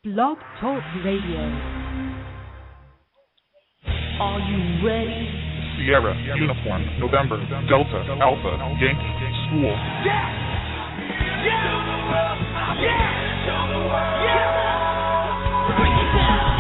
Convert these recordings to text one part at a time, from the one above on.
Blog Talk Radio. Are you ready? Sierra, Uniform, November, Delta, Alpha, Yankee, School. Yeah! Yeah! Yeah! Yeah! Yeah! Break it down!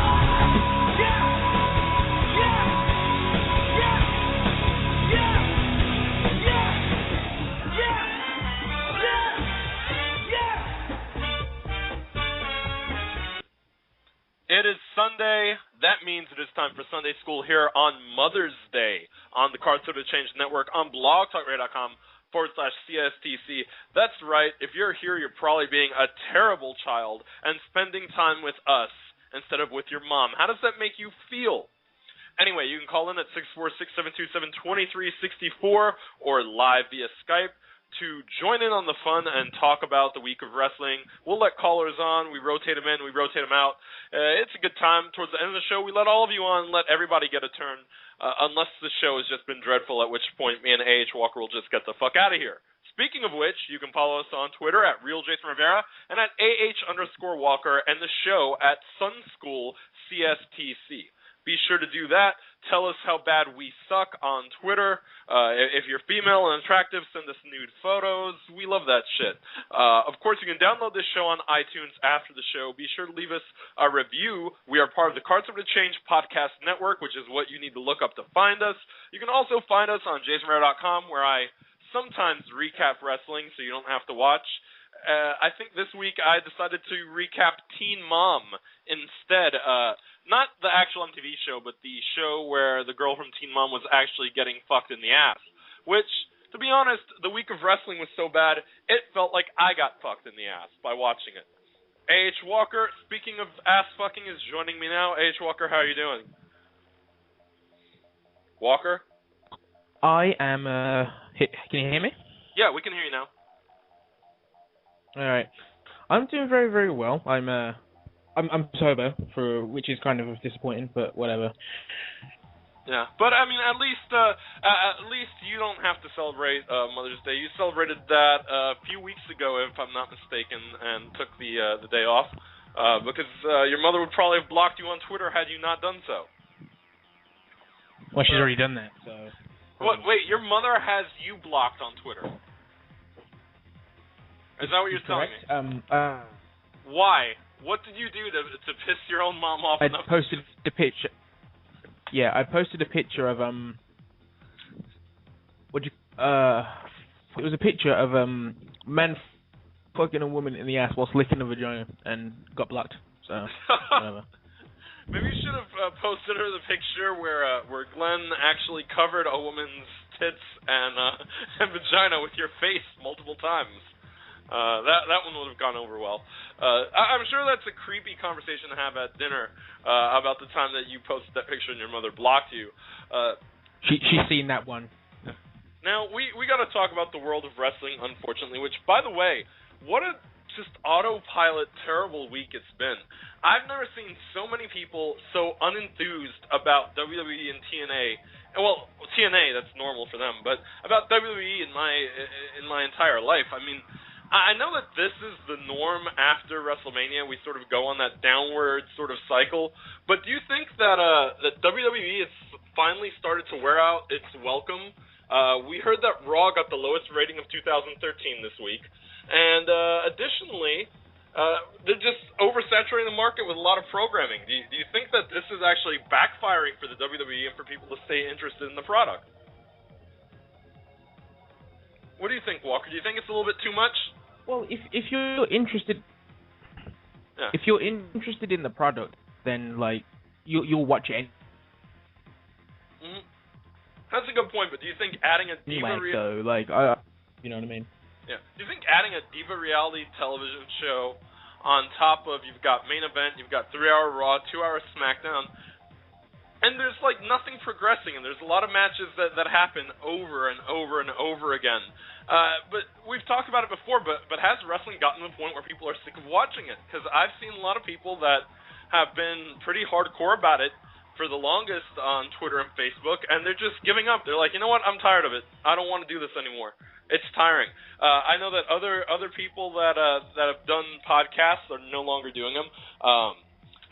It is Sunday. That means it is time for Sunday School here on Mother's Day on the Cards Sort of Change Network on blogtalkradio.com/CSTC. That's right. If you're here, you're probably being a terrible child and spending time with us instead of with your mom. How does that make you feel? Anyway, you can call in at 646-727-2364 or live via Skype to join in on the fun and talk about the week of wrestling. We'll let callers on. We rotate them in. We rotate them out. It's a good time. Towards the end of the show, we let all of you on, let everybody get a turn, unless the show has just been dreadful, at which point me and A.H. Walker will just get the fuck out of here. Speaking of which, you can follow us on Twitter at RealJasonRivera and at AH_Walker and the show at SunschoolCSTC. Be sure to do that. Tell us how bad we suck on Twitter. If you're female and attractive, send us nude photos. We love that shit. Of course, you can download this show on iTunes after the show. Be sure to leave us a review. We are part of the Cards Sort of Change podcast network, which is what you need to look up to find us. You can also find us on jasonrivera.com, where I sometimes recap wrestling so you don't have to watch. I think this week I decided to recap Teen Mom instead. Not the actual MTV show, but the show where the girl from Teen Mom was actually getting fucked in the ass. Which, to be honest, the week of wrestling was so bad, it felt like I got fucked in the ass by watching it. A.H. Walker, speaking of ass fucking, is joining me now. A.H. Walker, how are you doing? Walker? I am, can you hear me? Yeah, we can hear you now. Alright. I'm doing very, very well. I'm sober, which is kind of disappointing, but whatever. Yeah, but I mean, at least you don't have to celebrate Mother's Day. You celebrated that a few weeks ago, if I'm not mistaken, and took the day off because your mother would probably have blocked you on Twitter had you not done so. Well, she's already done that, so. What? Wait, your mother has you blocked on Twitter? Is that what you're telling me? Why? What did you do to piss your own mom off? I posted the picture. Yeah, I posted a picture of it was a picture of man fucking a woman in the ass whilst licking a vagina and got blocked. So whatever. Maybe you should have posted her the picture where Glenn actually covered a woman's tits and vagina with your face multiple times. That one would have gone over well. I'm sure that's a creepy conversation to have at dinner about the time that you posted that picture and your mother blocked you. She's seen that one. Now, we got to talk about the world of wrestling, unfortunately, which, by the way, what a just autopilot terrible week it's been. I've never seen so many people so unenthused about WWE and TNA. Well, TNA, that's normal for them, but about WWE in my entire life. I mean, I know that this is the norm after WrestleMania. We sort of go on that downward sort of cycle. But do you think that that WWE has finally started to wear out its welcome? We heard that Raw got the lowest rating of 2013 this week. And additionally, they're just oversaturating the market with a lot of programming. Do you think that this is actually backfiring for the WWE and for people to stay interested in the product? What do you think, Walker? Do you think it's a little bit too much? Well, if you're interested, if you're interested in the product, then like you'll watch it. Mm-hmm. That's a good point. But do you think adding a diva? You know what I mean? Yeah. Do you think adding a diva reality television show on top of you've got main event, you've got 3-hour Raw, 2-hour SmackDown, and there's like nothing progressing, and there's a lot of matches that happen over and over and over again. But we've talked about it before, but has wrestling gotten to the point where people are sick of watching it? Because I've seen a lot of people that have been pretty hardcore about it for the longest on Twitter and Facebook, and they're just giving up. They're like, you know what, I'm tired of it. I don't want to do this anymore. It's tiring. I know that other people that have done podcasts are no longer doing them.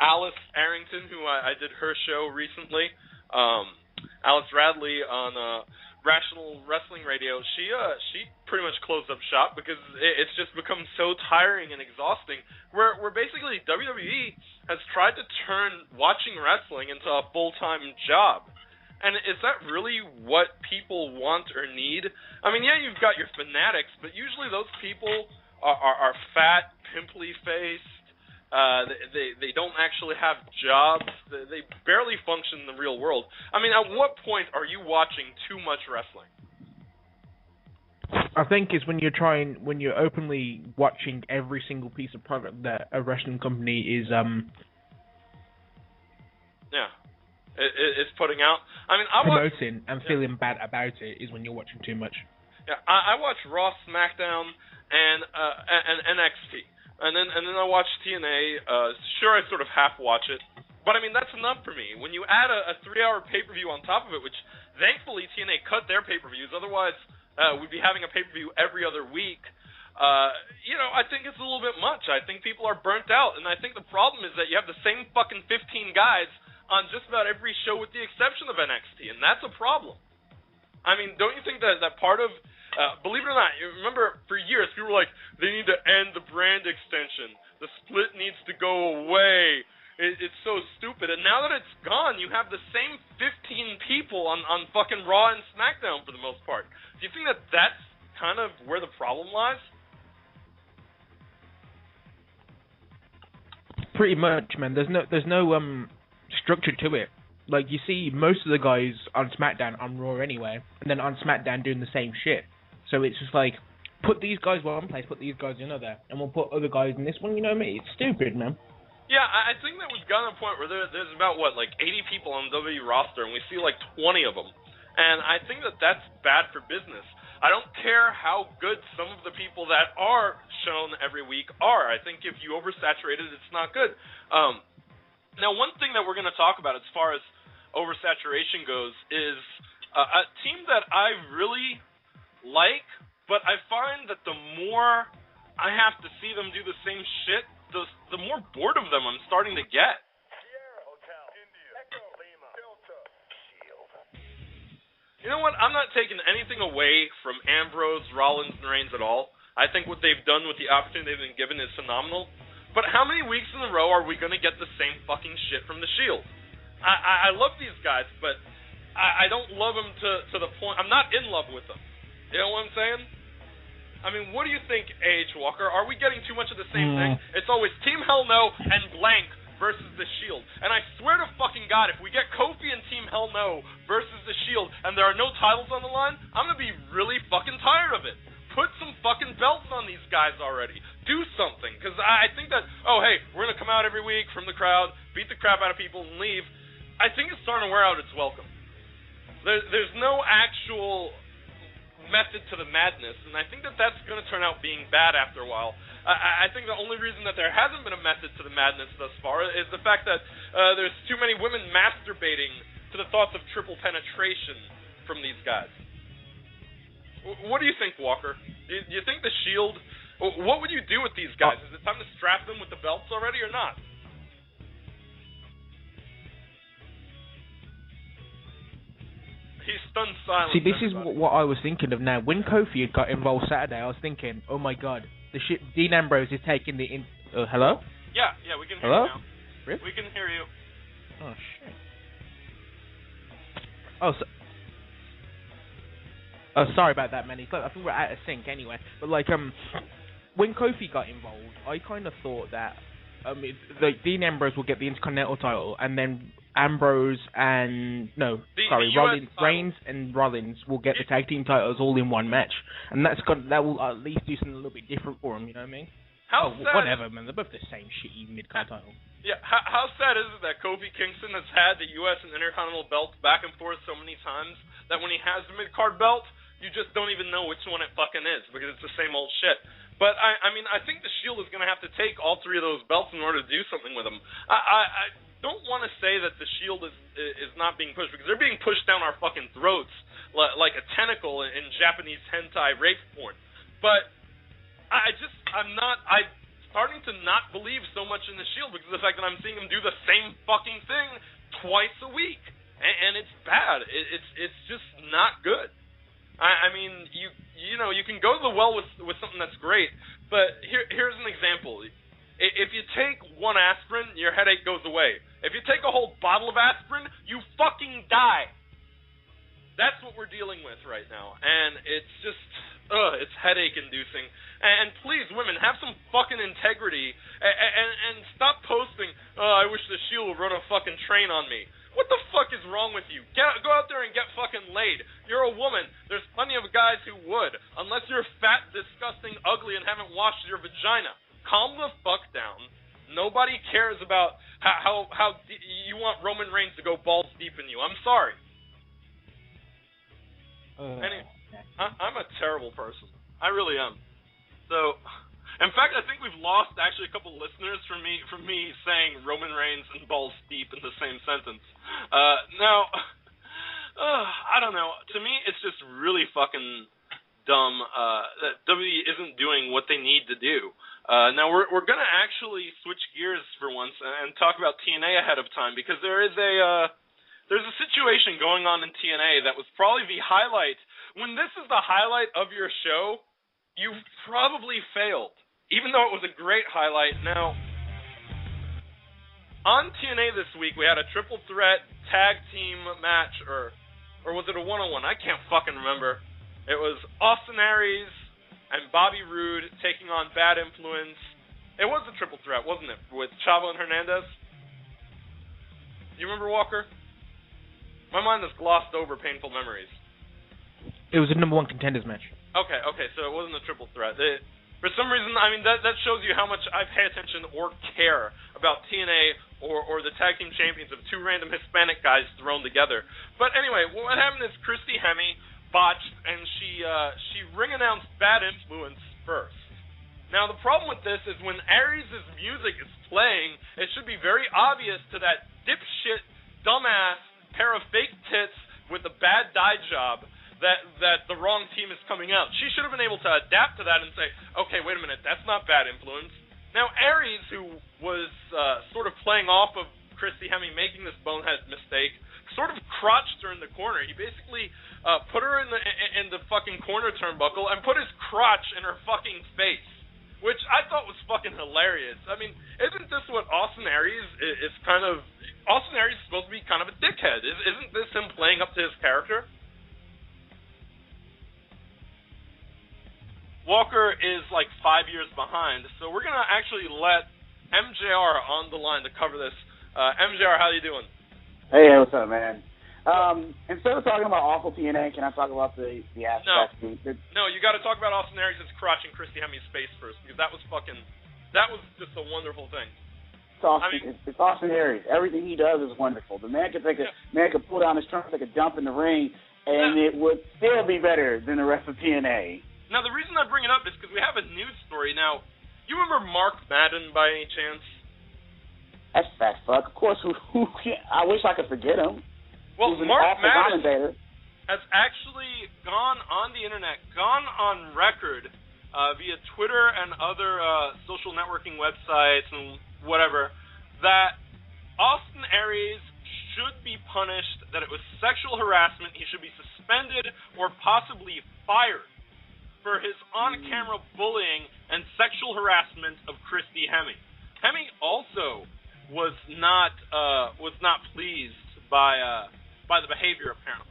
Alice Arrington, who I did her show recently, Alice Radley on Rational Wrestling Radio, she pretty much closed up shop because it's just become so tiring and exhausting. Where basically WWE has tried to turn watching wrestling into a full-time job. And is that really what people want or need? I mean, yeah, you've got your fanatics, but usually those people are fat, pimply-faced. They don't actually have jobs. They barely function in the real world. I mean, at what point are you watching too much wrestling? I think it's when you're openly watching every single piece of product that a wrestling company is is putting out. I mean, promoting and feeling bad about it is when you're watching too much. Yeah, I watch Raw, SmackDown, and NXT, and then I watch TNA. Sure, I sort of half watch it, but I mean that's enough for me. When you add a 3-hour pay-per-view on top of it, which thankfully TNA cut their pay-per-views, otherwise we'd be having a pay-per-view every other week. I think it's a little bit much. I think people are burnt out, and I think the problem is that you have the same fucking 15 guys on just about every show with the exception of NXT, and that's a problem. I mean, don't you think that part of, believe it or not, you remember for years people were like, they need to end the brand extension. The split needs to go away. It's so stupid. And now that it's gone, you have the same 15 people on fucking Raw and SmackDown for the most part. Do you think that that's kind of where the problem lies? Pretty much, man. There's no structure to it. Like, you see most of the guys on SmackDown on Raw anyway, and then on SmackDown doing the same shit. So it's just like, put these guys one place, put these guys in another, and we'll put other guys in this one, you know what I mean? It's stupid, man. Yeah, I think that we've gotten to a point where there's about, 80 people on the WWE roster, and we see, 20 of them. And I think that that's bad for business. I don't care how good some of the people that are shown every week are. I think if you oversaturate it, it's not good. Now, one thing that we're going to talk about as far as oversaturation goes is a team that I really like, but I find that the more I have to see them do the same shit, the more bored of them I'm starting to get. You know what? I'm not taking anything away from Ambrose, Rollins, and Reigns at all. I think what they've done with the opportunity they've been given is phenomenal. But how many weeks in a row are we going to get the same fucking shit from the Shield? I love these guys, but I don't love them to the point. I'm not in love with them. You know what I'm saying? I mean, what do you think, A.H. Walker? Are we getting too much of the same thing? It's always Team Hell No and blank versus the Shield. And I swear to fucking God, if we get Kofi and Team Hell No versus the Shield and there are no titles on the line, I'm going to be really fucking tired of it. Put some fucking belts on these guys already. Do something. Because I think that, hey, we're going to come out every week from the crowd, beat the crap out of people, and leave. I think it's starting to wear out its welcome. There's no actual method to the madness, and I think that that's going to turn out being bad after a while. I think the only reason that there hasn't been a method to the madness thus far is the fact that there's too many women masturbating to the thoughts of triple penetration from these guys. What do you think, Walker? Do you think the Shield... What would you do with these guys? Is it time to strap them with the belts already or not? He's stunned silent. See, this is what I was thinking of now. When Kofi had got involved Saturday, I was thinking, oh my God, Dean Ambrose is taking the... hello? Yeah, we can hear you now. Really? We can hear you. Oh, shit. Oh, sorry about that, man. I think we're out of sync anyway. But, when Kofi got involved, I kind of thought that Dean Ambrose will get the Intercontinental title, and then Ambrose and... Reigns and Rollins will get the tag team titles all in one match. And that will at least do something a little bit different for them, you know what I mean? Whatever, man. They're both the same shitty mid-card title. Yeah, how sad is it that Kofi Kingston has had the U.S. and Intercontinental belts back and forth so many times that when he has the mid-card belt, you just don't even know which one it fucking is because it's the same old shit. But, I think the Shield is going to have to take all three of those belts in order to do something with them. I don't want to say that the Shield is not being pushed because they're being pushed down our fucking throats like a tentacle in Japanese hentai rape porn. But I'm starting to not believe so much in the Shield because of the fact that I'm seeing him do the same fucking thing twice a week, and it's bad. It's just not good. I mean, you can go to the well with something that's great, but here's an example. If you take one aspirin, your headache goes away. If you take a whole bottle of aspirin, you fucking die. That's what we're dealing with right now, and it's just, it's headache-inducing. And please, women, have some fucking integrity, and stop posting, I wish the Shield would run a fucking train on me. What the fuck is wrong with you? Go out there and get fucking laid. You're a woman. There's plenty of guys who would, unless you're fat, disgusting, ugly, and haven't washed your vagina. Calm the fuck down. Nobody cares about how you want Roman Reigns to go balls deep in you. I'm sorry. Anyway, I'm a terrible person. I really am. So, in fact, I think we've lost actually a couple listeners from me saying Roman Reigns and balls deep in the same sentence. Now, I don't know. To me, it's just really fucking dumb that WWE isn't doing what they need to do. Now we're gonna actually switch gears for once and talk about TNA ahead of time because there's a situation going on in TNA that was probably the highlight. When this is the highlight of your show, you've probably failed, even though it was a great highlight. Now, on TNA this week, we had a triple threat tag team match, or was it a one-on-one? I can't fucking remember. It was Austin Aries and Bobby Roode taking on Bad Influence. It was a triple threat, wasn't it, with Chavo and Hernandez? Do you remember, Walker? My mind has glossed over painful memories. It was a number one contenders match. Okay, so it wasn't a triple threat. For some reason, I mean, that shows you how much I pay attention or care about TNA or the tag team champions of two random Hispanic guys thrown together. But anyway, what happened is Christy Hemme botched, and she ring announced Bad Influence first. Now the problem with this is when Aries' music is playing, it should be very obvious to that dipshit, dumbass pair of fake tits with a bad dye job that the wrong team is coming out. She should have been able to adapt to that and say, okay, wait a minute, that's not Bad Influence. Now Aries, who was sort of playing off of Christy Hemme making this bonehead mistake, sort of crotched her in the corner. He basically put her in the fucking corner turnbuckle and put his crotch in her fucking face, which I thought was fucking hilarious. I mean, isn't this what Austin Aries is kind of... Austin Aries is supposed to be kind of a dickhead. Isn't this him playing up to his character? Walker is like 5 years behind, so we're going to actually let MJR on the line to cover this. MJR, how you doing? Hey, what's up, man? Instead of talking about awful TNA, can I talk about the aspects? No, you got to talk about Austin Aries' crotch and Christy Hemme's face first, because that was just a wonderful thing. It's Austin Aries. Everything he does is wonderful. The man could pull down his trunk, take a dump in the ring, and it would still be better than the rest of TNA. Now, the reason I bring it up is because we have a news story. Now, you remember Mark Madden by any chance? That's fat fuck. Of course, I wish I could forget him. Well, Mark Madden has actually gone on the internet, gone on record via Twitter and other social networking websites and whatever, that Austin Aries should be punished, that it was sexual harassment, he should be suspended or possibly fired for his on-camera bullying and sexual harassment of Christy Hemme. Hemme also was not pleased by the behavior, apparently.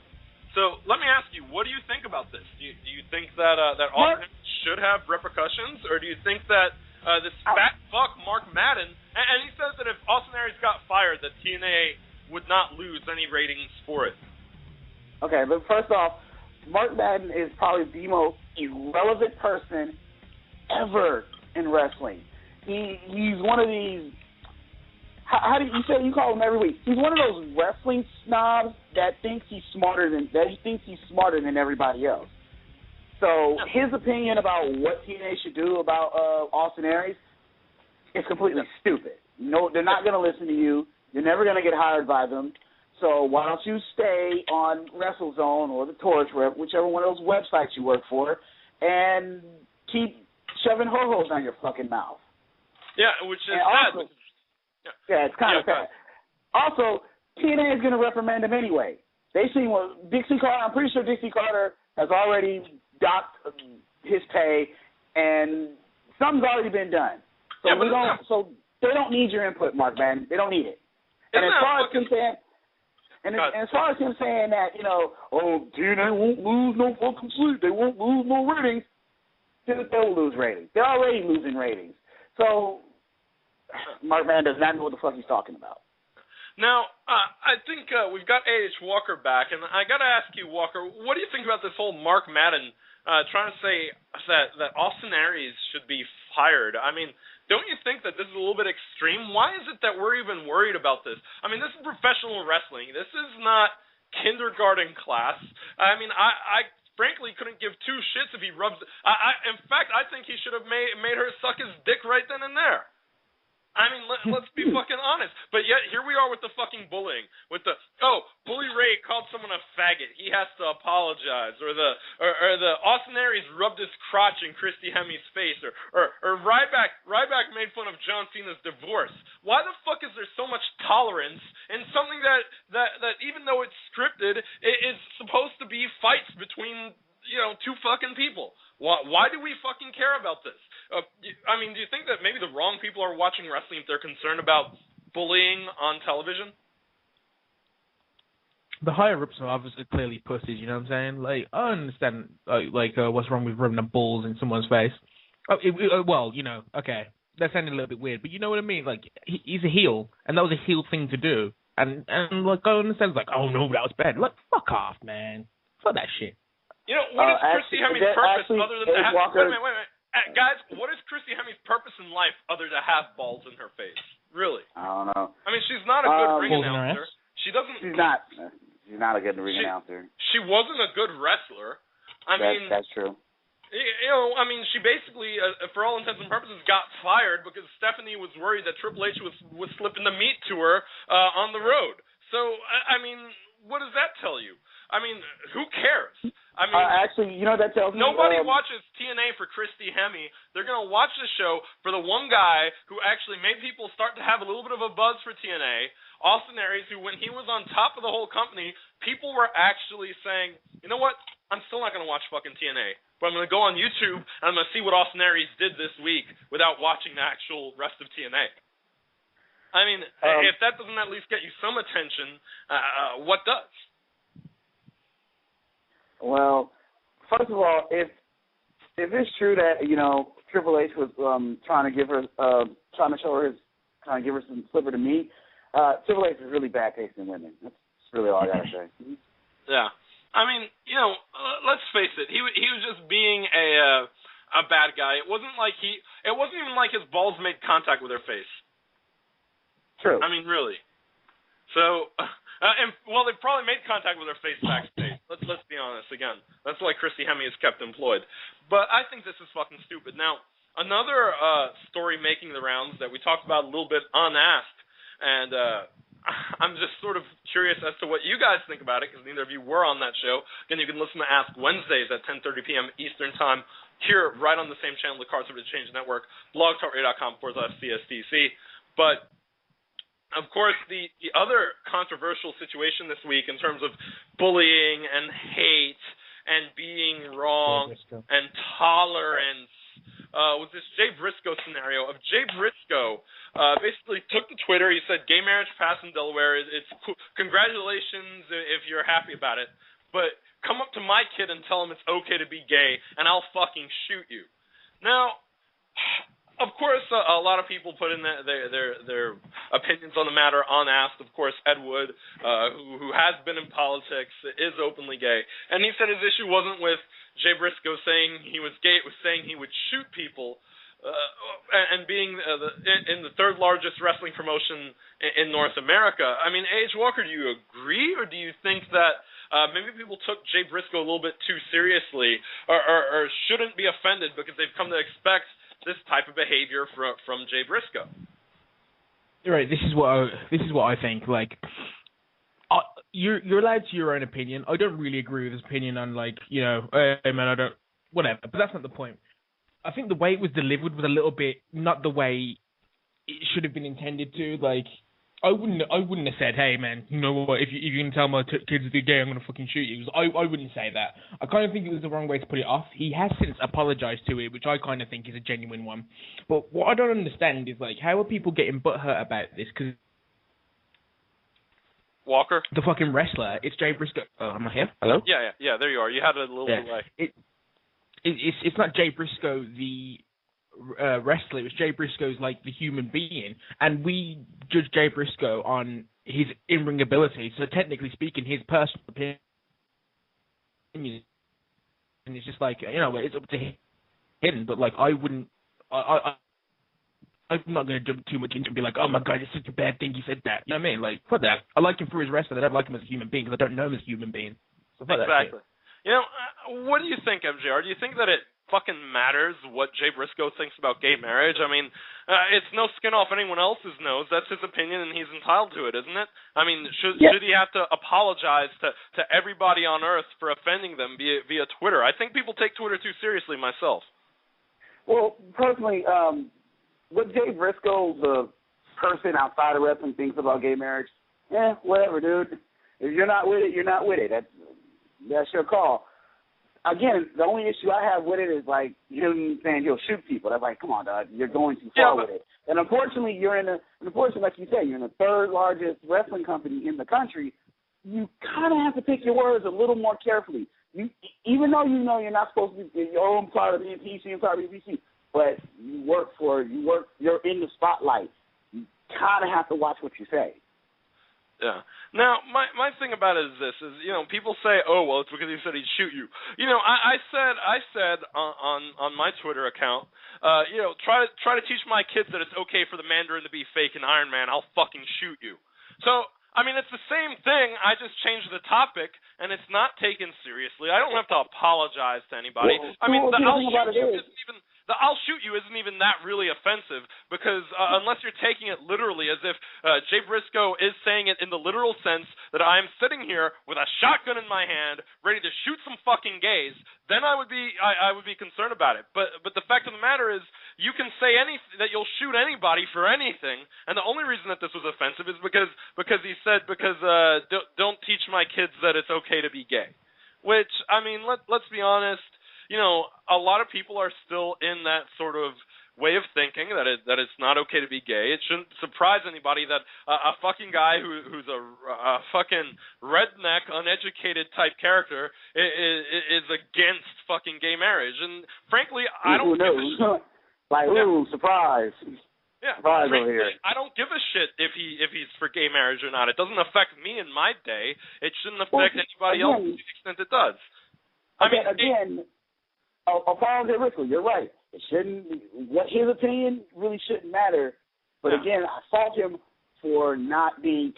So let me ask you, what do you think about this? Do you think that Austin should have repercussions, or do you think that this fat fuck Mark Madden, and he says that if Austin Aries got fired, that TNA would not lose any ratings for it? Okay, but first off, Mark Madden is probably the most irrelevant person ever in wrestling. He's one of these. How do you say you call him every week? He's one of those wrestling snobs that thinks he's smarter than everybody else. So his opinion about what TNA should do about Austin Aries is completely stupid. No, they're not going to listen to you. You're never going to get hired by them. So why don't you stay on WrestleZone or the Torch, whichever one of those websites you work for, and keep shoving ho-hos down your fucking mouth. Yeah, which is also, sad. Yeah, it's kind of sad. Also, TNA is going to reprimand him anyway. They seen what Dixie Carter. I'm pretty sure Dixie Carter has already docked his pay, and something's already been done. So so they don't need your input, Mark Madden. They don't need it. And as far as him saying, as far as him saying that, TNA won't lose no fucking sleep, they won't lose no ratings, they'll lose ratings. They're already losing ratings. So Mark Madden does not know what the fuck he's talking about. Now, I think we've got A.H. Walker back, and I got to ask you, Walker, what do you think about this whole Mark Madden trying to say that Austin Aries should be fired? I mean, don't you think that this is a little bit extreme? Why is it that we're even worried about this? I mean, this is professional wrestling. This is not kindergarten class. I mean, I frankly couldn't give two shits if he rubs. In fact, I think he should have made her suck his dick right then and there. I mean, let's be fucking honest. But yet, here we are with the fucking bullying. With the, Bully Ray called someone a faggot. He has to apologize. Or the Austin Aries rubbed his crotch in Christy Hemi's face. Or Ryback made fun of John Cena's divorce. Why the fuck is there so much tolerance in something that even though it's scripted, it is supposed to be fights between, two fucking people? Why do we fucking care about this? I mean, do you think that maybe the wrong people are watching wrestling if they're concerned about bullying on television? The higher-ups are obviously clearly pussies, you know what I'm saying? Like, I understand, what's wrong with rubbing a balls in someone's face. Okay, that sounded a little bit weird, but you know what I mean? Like, he's a heel, and that was a heel thing to do. And I understand, oh, no, that was bad. Like, fuck off, man. Fuck that shit. What is Christy Hemi's purpose other than to have... Wait a minute. Guys, what is Christy Hemi's purpose in life other than to have balls in her face? Really? I don't know. I mean, she's not a good ring announcer. She's not. She's not a good ring announcer. She wasn't a good wrestler. That's true. She basically, for all intents and purposes, got fired because Stephanie was worried that Triple H was slipping the meat to her on the road. So, what does that tell you? I mean, who cares? I mean, actually, that tells me nobody watches TNA for Christy Hemme. They're going to watch the show for the one guy who actually made people start to have a little bit of a buzz for TNA, Austin Aries, who when he was on top of the whole company, people were actually saying, you know what, I'm still not going to watch fucking TNA, but I'm going to go on YouTube and I'm going to see what Austin Aries did this week without watching the actual rest of TNA. I mean, if that doesn't at least get you some attention, what does? Well, first of all, if it's true that Triple H was trying to give her some slipper to me, Triple H is really bad taste in women. That's really all I gotta say. Yeah, I mean, let's face it. He was just being a bad guy. It wasn't even like his balls made contact with her face. True. I mean, really. So. They probably made contact with her face backstage. Let's be honest again. That's why Christy Hemme is kept employed. But I think this is fucking stupid. Now, another story making the rounds that we talked about a little bit unasked, and I'm just sort of curious as to what you guys think about it, because neither of you were on that show. Again, you can listen to Ask Wednesdays at 10:30 p.m. Eastern Time here, right on the same channel, the Cards of the Change Network, blogtalkradio.com/CSTC. But of course, the other controversial situation this week in terms of bullying and hate and being wrong and tolerance was this Jay Briscoe scenario of Jay Briscoe basically took to Twitter. He said, gay marriage passed in Delaware. It's cool. Congratulations if you're happy about it. But come up to my kid and tell him it's okay to be gay, and I'll fucking shoot you. Now, of course, a lot of people put in their opinions on the matter unasked. Of course, Ed Wood, who has been in politics, is openly gay. And he said his issue wasn't with Jay Briscoe saying he was gay. It was saying he would shoot people and being in the third largest wrestling promotion in North America. I mean, A.H. Walker, do you agree, or do you think that maybe people took Jay Briscoe a little bit too seriously or shouldn't be offended because they've come to expect this type of behavior from Jay Briscoe? You're right. This is what I think. Like, you're allowed to your own opinion. I don't really agree with his opinion on, like, you know, hey man, I don't, whatever. But that's not the point. I think the way it was delivered was a little bit not the way it should have been intended to. Like, I wouldn't have said, hey man, you know what? If you can tell my kids they're gay, I'm gonna fucking shoot you. I wouldn't say that. I kind of think it was the wrong way to put it off. He has since apologized to it, which I kind of think is a genuine one. But what I don't understand is, like, how are people getting butthurt about this? Because Walker, the fucking wrestler, it's Jay Briscoe. Oh, am I here? Hello? Yeah. There you are. You had a little delay. It's not Jay Briscoe the wrestler. It was Jay Briscoe's, like, the human being, and we judge Jay Briscoe on his in-ring ability. So technically speaking, his personal opinion, and it's just like, you know, it's up to him. But like, I'm not going to jump too much into it and be like, oh my god, it's such a bad thing he said that. You know what I mean? Like, fuck that. I like him for his wrestling. I don't like him as a human being because I don't know him as a human being. So fuck exactly. That shit. You know, what do you think, MJR? Do you think that it fucking matters what Jay Briscoe thinks about gay marriage? I mean, it's no skin off anyone else's nose. That's his opinion, and he's entitled to it, isn't it? I mean, should he have to apologize to everybody on Earth for offending them via Twitter? I think people take Twitter too seriously, myself. Well, personally, what Jay Briscoe, the person outside of wrestling, thinks about gay marriage, whatever, dude. If you're not with it, you're not with it. That's your call. Again, the only issue I have with it is, like, him saying he'll shoot people. That's like, come on, dog, you're going too far with it. And unfortunately, like you said, you're in the third largest wrestling company in the country. You kind of have to pick your words a little more carefully. Even though you know you're not supposed to be, I'm sorry to be in PC, I'm sorry to be PC, but you're in the spotlight. You kind of have to watch what you say. Yeah. Now, my thing about it is this: you know, people say, "Oh, well, it's because he said he'd shoot you." You know, I said on my Twitter account, you know, try to teach my kids that it's okay for the Mandarin to be fake and Iron Man. I'll fucking shoot you. So, I mean, it's the same thing. I just changed the topic, and it's not taken seriously. I don't have to apologize to anybody. The I'll shoot you isn't even that really offensive because unless you're taking it literally as if Jay Briscoe is saying it in the literal sense that I'm sitting here with a shotgun in my hand ready to shoot some fucking gays, then I would be concerned about it. But the fact of the matter is you can say that you'll shoot anybody for anything, and the only reason that this was offensive is because he said don't teach my kids that it's okay to be gay. Which, I mean, let's be honest. You know, a lot of people are still in that sort of way of thinking that it's not okay to be gay. It shouldn't surprise anybody that a fucking guy who's a fucking redneck, uneducated type character is against fucking gay marriage. And frankly, I don't give a shit. Like, ooh, surprise. Yeah, surprise over here. I don't give a shit if he's for gay marriage or not. It doesn't affect me in my day. It shouldn't affect anybody else to the extent it does. I'll follow Jay Briscoe. You're right. It shouldn't. What his opinion really shouldn't matter. But again, I fault him for not being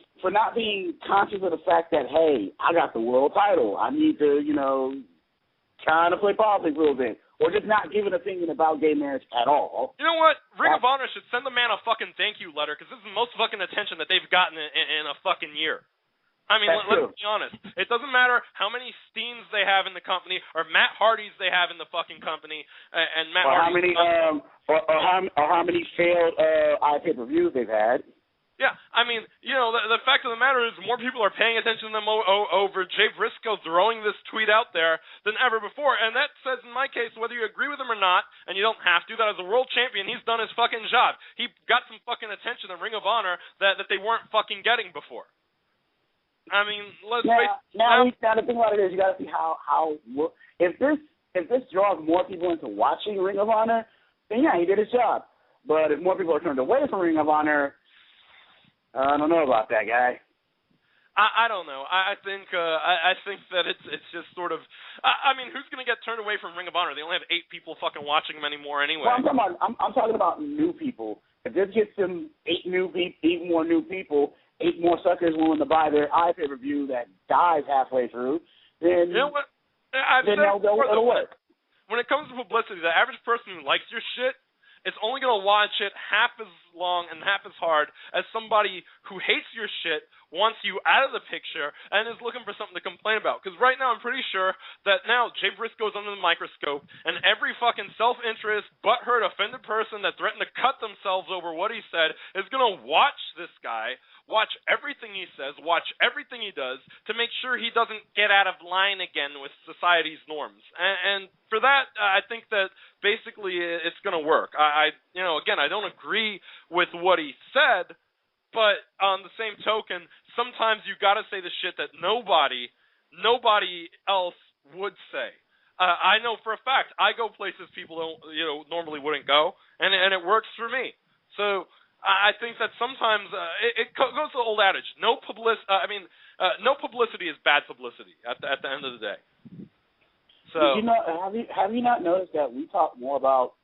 conscious of the fact that, hey, I got the world title. I need to, you know, kind of play politics a little bit, or just not give an opinion about gay marriage at all. You know what? Ring of Honor should send the man a fucking thank you letter because this is the most fucking attention that they've gotten in a fucking year. I mean, let's be honest. It doesn't matter how many Steens they have in the company or Matt Hardys they have in the fucking company, and Matt Hardy. How many failed pay-per-views they've had. Yeah, I mean, you know, the fact of the matter is more people are paying attention to them over Jay Briscoe throwing this tweet out there than ever before, and that says, in my case, whether you agree with him or not, and you don't have to, that as a world champion, he's done his fucking job. He got some fucking attention in Ring of Honor that they weren't fucking getting before. I mean, let's face it. Now the thing about it is you got to see how if this draws more people into watching Ring of Honor, then yeah, he did his job. But if more people are turned away from Ring of Honor, I don't know about that guy. I don't know. I think that it's just sort of. I mean, who's going to get turned away from Ring of Honor? They only have 8 people fucking watching them anymore anyway. Well, I'm talking about new people. If this gets them 8 more new people. 8 more suckers willing to buy their pay-per-view that dies halfway through, then you know what? I've said it'll work. When it comes to publicity, the average person who likes your shit it's only going to watch it half as long and half as hard as somebody who hates your shit, wants you out of the picture, and is looking for something to complain about. Because right now I'm pretty sure that now Jay Briscoe's under the microscope, and every fucking self-interest, butthurt, offended person that threatened to cut themselves over what he said is going to watch this guy, watch everything he says, watch everything he does, to make sure he doesn't get out of line again with society's norms. And for that, I think that basically it's going to work. Again, I don't agree with what he said, but on the same token, sometimes you got to say the shit that nobody else would say. I know for a fact I go places people don't, normally wouldn't go, and it works for me. So I think that sometimes it goes to the old adage: no publicity is bad publicity at the end of the day. So have you not noticed that we talk more about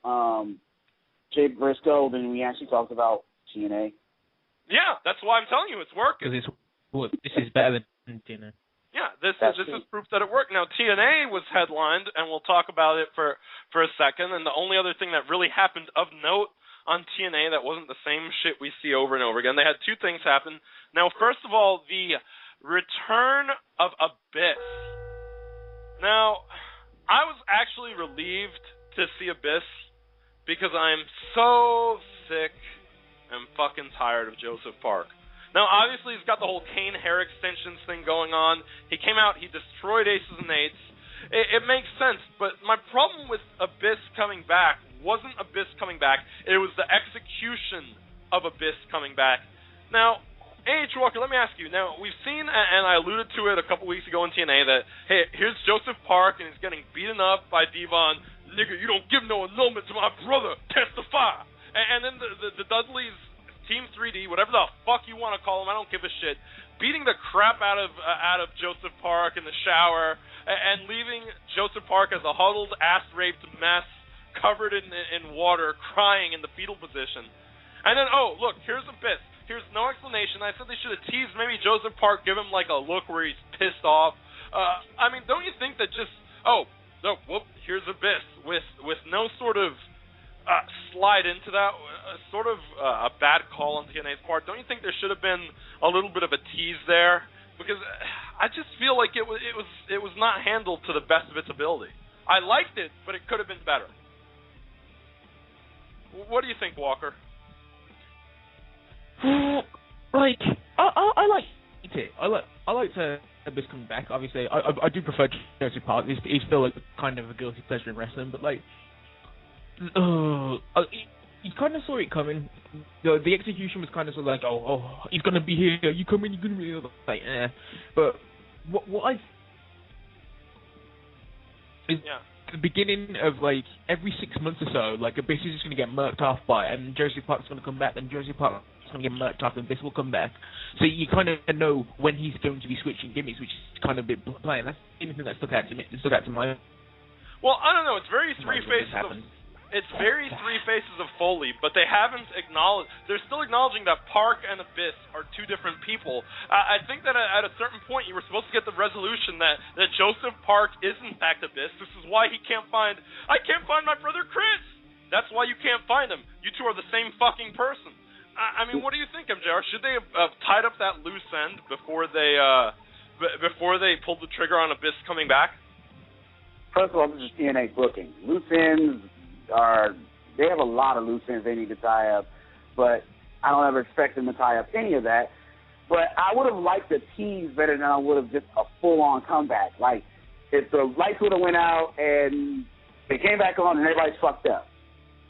Jay Briscoe than we actually talked about TNA? Yeah, that's why I'm telling you it's working. Because this is better than TNA. Yeah, this is proof that it worked. Now, TNA was headlined, and we'll talk about it for a second, and the only other thing that really happened of note on TNA that wasn't the same shit we see over and over again, they had two things happen. Now, first of all, the return of Abyss. Now, I was actually relieved to see Abyss because I'm so sick and fucking tired of Joseph Park. Now, obviously, he's got the whole Kane hair extensions thing going on. He came out, he destroyed Aces and Eights. It makes sense, but my problem with Abyss coming back wasn't Abyss coming back. It was the execution of Abyss coming back. Now, A.H. Walker, let me ask you. Now, we've seen, and I alluded to it a couple weeks ago in TNA, that, hey, here's Joseph Park, and he's getting beaten up by Devon. Nigga, you don't give no annulment to my brother. Testify. And then the Dudleys, Team 3D, whatever the fuck you want to call them, I don't give a shit, beating the crap out of Joseph Park in the shower and leaving Joseph Park as a huddled, ass-raped mess covered in water, crying in the fetal position. And then, oh, look, here's Abyss. Here's no explanation. I said they should have teased maybe Joseph Park, give him like a look where he's pissed off. I mean, don't you think that just, here's Abyss with no sort of slide into that, sort of a bad call on TNA's part. Don't you think there should have been a little bit of a tease there? Because I just feel like it was not handled to the best of its ability. I liked it, but it could have been better. What do you think, Walker? Like, I liked it. I liked Abyss coming back. Obviously, I do prefer Joseph Park. He's still like kind of a guilty pleasure in wrestling, but like. You kind of saw it coming. The execution was kind of sort of like, he's gonna be here. You come in, you're gonna be like, But what I is the beginning of like every 6 months or so, like Abyss is just gonna get murked off by it, and Joseph Park's gonna come back, and Joseph Park's gonna get murked off, and Abyss will come back. So you kind of know when he's going to be switching gimmicks, which is kind of a bit plain. That's anything that stuck out to me. It stuck out to my. Well, I don't know. It's very three faces of. It's very three faces of Foley, but they haven't acknowledged. They're still acknowledging that Park and Abyss are two different people. I think that at a certain point you were supposed to get the resolution that Joseph Park is in fact Abyss. This is why I can't find my brother Chris. That's why you can't find him. You two are the same fucking person. I mean, what do you think, MJR? Should they have tied up that loose end before they pulled the trigger on Abyss coming back? First of all, this is TNA booking. Loose ends they have a lot of loose ends they need to tie up, but I don't ever expect them to tie up any of that. But I would have liked the tease better than I would have just a full-on comeback. Like, if the lights would have went out and they came back on and everybody's fucked up,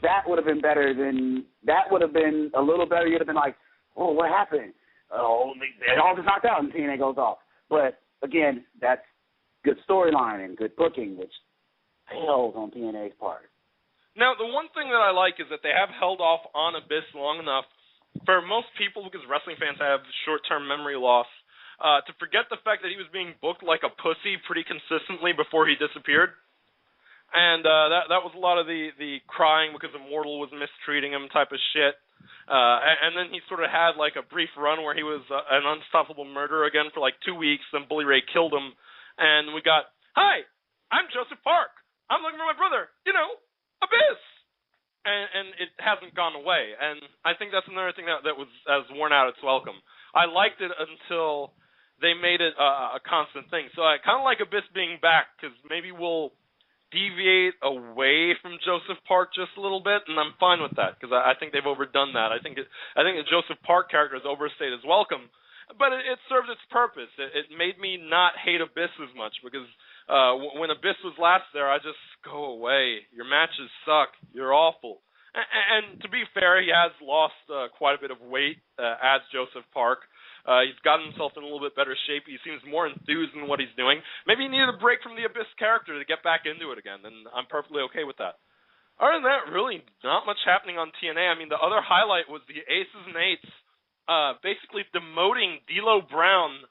that would have been better than, that would have been a little better. You'd have been like, oh, what happened? Oh, they all just knocked out and TNA goes off. But, again, that's good storyline and good booking, which fails on TNA's part. Now, the one thing that I like is that they have held off on Abyss long enough for most people, because wrestling fans have short-term memory loss, to forget the fact that he was being booked like a pussy pretty consistently before he disappeared. And that was a lot of the crying because Immortal was mistreating him type of shit. And then he sort of had like a brief run where he was an unstoppable murderer again for like 2 weeks, then Bully Ray killed him. And we got, hi, I'm Joseph Park. I'm looking for my brother, Abyss. and it hasn't gone away. And I think that's another thing that has worn out its welcome. I liked it until they made it a constant thing. So I kind of like Abyss being back because maybe we'll deviate away from Joseph Park just a little bit, and I'm fine with that because I think they've overdone that. I think the Joseph Park character has overstayed his welcome, but it served its purpose. It made me not hate Abyss as much because when Abyss was last there, I just go away. Your matches suck. You're awful. And to be fair, he has lost quite a bit of weight as Joseph Park. He's gotten himself in a little bit better shape. He seems more enthused in what he's doing. Maybe he needed a break from the Abyss character to get back into it again, and I'm perfectly okay with that. Other than that, really not much happening on TNA. I mean, the other highlight was the Aces and Eights basically demoting D'Lo Brown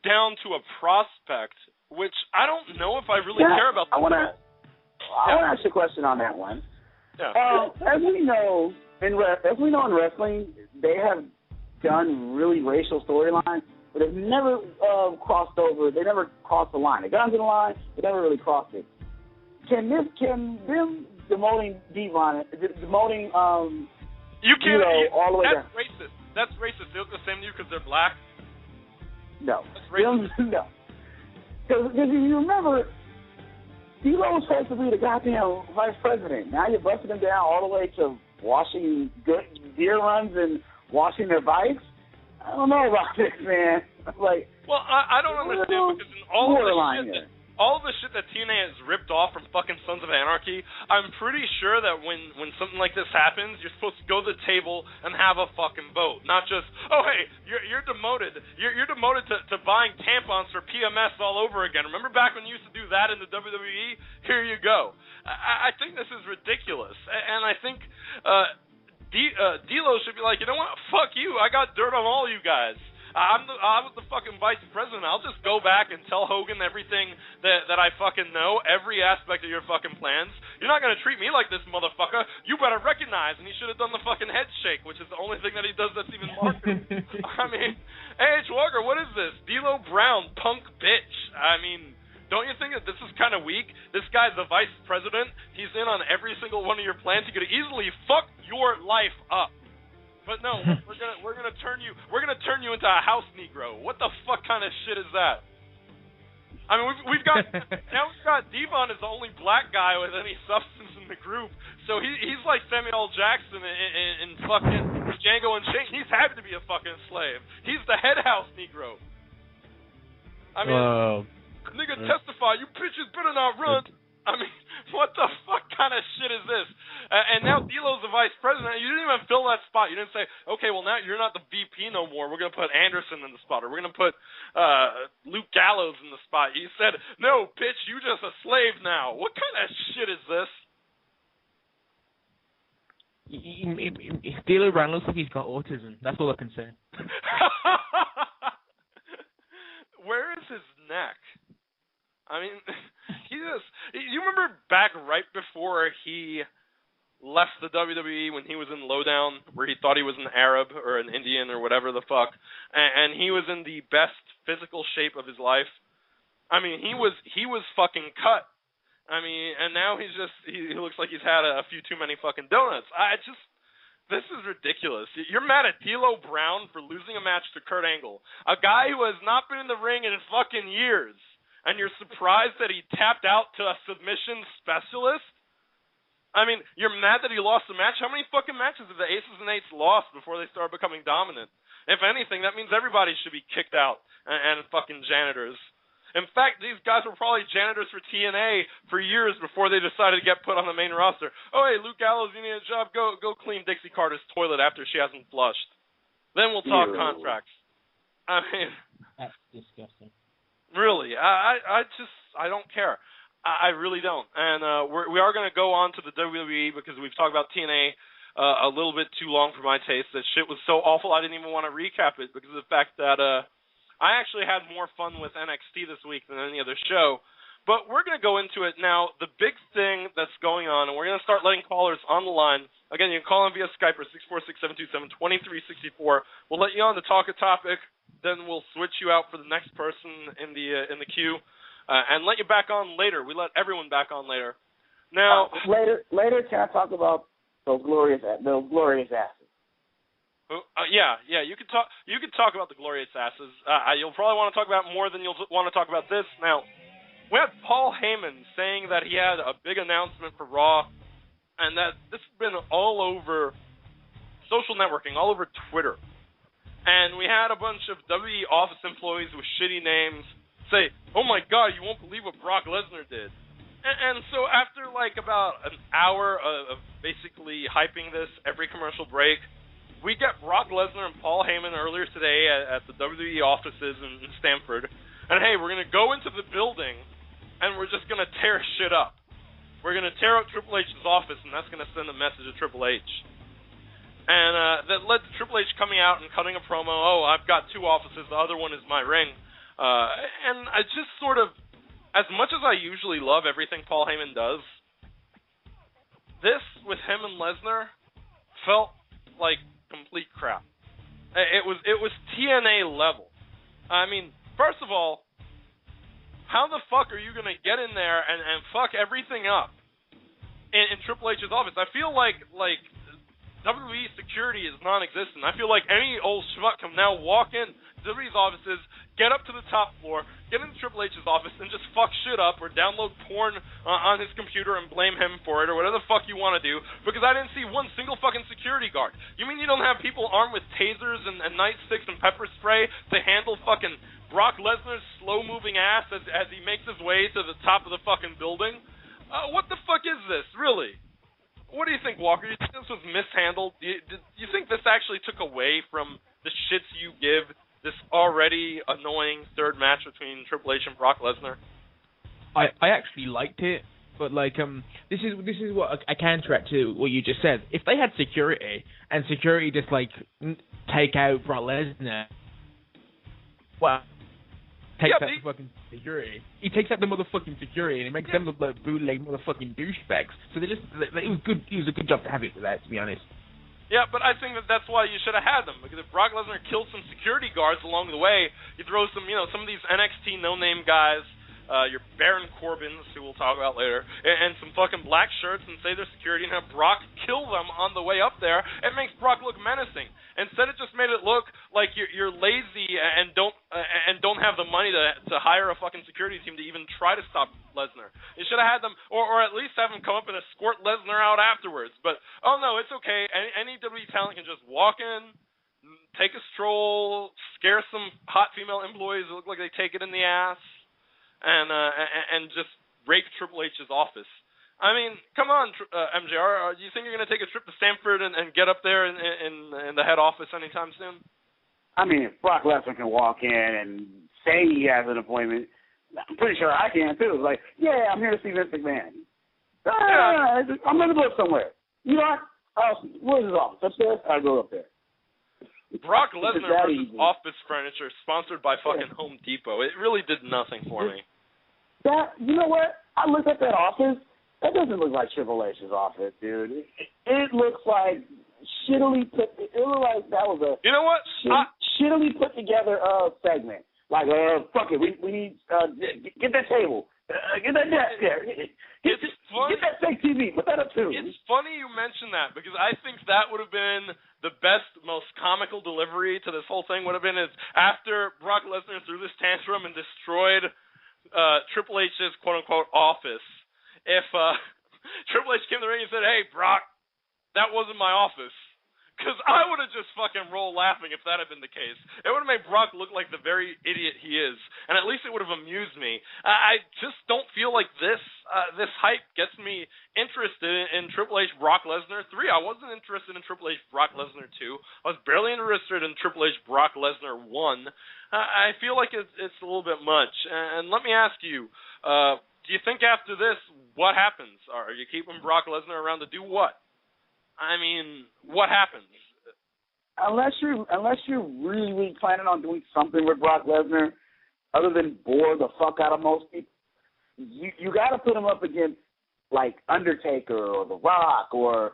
down to a prospect, which I don't know if I really care about. I want to ask you a question on that one. Yeah. As we know in wrestling, they have done really racial storylines, but they've never crossed over. They never crossed the line. They got into the line, but never really crossed it. Can them demoting Devon, demoting you can't. all the way that's down? Racist. That's racist. They look the same to you because they're black. No. That's racist. No. Because if you remember, D'Lo was supposed to be the goddamn vice president. Now you're busting him down all the way to washing good deer runs and washing their bikes. I don't know about this, man. Like, well, I don't understand because in all of the shit that TNA has ripped off from fucking Sons of Anarchy, I'm pretty sure that when something like this happens, you're supposed to go to the table and have a fucking vote, not just, oh hey, you're demoted. You're demoted to buying tampons for PMS all over again. Remember back when you used to do that in the WWE? Here you go. I think this is ridiculous, and I think. D'Lo should be like, you know what? Fuck you. I got dirt on all you guys. I was the fucking vice president. I'll just go back and tell Hogan everything that I fucking know, every aspect of your fucking plans. You're not going to treat me like this, motherfucker. You better recognize. And he should have done the fucking head shake, which is the only thing that he does that's even marketable. I mean, A.H. Walker, what is this? D'Lo Brown, punk bitch. I mean, don't you think that this is kind of weak? This guy's the vice president. He's in on every single one of your plans. He could easily fuck your life up. But no, we're gonna turn you into a house Negro. What the fuck kind of shit is that? I mean, we've got Devon is the only black guy with any substance in the group, so he's like Samuel L. Jackson in fucking Django Unchained. He's happy to be a fucking slave. He's the head house Negro. I mean. Nigga, testify. You bitches better not run. I mean, what the fuck kind of shit is this? And now D'Lo's the vice president. You didn't even fill that spot. You didn't say, okay, well, now you're not the VP no more. We're going to put Anderson in the spot, or we're going to put Luke Gallows in the spot. You said, no, bitch, you just a slave now. What kind of shit is this? D'Lo Brown looks like he's got autism. That's all I can say. Where is his neck? I mean, you remember back right before he left the WWE when he was in Lowdown, where he thought he was an Arab or an Indian or whatever the fuck, and he was in the best physical shape of his life. I mean, he was fucking cut. I mean, and now he looks like he's had a few too many fucking donuts. This is ridiculous. You're mad at D'Lo Brown for losing a match to Kurt Angle, a guy who has not been in the ring in fucking years. And you're surprised that he tapped out to a submission specialist? I mean, you're mad that he lost the match? How many fucking matches have the Aces and Eights lost before they started becoming dominant? If anything, that means everybody should be kicked out and fucking janitors. In fact, these guys were probably janitors for TNA for years before they decided to get put on the main roster. Oh, hey, Luke Gallows, you need a job? Go clean Dixie Carter's toilet after she hasn't flushed. Then we'll talk contracts. I mean... That's disgusting. Really, I don't care. I really don't. And we are going to go on to the WWE because we've talked about TNA a little bit too long for my taste. That shit was so awful I didn't even want to recap it because of the fact that I actually had more fun with NXT this week than any other show. But we're going to go into it now. The big thing that's going on, and we're going to start letting callers on the line. Again, you can call in via Skype or 646-727-2364. We'll let you on to talk a topic. Then we'll switch you out for the next person in the queue, and let you back on later. We let everyone back on later. Now, later, can I talk about Those glorious asses. Yeah, you could talk about the glorious asses. You'll probably want to talk about more than you'll want to talk about this. Now, we had Paul Heyman saying that he had a big announcement for Raw, and that this has been all over social networking, all over Twitter. And we had a bunch of WWE office employees with shitty names say, "Oh my God, you won't believe what Brock Lesnar did." And so after like about an hour of basically hyping this every commercial break, we get Brock Lesnar and Paul Heyman earlier today at the WWE offices in Stamford. And hey, we're going to go into the building and we're just going to tear shit up. We're going to tear up Triple H's office, and that's going to send a message to Triple H. And that led to Triple H coming out and cutting a promo. "Oh, I've got two offices. The other one is my ring." And I just sort of, as much as I usually love everything Paul Heyman does, this with him and Lesnar felt like complete crap. It was TNA level. I mean, first of all, how the fuck are you going to get in there and fuck everything up in Triple H's office? I feel like WWE security is non-existent. I feel like any old schmuck can now walk in WWE's offices, get up to the top floor, get into Triple H's office, and just fuck shit up or download porn on his computer and blame him for it or whatever the fuck you want to do, because I didn't see one single fucking security guard. You mean you don't have people armed with tasers and nightsticks and pepper spray to handle fucking Brock Lesnar's slow-moving ass as he makes his way to the top of the fucking building? What the fuck is this, really? What do you think, Walker? Do you think this was mishandled? Do you think this actually took away from the shits you give this already annoying third match between Triple H and Brock Lesnar? I actually liked it, but like this is what I counteract to what you just said. If they had security and security just like take out Brock Lesnar, well, takes out the fucking security. He takes out the motherfucking security and he makes them look like bootleg motherfucking douchebags. So it was good. It was a good job to have it for that, to be honest. Yeah, but I think that's why you should have had them, because if Brock Lesnar killed some security guards along the way, you throw some of these NXT no-name guys, your Baron Corbins, who we'll talk about later, and some fucking black shirts and say they're security and have Brock kill them on the way up there, it makes Brock look menacing. Instead, it just made it look like you're lazy and don't have the money to hire a fucking security team to even try to stop Lesnar. You should have had them, or at least have them come up and escort Lesnar out afterwards. But, oh no, it's okay. Any WWE talent can just walk in, take a stroll, scare some hot female employees that look like they take it in the ass, and just rape Triple H's office. I mean, come on, MJR. Do you think you're going to take a trip to Stamford and get up there in the head office anytime soon? I mean, if Brock Lesnar can walk in and say he has an appointment, I'm pretty sure I can too. Like, yeah, I'm here to see Vince McMahon. I'm going to go somewhere. You know what? Where's his office? Upstairs? I'll go up there. Brock Lesnar versus office furniture, sponsored by fucking Home Depot. It really did nothing for me. You know what? I looked at that office. That doesn't look like Triple H's office, dude. It looks like shittily put. It looked like that was a. You know what? Shittily put together segment. Like, fuck it. We need get that table. Get that desk there. Get that fake TV. Put that up too. It's funny you mention that, because I think that would have been the best, most comical delivery to this whole thing would have been is after Brock Lesnar threw this tantrum and destroyed Triple H's quote-unquote office. If Triple H came to the ring and said, "Hey, Brock, that wasn't my office," because I would have just fucking rolled laughing if that had been the case. It would have made Brock look like the very idiot he is, and at least it would have amused me. I just don't feel like this hype gets me interested in Triple H Brock Lesnar 3. I wasn't interested in Triple H Brock Lesnar 2. I was barely interested in Triple H Brock Lesnar 1. I feel like it's a little bit much. And let me ask you, do you think after this, what happens? Are you keeping Brock Lesnar around to do what? I mean, what happens? Unless you're really planning on doing something with Brock Lesnar, other than bore the fuck out of most people, you got to put him up against like Undertaker or The Rock or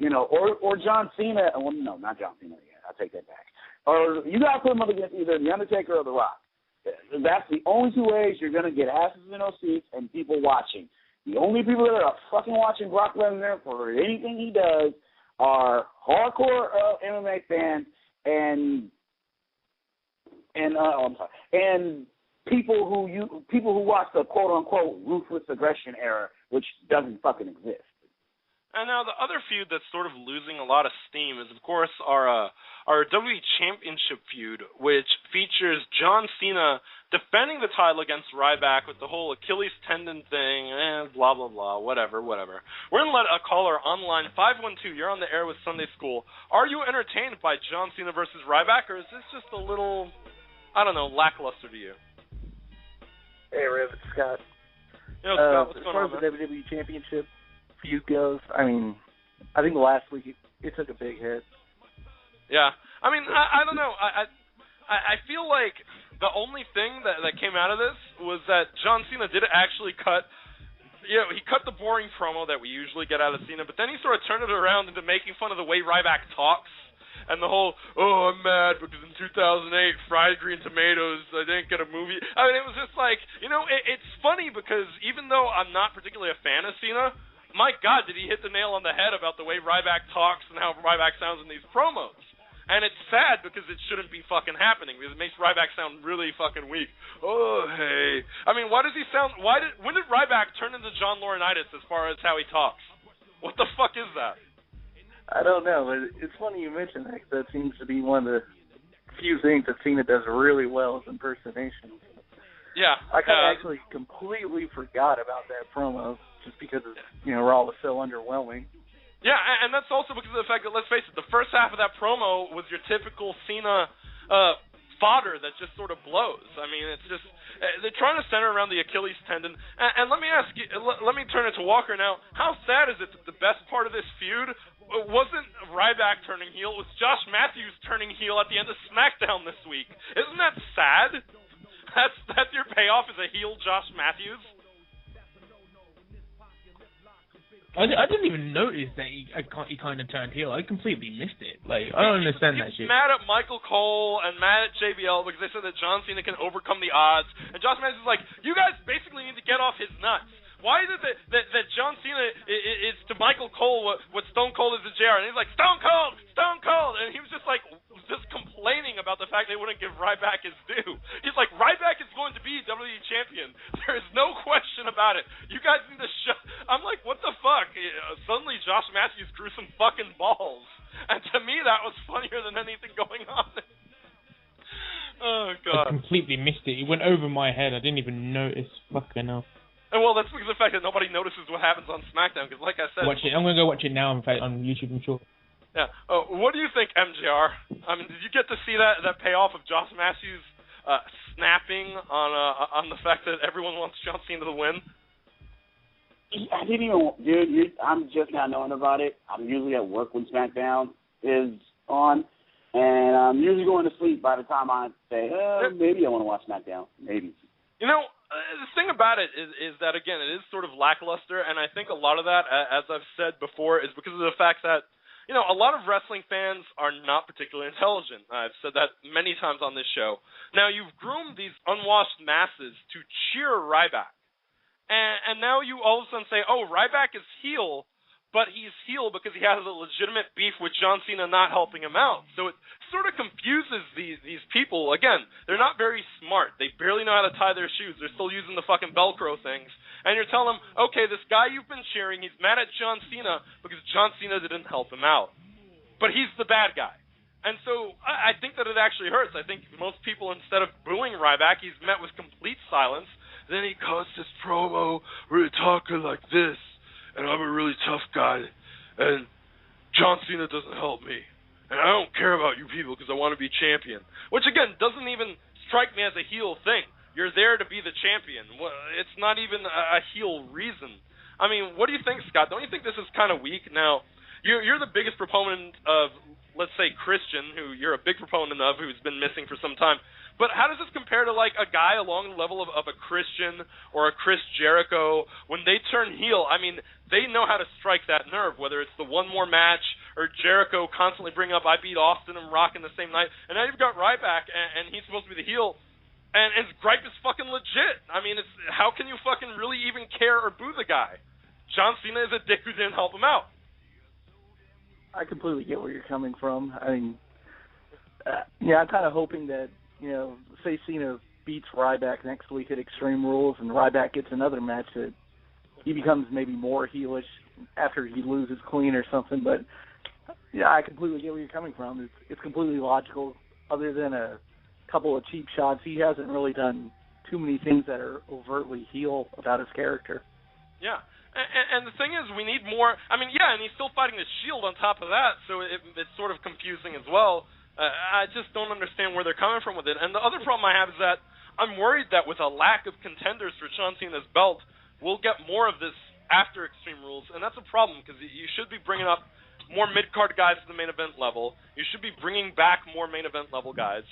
John Cena. Well, no, not John Cena. Yeah, I'll take that back. Or you got to put him up against either The Undertaker or The Rock. That's the only two ways you're going to get asses in those seats and people watching. The only people that are fucking watching Brock Lesnar for anything he does are hardcore MMA fans and people who watch the quote unquote ruthless aggression era, which doesn't fucking exist. And now the other feud that's sort of losing a lot of steam is, of course, our WWE Championship feud, which features John Cena defending the title against Ryback with the whole Achilles tendon thing, blah, blah, blah, whatever. We're going to let a caller online, 512, you're on the air with Sunday School. Are you entertained by John Cena versus Ryback, or is this just a little, I don't know, lackluster to you? Hey, Riv, it's Scott. Yo, Scott, what's going on, as far as the WWE Championship feud goes, I mean, I think last week it took a big hit. Yeah. I mean, I don't know. I feel like the only thing that came out of this was that John Cena did actually cut, he cut the boring promo that we usually get out of Cena, but then he sort of turned it around into making fun of the way Ryback talks. And the whole, I'm mad because in 2008, fried green tomatoes, I didn't get a movie. I mean, it was just like, it's funny because even though I'm not particularly a fan of Cena, my God, did he hit the nail on the head about the way Ryback talks and how Ryback sounds in these promos. And it's sad because it shouldn't be fucking happening because it makes Ryback sound really fucking weak. Oh, hey. I mean, why does he sound, when did Ryback turn into John Laurinaitis as far as how he talks? What the fuck is that? I don't know, but it's funny you mention that. That seems to be one of the few things that Cena does really well is impersonation. Yeah. I actually completely forgot about that promo just because Raw was so underwhelming. Yeah, and that's also because of the fact that, let's face it, the first half of that promo was your typical Cena fodder that just sort of blows. I mean, it's just, they're trying to center around the Achilles tendon. And let me ask you, let me turn it to Walker now. How sad is it that the best part of this feud wasn't Ryback turning heel, it was Josh Matthews turning heel at the end of SmackDown this week? Isn't that sad? That's your payoff is a heel Josh Matthews? I didn't even notice that he kind of turned heel. I completely missed it. Like, I don't understand that shit. He's mad at Michael Cole and mad at JBL because they said that John Cena can overcome the odds. And Josh Matthews is like, you guys basically need to get off his nuts. Why is it that John Cena is to Michael Cole what Stone Cold is to JR? And he's like, Stone Cold! And he was just like, complaining about the fact they wouldn't give Ryback his due. He's like, Ryback is going to be WWE champion. There is no question about it. You guys need to shut... I'm like, what the fuck? Suddenly Josh Matthews grew some fucking balls. And to me, that was funnier than anything going on. Oh, God. I completely missed it. It went over my head. I didn't even notice. Fucking hell. And well, that's because of the fact that nobody notices what happens on SmackDown. Because, like I said, watch it. I'm gonna go watch it now. In fact, on YouTube, I'm sure. Yeah. What do you think, MJR? I mean, did you get to see that payoff of Josh Matthews snapping on the fact that everyone wants John Cena to win? I didn't even, dude. I'm just now knowing about it. I'm usually at work when SmackDown is on, and I'm usually going to sleep by the time I say, maybe I want to watch SmackDown. Maybe. The thing about it is that, again, it is sort of lackluster, and I think a lot of that, as I've said before, is because of the fact that, a lot of wrestling fans are not particularly intelligent. I've said that many times on this show. Now, you've groomed these unwashed masses to cheer Ryback, and now you all of a sudden say, Ryback is heel, but he's heel because he has a legitimate beef with John Cena not helping him out. So it sort of confuses these people. Again, they're not very smart. They barely know how to tie their shoes. They're still using the fucking Velcro things. And you're telling them, okay, this guy you've been cheering, he's mad at John Cena because John Cena didn't help him out. But he's the bad guy. And so I think that it actually hurts. I think most people, instead of booing Ryback, he's met with complete silence. Then he cuts his promo, really talking like this. And I'm a really tough guy, and John Cena doesn't help me. And I don't care about you people because I want to be champion. Which, again, doesn't even strike me as a heel thing. You're there to be the champion. It's not even a heel reason. I mean, what do you think, Scott? Don't you think this is kind of weak? Now, you're the biggest proponent of, let's say, Christian, who you're a big proponent of, who's been missing for some time. But how does this compare to, like, a guy along the level of a Christian or a Chris Jericho? When they turn heel, I mean, they know how to strike that nerve, whether it's the one more match or Jericho constantly bringing up, I beat Austin and Rock in the same night. And now you've got Ryback, and he's supposed to be the heel, and his gripe is fucking legit. I mean, how can you fucking really even care or boo the guy? John Cena is a dick who didn't help him out. I completely get where you're coming from. I mean, I'm kind of hoping that, say Cena beats Ryback next week at Extreme Rules and Ryback gets another match that he becomes maybe more heelish after he loses clean or something. But, I completely get where you're coming from. It's completely logical. Other than a couple of cheap shots, he hasn't really done too many things that are overtly heel about his character. Yeah. And the thing is, we need more. I mean, and he's still fighting the Shield on top of that, so it's sort of confusing as well. I just don't understand where they're coming from with it. And the other problem I have is that I'm worried that with a lack of contenders for John Cena's belt, we'll get more of this after Extreme Rules, and that's a problem because you should be bringing up more mid-card guys to the main event level. You should be bringing back more main event level guys.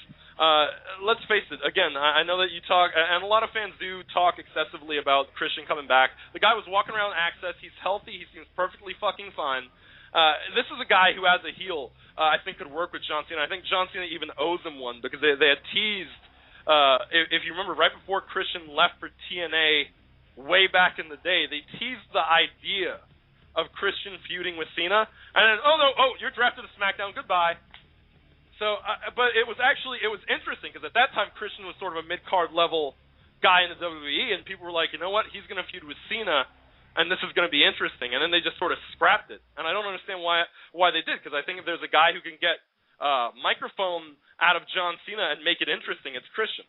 Let's face it, again, I know that you talk, and a lot of fans do talk excessively about Christian coming back. The guy was walking around Access. He's healthy. He seems perfectly fucking fine. This is a guy who has a heel I think could work with John Cena. I think John Cena even owes him one because they had teased, if you remember, right before Christian left for TNA way back in the day, they teased the idea of Christian feuding with Cena, and then, you're drafted to SmackDown, goodbye. So, but it was interesting, because at that time, Christian was sort of a mid-card level guy in the WWE, and people were like, you know what, he's going to feud with Cena, and this is going to be interesting, and then they just sort of scrapped it, and I don't understand why they did, because I think if there's a guy who can get microphone out of John Cena and make it interesting, it's Christian.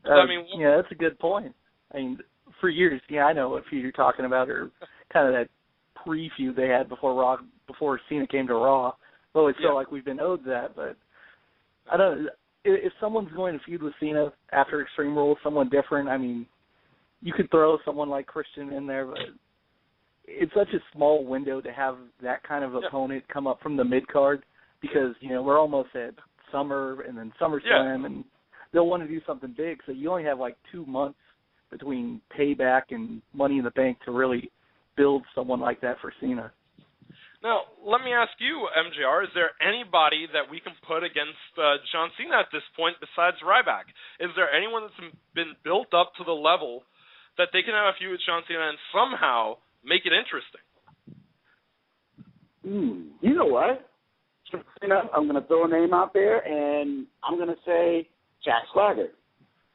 So, that's a good point. I mean, for years, I know what feud you're talking about, or kind of that pre-feud they had before Cena came to Raw. Well, always felt like we've been owed that, but I don't know. If someone's going to feud with Cena after Extreme Rules, someone different, I mean, you could throw someone like Christian in there, but it's such a small window to have that kind of opponent come up from the mid-card because, we're almost at Summer and then SummerSlam, and they'll want to do something big, so you only have like 2 months between Payback and Money in the Bank to really build someone like that for Cena. Now, let me ask you, MJR, is there anybody that we can put against John Cena at this point besides Ryback? Is there anyone that's been built up to the level that they can have a feud with John Cena and somehow make it interesting? You know what? I'm going to throw a name out there, and I'm going to say Jack Swagger.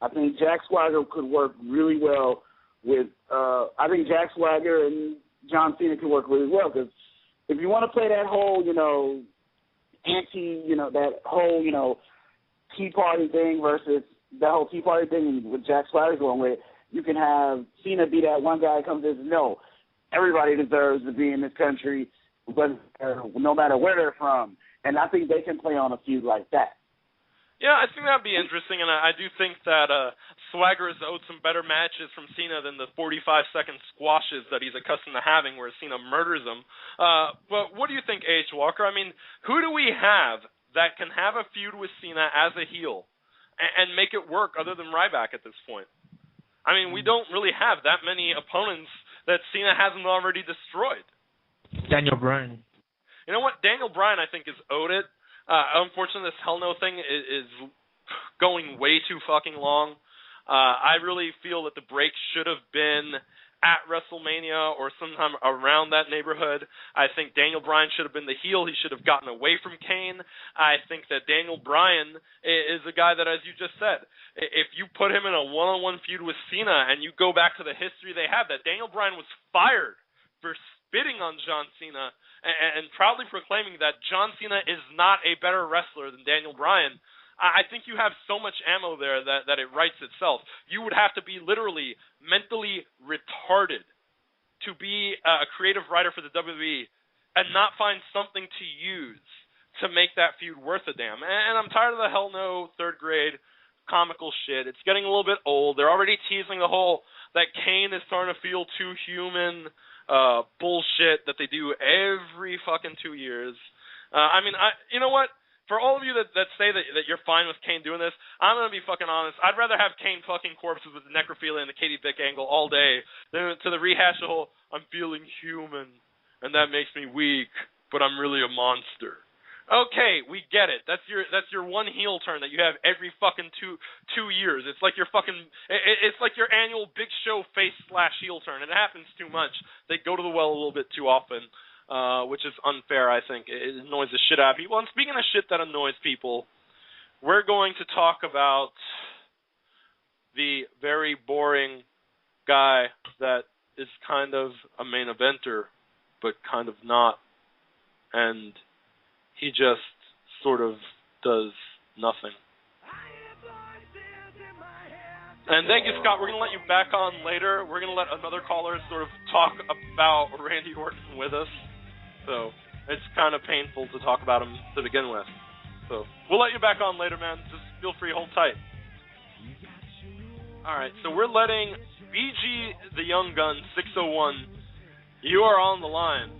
I think Jack Swagger could work really well with. I think Jack Swagger and John Cena could work really well because if you want to play that whole, that whole, Tea Party thing versus that whole Tea Party thing with Jack Swagger going with, you can have Cena be that one guy who comes in and says, no, everybody deserves to be in this country, but no matter where they're from. And I think they can play on a feud like that. Yeah, I think that would be interesting, and I do think that Swagger is owed some better matches from Cena than the 45-second squashes that he's accustomed to having where Cena murders him. But what do you think, A.H. Walker? I mean, who do we have that can have a feud with Cena as a heel and make it work other than Ryback at this point? I mean, we don't really have that many opponents that Cena hasn't already destroyed. Daniel Bryan. You know what? Daniel Bryan, I think, is owed it. Unfortunately, this Hell No thing is going way too fucking long. I really feel that the break should have been at WrestleMania or sometime around that neighborhood. I think Daniel Bryan should have been the heel. He should have gotten away from Kane. I think that Daniel Bryan is a guy that, as you just said, if you put him in a one-on-one feud with Cena and you go back to the history they have, that Daniel Bryan was fired for spitting on John Cena and proudly proclaiming that John Cena is not a better wrestler than Daniel Bryan, I think you have so much ammo there that it writes itself. You would have to be literally mentally retarded to be a creative writer for the WWE and not find something to use to make that feud worth a damn. And I'm tired of the Hell No third grade comical shit. It's getting a little bit old. They're already teasing the whole that Kane is starting to feel too human bullshit that they do every fucking 2 years. You know what? For all of you that say that you're fine with Kane doing this, I'm going to be fucking honest. I'd rather have Kane fucking corpses with the necrophilia and the Katie Vick angle all day than to the rehash the whole, I'm feeling human, and that makes me weak, but I'm really a monster. Okay, we get it. That's your one heel turn that you have every fucking two years. It's like your annual Big Show face / heel turn. It happens too much. They go to the well a little bit too often. which is unfair, I think. It annoys the shit out of people. And speaking of shit that annoys people, we're going to talk about the very boring guy that is kind of a main eventer, but kind of not. And he just sort of does nothing. And thank you, Scott. We're going to let you back on later. We're going to let another caller sort of talk about Randy Orton with us. So it's kind of painful to talk about him to begin with. So we'll let you back on later, man. Just feel free, hold tight. All right, so we're letting BG the Young Gun 601. You are on the line.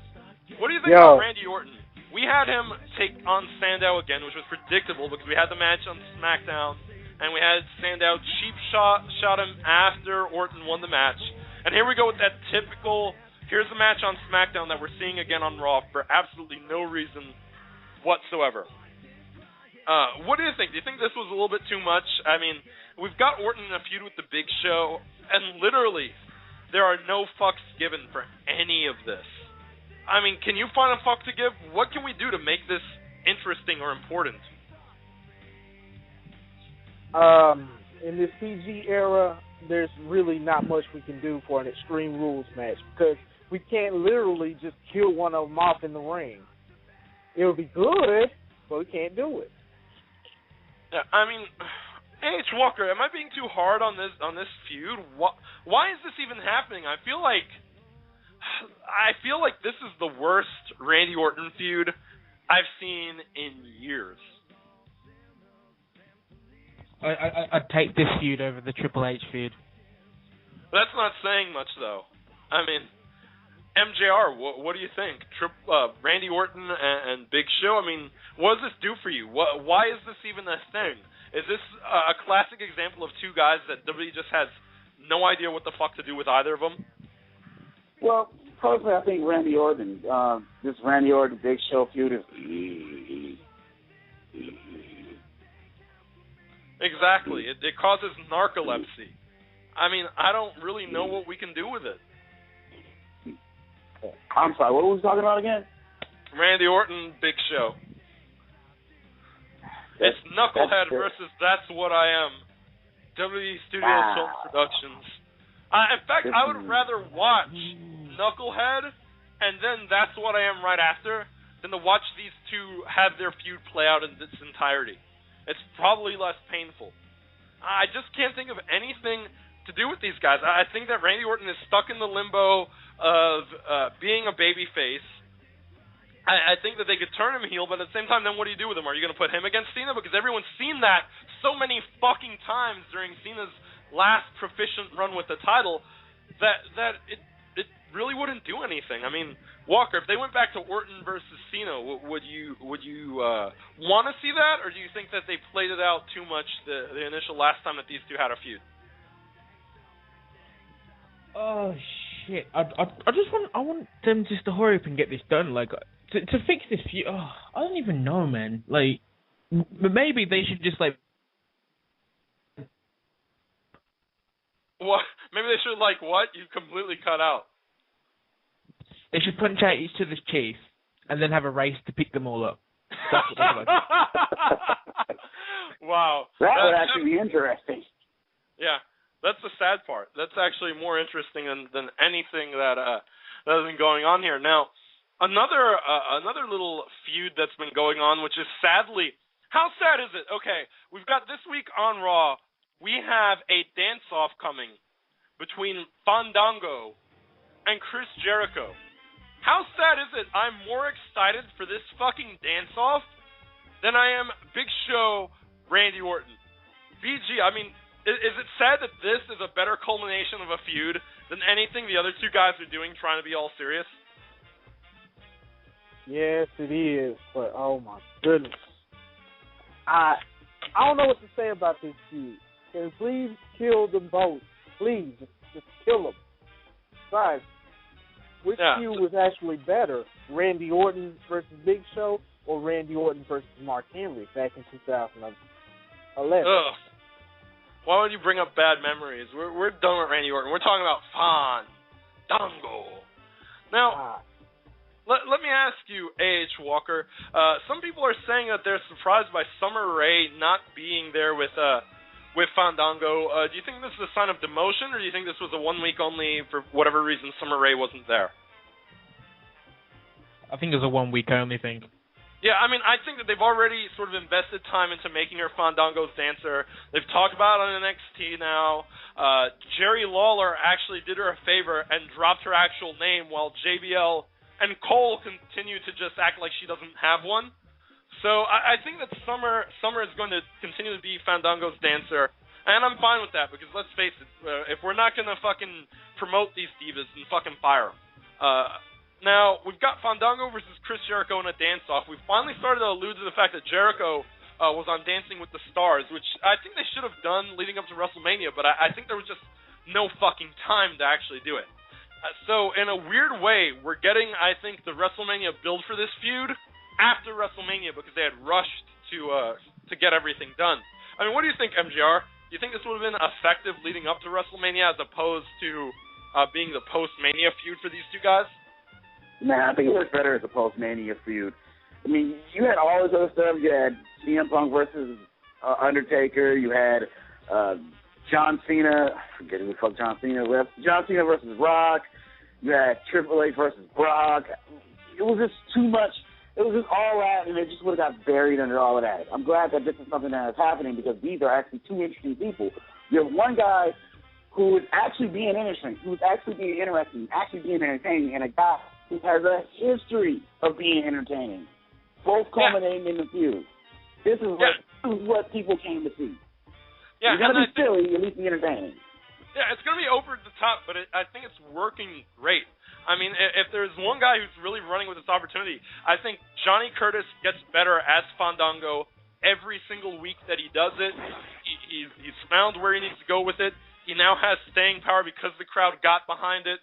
What do you think about Randy Orton? We had him take on Sandow again, which was predictable because we had the match on SmackDown. And we had Sandow cheap shot him after Orton won the match. And here we go with that typical, here's the match on SmackDown that we're seeing again on Raw for absolutely no reason whatsoever. What do you think? Do you think this was a little bit too much? I mean, we've got Orton in a feud with the Big Show, and literally, there are no fucks given for any of this. I mean, can you find a fuck to give? What can we do to make this interesting or important? In this PG era, there's really not much we can do for an Extreme Rules match because we can't literally just kill one of them off in the ring. It would be good, but we can't do it. Yeah, I mean, H. Walker, am I being too hard on this feud? Why is this even happening? I feel like this is the worst Randy Orton feud I've seen in years. I'd take this feud over the Triple H feud. That's not saying much, though. I mean, MJR, what do you think? Randy Orton and Big Show, I mean, what does this do for you? Why is this even a thing? Is this a classic example of two guys that WWE just has no idea what the fuck to do with either of them? Well, personally, I think Randy Orton, this Randy Orton Big Show feud is... Exactly. It causes narcolepsy. I mean, I don't really know what we can do with it. I'm sorry, what were we talking about again? Randy Orton, Big Show. It's Knucklehead versus That's What I Am. WWE Studios Film Productions. In fact, I would rather watch Knucklehead and then That's What I Am right after than to watch these two have their feud play out in its entirety. It's probably less painful. I just can't think of anything to do with these guys. I think that Randy Orton is stuck in the limbo of being a babyface. I think that they could turn him heel, but at the same time, then what do you do with him? Are you going to put him against Cena? Because everyone's seen that so many fucking times during Cena's last proficient run with the title that it really wouldn't do anything. I mean, Walker, if they went back to Orton versus Cena, would you want to see that, or do you think that they played it out too much the initial last time that these two had a feud? Oh shit! I want them just to hurry up and get this done. Like to fix this feud. Oh, I don't even know, man. Like maybe they should just like. What? Maybe they should like what? You completely cut out. They should punch out each other's cheeks and then have a race to pick them all up. That's what they should Wow. That would actually be interesting. Yeah, that's the sad part. That's actually more interesting than anything that has been going on here. Now, another little feud that's been going on, which is sadly, how sad is it? Okay, we've got this week on Raw, we have a dance-off coming between Fandango and Chris Jericho. How sad is it? I'm more excited for this fucking dance-off than I am Big Show, Randy Orton. BG, I mean, is it sad that this is a better culmination of a feud than anything the other two guys are doing trying to be all serious? Yes, it is, but oh my goodness. I don't know what to say about this feud. Can you please kill them both? Please, just kill them. Guys, which feud was actually better, Randy Orton versus Big Show or Randy Orton versus Mark Henry back in 2011? Ugh. Why would you bring up bad memories? We're done with Randy Orton. We're talking about Fandango. Now, Let me ask you, A.H. Walker. Some people are saying that they're surprised by Summer Rae not being there with Fandango. Do you think this is a sign of demotion, or do you think this was a 1 week only for whatever reason Summer Rae wasn't there? I think it's a 1 week only thing. Yeah, I mean, I think that they've already sort of invested time into making her Fandango's dancer. They've talked about it on NXT now. Jerry Lawler actually did her a favor and dropped her actual name while JBL and Cole continue to just act like she doesn't have one. So I think that Summer is going to continue to be Fandango's dancer, and I'm fine with that because let's face it, if we're not going to fucking promote these divas, then fucking fire them. Now, we've got Fandango versus Chris Jericho in a dance-off. We finally started to allude to the fact that Jericho was on Dancing with the Stars, which I think they should have done leading up to WrestleMania, but I think there was just no fucking time to actually do it. So, in a weird way, we're getting, I think, the WrestleMania build for this feud after WrestleMania because they had rushed to get everything done. I mean, what do you think, MJR? Do you think this would have been effective leading up to WrestleMania as opposed to being the post-Mania feud for these two guys? Nah, I think it was better as a post-Mania feud. I mean, you had all this other stuff. You had CM Punk versus Undertaker. You had John Cena. I forget who the fuck John Cena was. John Cena versus Rock. You had Triple H versus Brock. It was just too much. It was just all that, and it just would have got buried under all of that. I'm glad that this is something that is happening because these are actually two interesting people. You have one guy who is actually being interesting, who's actually being interesting, actually being entertaining, and a guy who has a history of being entertaining, both culminating in the feud. This is what people came to see. Yeah, it's going to be silly, at least be entertaining. Yeah, it's going to be over the top, but I think it's working great. I mean, if there's one guy who's really running with this opportunity, I think Johnny Curtis gets better as Fandango every single week that he does it. He's found where he needs to go with it. He now has staying power because the crowd got behind it.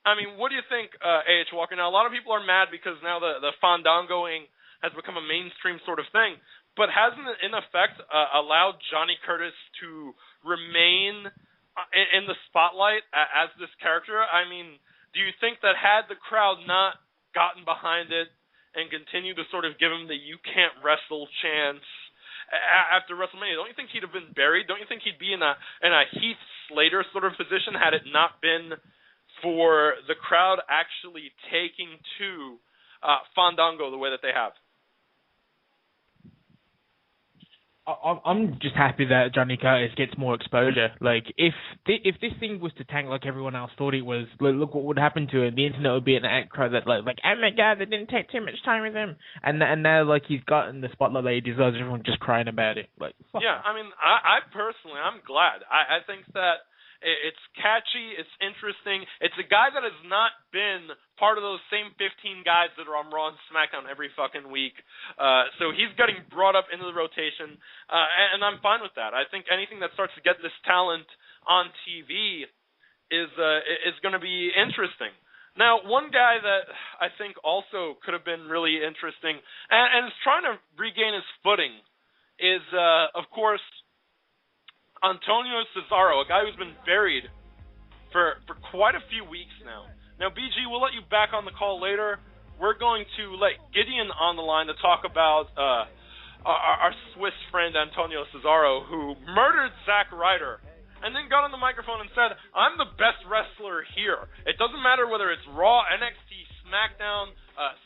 I mean, what do you think, A.H. Walker? Now, a lot of people are mad because now the Fandangoing has become a mainstream sort of thing, but hasn't it, in effect, allowed Johnny Curtis to remain in the spotlight as this character? I mean, do you think that had the crowd not gotten behind it and continued to sort of give him the "you can't wrestle" chance after WrestleMania, don't you think he'd have been buried? Don't you think he'd be in a Heath Slater sort of position had it not been for the crowd actually taking to Fandango the way that they have? I'm just happy that Johnny Curtis gets more exposure. Like, if this thing was to tank like everyone else thought it was, look what would happen to it. The internet would be an outcry that like, oh my god, they didn't take too much time with him. And now like he's gotten the spotlight that he deserves. Everyone just crying about it. Like, yeah, I mean, I personally, I'm glad. I think that it's catchy, it's interesting. It's a guy that has not been part of those same 15 guys that are on Raw and SmackDown every fucking week. So he's getting brought up into the rotation, and I'm fine with that. I think anything that starts to get this talent on TV is going to be interesting. Now, one guy that I think also could have been really interesting and is trying to regain his footing is, of course, Antonio Cesaro, a guy who's been buried for quite a few weeks now. Now, BG, we'll let you back on the call later. We're going to let Gideon on the line to talk about our Swiss friend Antonio Cesaro, who murdered Zack Ryder and then got on the microphone and said, I'm the best wrestler here. It doesn't matter whether it's Raw, NXT, SmackDown,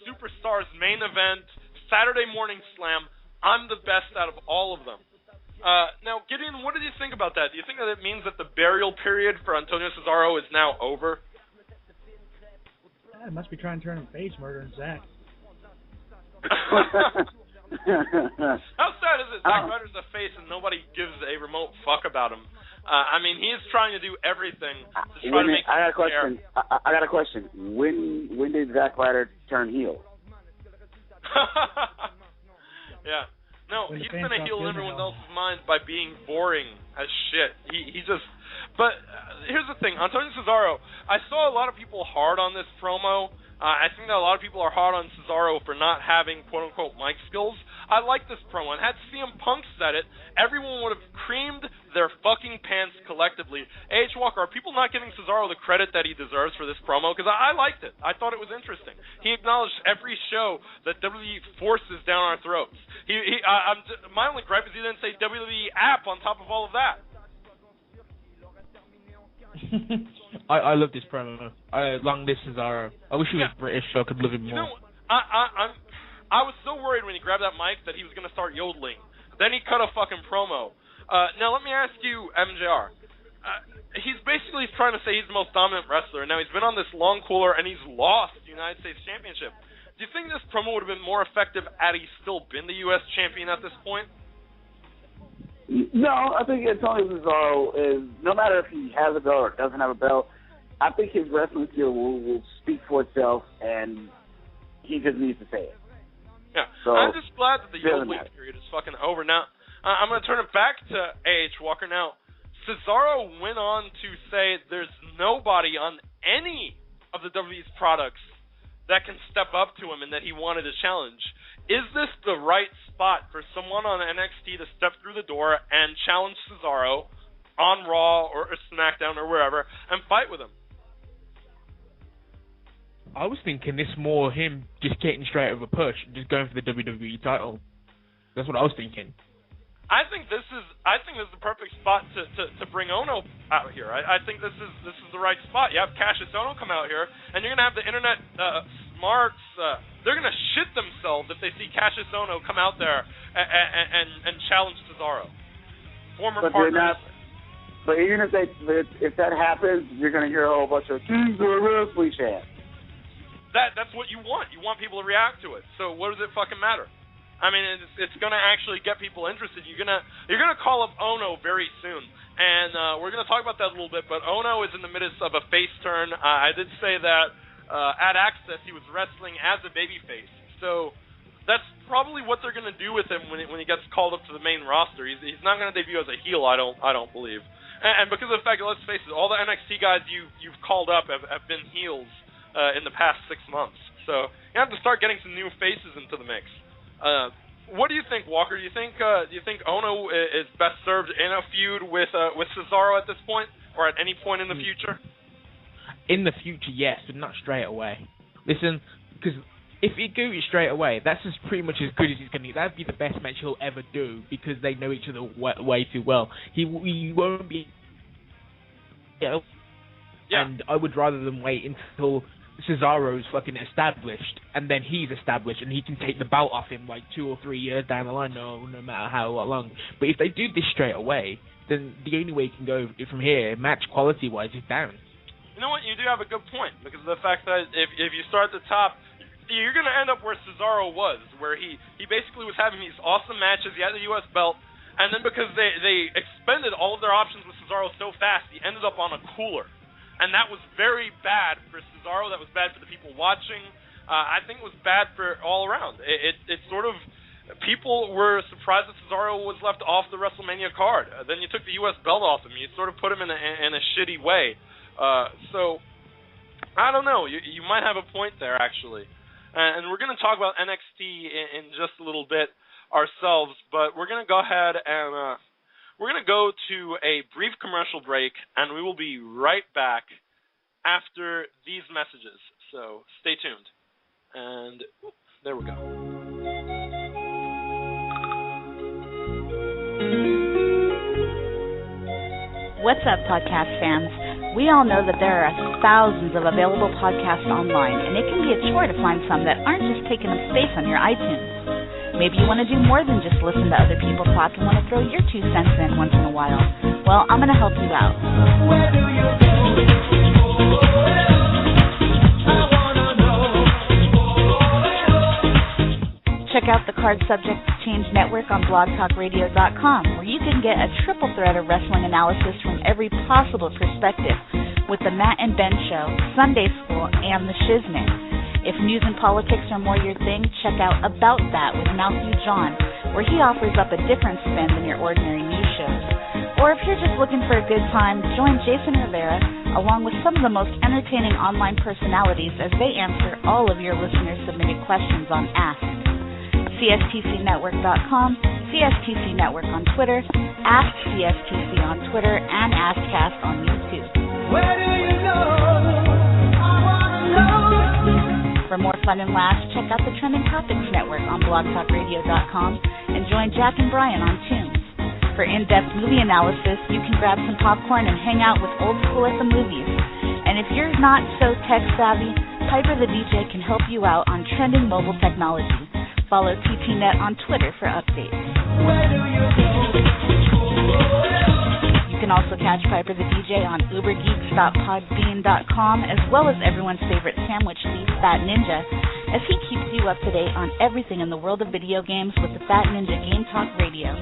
Superstars main event, Saturday Morning Slam. I'm the best out of all of them. Now, Gideon, what did you think about that? Do you think that it means that the burial period for Antonio Cesaro is now over? It must be trying to turn him face murdering Zach. How sad is it? Zack Ryder's a face and nobody gives a remote fuck about him. I mean, he's trying to do everything to try to make I got a question. I got a question. When did Zack Ryder turn heel? Yeah. No, he's been a heel in everyone else's minds by being boring as shit. He just... But here's the thing. Antonio Cesaro, I saw a lot of people hard on this promo. I think that a lot of people are hard on Cesaro for not having quote-unquote mic skills. I like this promo. And had CM Punk said it, everyone would have creamed their fucking pants collectively. A.H. Walker, are people not giving Cesaro the credit that he deserves for this promo? Because I liked it. I thought it was interesting. He acknowledged every show that WWE forces down our throats. My only gripe is he didn't say WWE app on top of all of that. I love this promo. Long live Cesaro. I wish he was British so I could love him more. You know, I was so worried when he grabbed that mic that he was going to start yodeling. Then he cut a fucking promo. Now let me ask you, MJR. He's basically trying to say he's the most dominant wrestler. Now he's been on this long cooler and he's lost the United States Championship. Do you think this promo would have been more effective had he still been the U.S. champion at this point? No, I think Antonio Cesaro is, no matter if he has a belt or doesn't have a belt, I think his wrestling skill will speak for itself, and he just needs to say it. Yeah, so, I'm just glad that the yodeling period is fucking over. Now, I'm going to turn it back to A.H. Walker. Now, Cesaro went on to say there's nobody on any of the WWE's products that can step up to him and that he wanted to challenge. Is this the right spot for someone on NXT to step through the door and challenge Cesaro on Raw or SmackDown or wherever and fight with him? I was thinking this more him just getting straight over push, just going for the WWE title. That's what I was thinking. I think this is the perfect spot to bring Ono out here. I think this is the right spot. You have Cassius Ono come out here, and you're gonna have the internet smarts. They're gonna shit themselves if they see Cassius Ono come out there and challenge Cesaro. Former partners. But even if that happens, you're gonna hear a whole bunch of Kings of Wrestling chants. That's what you want. You want people to react to it. So what does it fucking matter? I mean, it's going to actually get people interested. You're gonna call up Ono very soon, and we're going to talk about that a little bit. But Ono is in the midst of a face turn. I did say that at Access he was wrestling as a babyface, so that's probably what they're going to do with him when he gets called up to the main roster. He's not going to debut as a heel. I don't believe, and because of the fact that, let's face it, all the NXT guys you've called up have been heels in the past 6 months. So you have to start getting some new faces into the mix. What do you think, Walker? Do you think Ono is best served in a feud with Cesaro at this point, or at any point in the future? In the future, yes, but not straight away. Listen, because if he goes straight away, that's just pretty much as good as he's going to get. That'd be the best match he'll ever do because they know each other way too well. He won't be. Yeah. And I would rather them wait until Cesaro's fucking established, and then he's established, and he can take the belt off him like 2 or 3 years down the line, no matter how long. But if they do this straight away, then the only way you can go from here, match quality-wise, is down. You know what? You do have a good point, because of the fact that if you start at the top, you're going to end up where Cesaro was, where he basically was having these awesome matches, he had the U.S. belt, and then because they expended all of their options with Cesaro so fast, he ended up on a cooler. And that was very bad for Cesaro. That was bad for the people watching. I think it was bad for all around. It sort of, people were surprised that Cesaro was left off the WrestleMania card. Then you took the U.S. belt off him. You sort of put him in a shitty way. So I don't know. You might have a point there, actually. And we're going to talk about NXT in just a little bit ourselves, but we're going to go ahead and we're going to go to a brief commercial break, and we will be right back after these messages. So stay tuned. And there we go. What's up, podcast fans? We all know that there are thousands of available podcasts online, and it can be a chore to find some that aren't just taking up space on your iTunes. Maybe you want to do more than just listen to other people talk and want to throw your 2 cents in once in a while. Well, I'm going to help you out. Where do you go? I want to know. Check out the Card Subject Change Network on blogtalkradio.com, where you can get a triple threat of wrestling analysis from every possible perspective with the Matt and Ben Show, Sunday School, and the Shiznit. If news and politics are more your thing, check out About That with Matthew John, where he offers up a different spin than your ordinary news shows. Or if you're just looking for a good time, join Jason Rivera along with some of the most entertaining online personalities as they answer all of your listeners' submitted questions on Ask. CSTCnetwork.com, CSTC Network on Twitter, Ask CSTC on Twitter, and AskCast on YouTube. Where do you go? I wanna know. For more fun and laughs, check out the Trending Topics Network on blogtalkradio.com and join Jack and Brian on Tunes. For in-depth movie analysis, you can grab some popcorn and hang out with Old School at the Movies. And if you're not so tech-savvy, Piper the DJ can help you out on trending mobile technology. Follow TTNet on Twitter for updates. Where do you go? You can also catch Piper the DJ on ubergeeks.podbean.com, as well as everyone's favorite sandwich thief, Fat Ninja, as he keeps you up to date on everything in the world of video games with the Fat Ninja Game Talk Radio.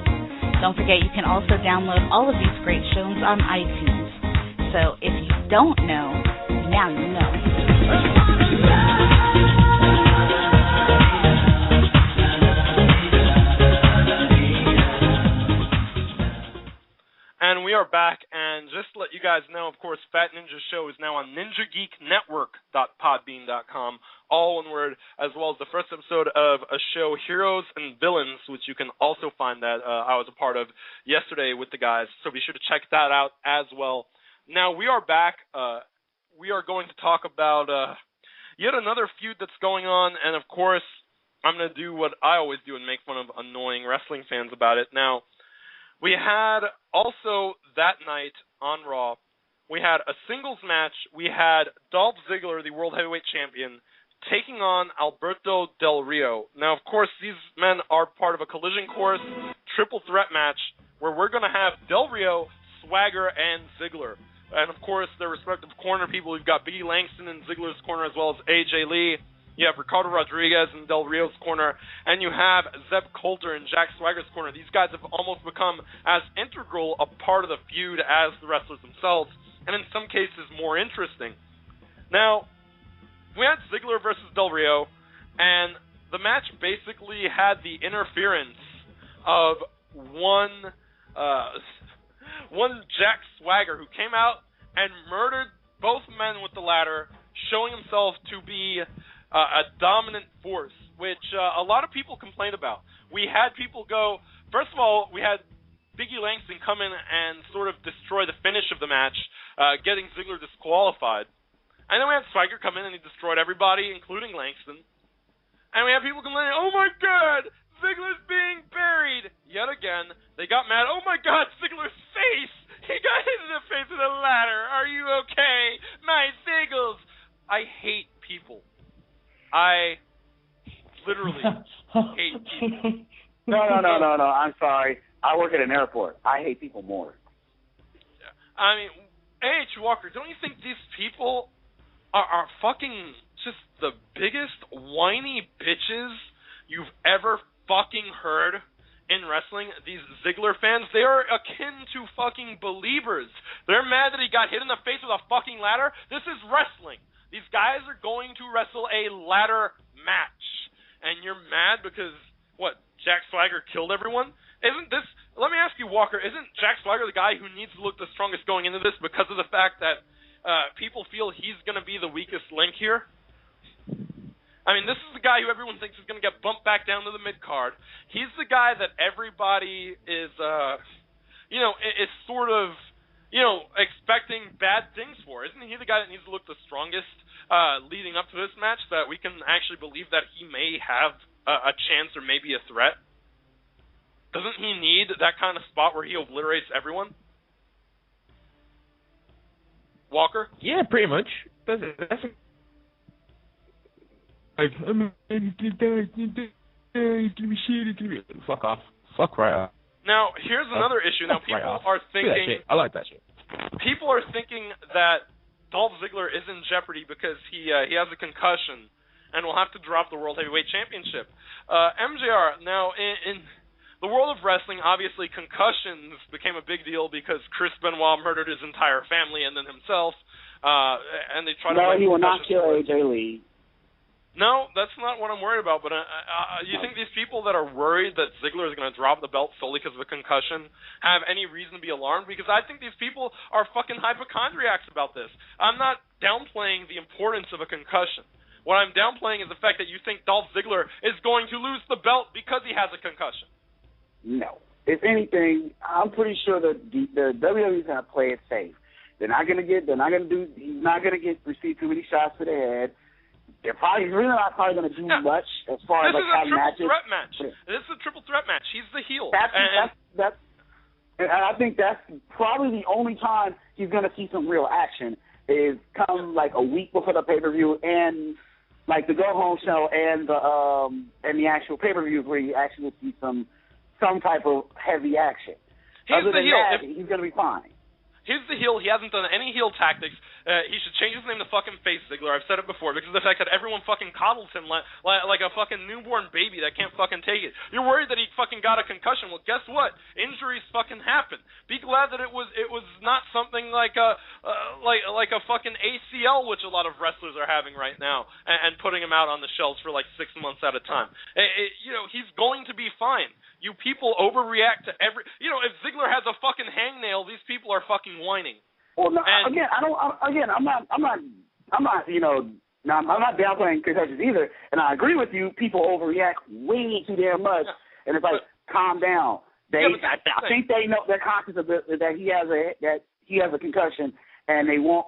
Don't forget you can also download all of these great shows on iTunes. So if you don't know, now you know. And we are back, and just to let you guys know, of course, Fat Ninja Show is now on ninjageeknetwork.podbean.com, all one word, as well as the first episode of a show, Heroes and Villains, which you can also find that I was a part of yesterday with the guys, so be sure to check that out as well. Now, we are back. We are going to talk about yet another feud that's going on, and of course, I'm going to do what I always do and make fun of annoying wrestling fans about it. Now, we had also that night on Raw, we had a singles match. We had Dolph Ziggler, the World Heavyweight Champion, taking on Alberto Del Rio. Now, of course, these men are part of a Collision Course triple threat match where we're going to have Del Rio, Swagger, and Ziggler. And, of course, their respective corner people. We've got Biggie Langston in Ziggler's corner, as well as AJ Lee. You have Ricardo Rodriguez in Del Rio's corner, and you have Zeb Coulter in Jack Swagger's corner. These guys have almost become as integral a part of the feud as the wrestlers themselves, and in some cases more interesting. Now, we had Ziggler versus Del Rio, and the match basically had the interference of one Jack Swagger, who came out and murdered both men with the ladder, showing himself to be a dominant force, which a lot of people complained about. We had people go, first of all, we had Biggie Langston come in and sort of destroy the finish of the match, getting Ziggler disqualified. And then we had Swagger come in and he destroyed everybody, including Langston. And we had people complaining, oh my god, Ziggler's being buried! Yet again, they got mad, oh my god, Ziggler's face! He got hit in the face with a ladder! Are you okay? My Ziggles! I hate people. I literally hate people. No. I'm sorry. I work at an airport. I hate people more. I mean, A.H. Walker, don't you think these people are fucking just the biggest whiny bitches you've ever fucking heard in wrestling? These Ziggler fans, they are akin to fucking believers. They're mad that he got hit in the face with a fucking ladder. This is wrestling. These guys are going to wrestle a ladder match. And you're mad because, what, Jack Swagger killed everyone? Isn't this, let me ask you, Walker, isn't Jack Swagger the guy who needs to look the strongest going into this because of the fact that people feel he's going to be the weakest link here? I mean, this is the guy who everyone thinks is going to get bumped back down to the mid-card. He's the guy that everybody is, is sort of, expecting bad things for. Isn't he the guy that needs to look the strongest leading up to this match, that we can actually believe that he may have a chance or maybe a threat? Doesn't he need that kind of spot where he obliterates everyone? Walker? Yeah, pretty much. That's fuck off. Fuck right off. Now, here's another issue. Now, people are thinking... I like that shit. People are thinking that Dolph Ziggler is in jeopardy because he has a concussion and will have to drop the World Heavyweight Championship. MJR, now, in the world of wrestling, obviously concussions became a big deal because Chris Benoit murdered his entire family and then himself, and they tried to... No, he will not kill AJ Lee. No, that's not what I'm worried about, but you think these people that are worried that Ziggler is going to drop the belt solely because of a concussion have any reason to be alarmed? Because I think these people are fucking hypochondriacs about this. I'm not downplaying the importance of a concussion. What I'm downplaying is the fact that you think Dolph Ziggler is going to lose the belt because he has a concussion. No. If anything, I'm pretty sure that the WWE's going to play it safe. He's not going to receive too many shots to the head. He's really not going to do much as far as having matches. This is a triple threat match. He's the heel. And I think that's probably the only time he's going to see some real action is come like a week before the pay-per-view and like the go-home show and the actual pay-per-view where you actually see some type of heavy action. Other than that, he's going to be fine. He's the heel. He hasn't done any heel tactics. He should change his name to fucking Face Ziggler. I've said it before because of the fact that everyone fucking coddles him like a fucking newborn baby that can't fucking take it. You're worried that he fucking got a concussion. Well, guess what? Injuries fucking happen. Be glad that it was not something like a fucking ACL, which a lot of wrestlers are having right now, and putting him out on the shelves for like 6 months at a time. He's going to be fine. You people overreact to every. If Ziggler has a fucking hangnail, these people are fucking whining. Well, no, I'm not downplaying concussions either, and I agree with you. People overreact way too damn much, and it's like, calm down. I think they know they're conscious of that he has a concussion, and he won't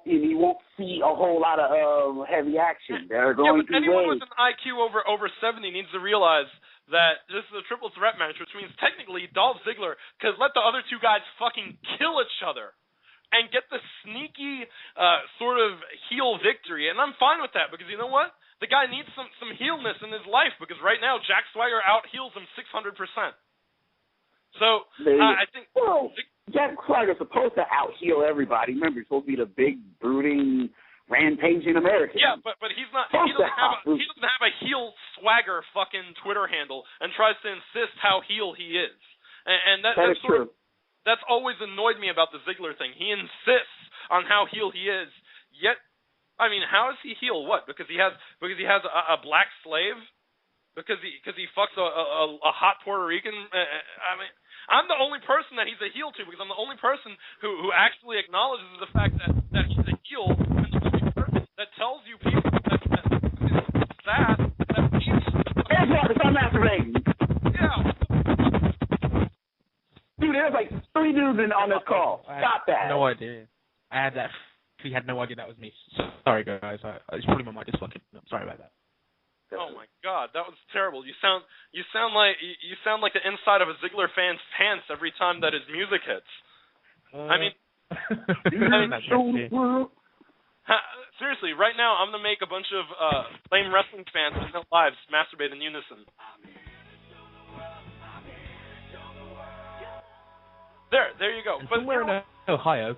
see a whole lot of heavy action. They're going to anyone with an IQ over 70 needs to realize that this is a triple threat match, which means technically Dolph Ziggler could let the other two guys fucking kill each other and get the sneaky sort of heel victory. And I'm fine with that because you know what? The guy needs some heelness in his life because right now Jack Swagger out-heels him 600%. So I think... Well, Jack Swagger's supposed to out-heel everybody. Remember, he's supposed to be the big, brooding, rampaging American. Yeah, but he's not. He doesn't have a heel Swagger fucking Twitter handle and tries to insist how heel he is. And that's true. That's always annoyed me about the Ziggler thing. He insists on how heel he is, yet, I mean, how is he heel? What? Because he has a black slave? Because he fucks a hot Puerto Rican? I mean, I'm the only person that he's a heel to because I'm the only person who actually acknowledges the fact that he's a heel and the only person that tells you people that it's sad that he's... I'm masturbating. Yeah. Dude, there's like 3 dudes on this call. Stop that. No idea. I had that. He had no idea that was me. Sorry, guys. It's probably my mic is fucking. I'm sorry about that. Oh my God, that was terrible. You sound like the inside of a Ziggler fan's pants every time that his music hits. Seriously, right now I'm gonna make a bunch of lame wrestling fans in their lives masturbate in unison. There you go. But somewhere in Ohio,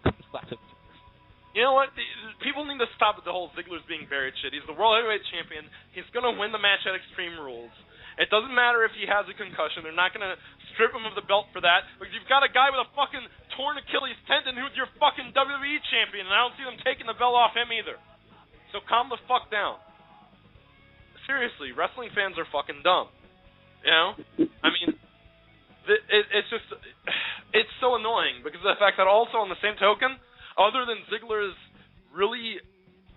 you know what? People need to stop with the whole Ziggler's being buried shit. He's the World Heavyweight Champion. He's going to win the match at Extreme Rules. It doesn't matter if he has a concussion. They're not going to strip him of the belt for that because you've got a guy with a fucking torn Achilles tendon who's your fucking WWE champion, and I don't see them taking the belt off him either. So calm the fuck down. Seriously, wrestling fans are fucking dumb. You know? I mean... It's so annoying because of the fact that also on the same token, other than Ziggler's really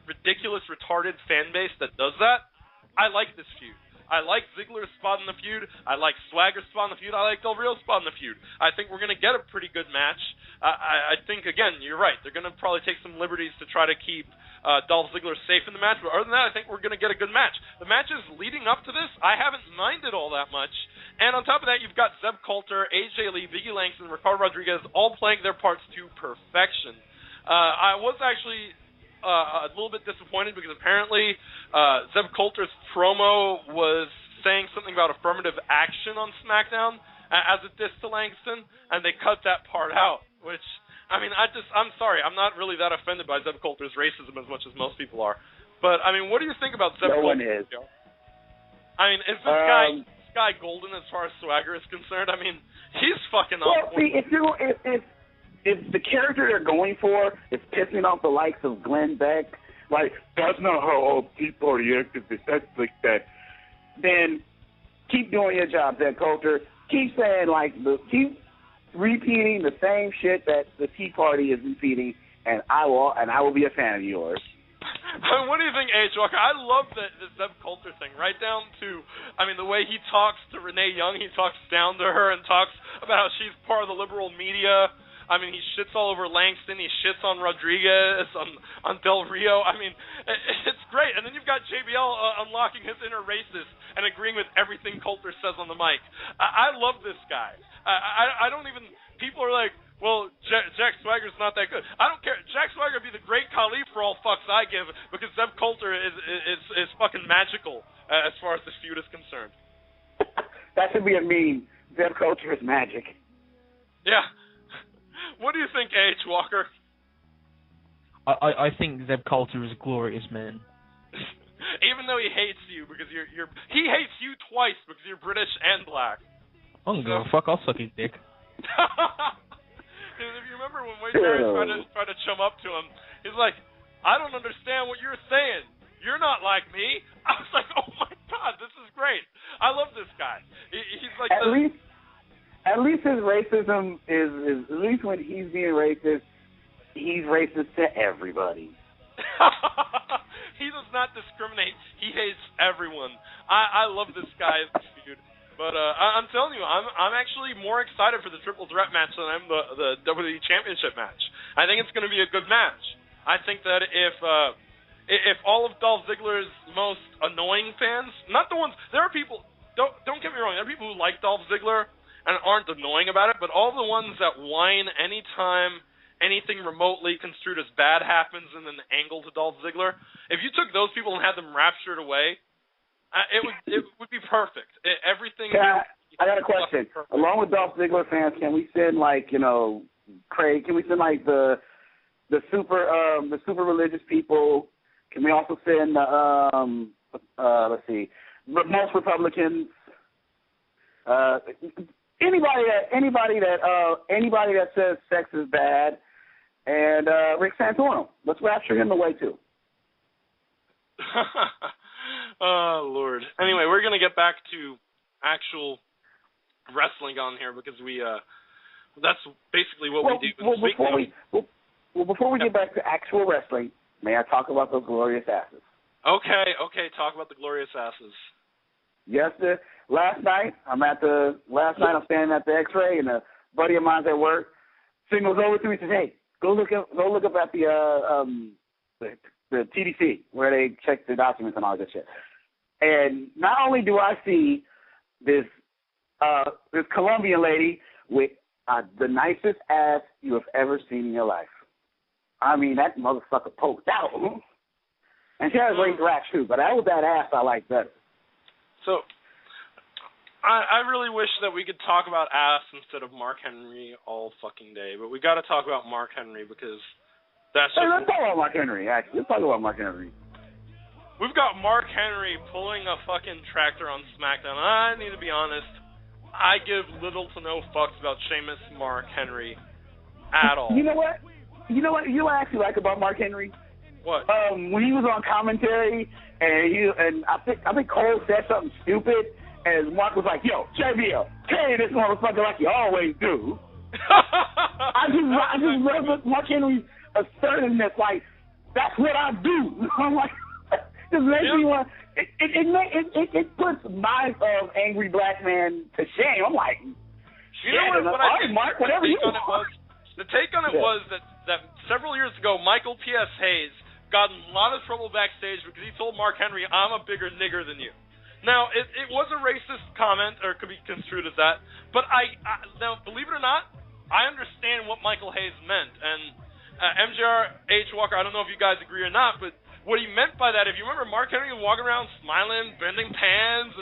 ridiculous, retarded fan base that does that, I like this feud. I like Ziggler's spot in the feud. I like Swagger's spot in the feud. I like Del Rio's spot in the feud. I think we're going to get a pretty good match. I think, again, you're right. They're going to probably take some liberties to try to keep Dolph Ziggler safe in the match. But other than that, I think we're going to get a good match. The matches leading up to this, I haven't minded all that much. And on top of that, you've got Zeb Coulter, AJ Lee, Biggie Langston, Ricardo Rodriguez all playing their parts to perfection. I was actually a little bit disappointed because apparently Zeb Coulter's promo was saying something about affirmative action on SmackDown as a diss to Langston, and they cut that part out, which, I mean, I'm sorry, I'm not really that offended by Zeb Coulter's racism as much as most people are. But, I mean, what do you think about Zeb Coulter? No one is. I mean, is this guy golden as far as Swagger is concerned? I mean, he's fucking awful. Well, see, if the character they're going for is pissing off the likes of Glenn Beck, like, that's not how all Tea Party activists act like that, then keep doing your job, Zeb Coulter. Keep saying, keep repeating the same shit that the Tea Party is repeating, and I will be a fan of yours. What do you think, H. Walker? I love the Zeb Coulter thing, right down to, the way he talks to Renee Young, he talks down to her and talks about how she's part of the liberal media. He shits all over Langston, he shits on Rodriguez, on Del Rio. It's great. And then you've got JBL unlocking his inner racist and agreeing with everything Coulter says on the mic. I love this guy. I don't even, people are like, well, Jack Swagger's not that good. I don't care. Jack Swagger would be the great Khali for all fucks I give, because Zeb Coulter is fucking magical as far as this feud is concerned. That should be a meme. Zeb Coulter is magic. Yeah. What do you think, H. Walker? I think Zeb Coulter is a glorious man. Even though he hates you because he hates you twice because you're British and black. I don't give a fuck. I'll suck his dick. If you remember when Wade Barrett tried to chum up to him, he's like, I don't understand what you're saying. You're not like me. I was like, oh my God, this is great. I love this guy. He's like at least his racism is at least when he's being racist, he's racist to everybody. He does not discriminate. He hates everyone. I love this guy as this dude. But I'm telling you, I'm actually more excited for the triple threat match than I'm the WWE Championship match. I think it's going to be a good match. I think that if all of Dolph Ziggler's most annoying fans, not the ones, there are people, don't get me wrong, there are people who like Dolph Ziggler and aren't annoying about it, but all the ones that whine anytime anything remotely construed as bad happens in an angle to Dolph Ziggler, if you took those people and had them raptured away, it would be perfect. Everything. I got a question. Along with Dolph Ziggler fans, can we send Craig? Can we send the super religious people? Can we also send let's see, most Republicans? Anybody that says sex is bad, and Rick Santorum. Let's rapture him away too. Oh, Lord. Anyway, we're going to get back to actual wrestling on here because that's basically what we do. Before we get back to actual wrestling, may I talk about those glorious asses? Okay, talk about the glorious asses. Yes, sir. Last night I'm standing at the X-ray, and a buddy of mine's at work signals over to me and says, "Hey, go look up at the TDC where they check the documents and all that shit." And not only do I see this Colombian lady with the nicest ass you have ever seen in your life. That motherfucker poked out. And she has great rack too, but that was that ass I like better. So, I really wish that we could talk about ass instead of Mark Henry all fucking day, but we got to talk about Mark Henry because that's just... Let's talk about Mark Henry, actually. Let's talk about Mark Henry. We've got Mark Henry pulling a fucking tractor on SmackDown. I need to be honest, I give little to no fucks about Sheamus Mark Henry at all. You know what I actually like about Mark Henry? What? When he was on commentary, and I think Cole said something stupid, and Mark was like, "Yo, JBL, carry this motherfucker like you always do." I just love Mark Henry's assertiveness, like that's what I do. I'm like, just makes me want. It puts my angry black man to shame. I'm like, what I think, Mark, whatever you want. The take on it was that several years ago, Michael P.S. Hayes got in a lot of trouble backstage because he told Mark Henry, "I'm a bigger nigger than you." Now, it was a racist comment, or it could be construed as that, but now, believe it or not, I understand what Michael Hayes meant, and MJR, H. Walker, I don't know if you guys agree or not, but what he meant by that, if you remember, Mark Henry walking around smiling, bending pans.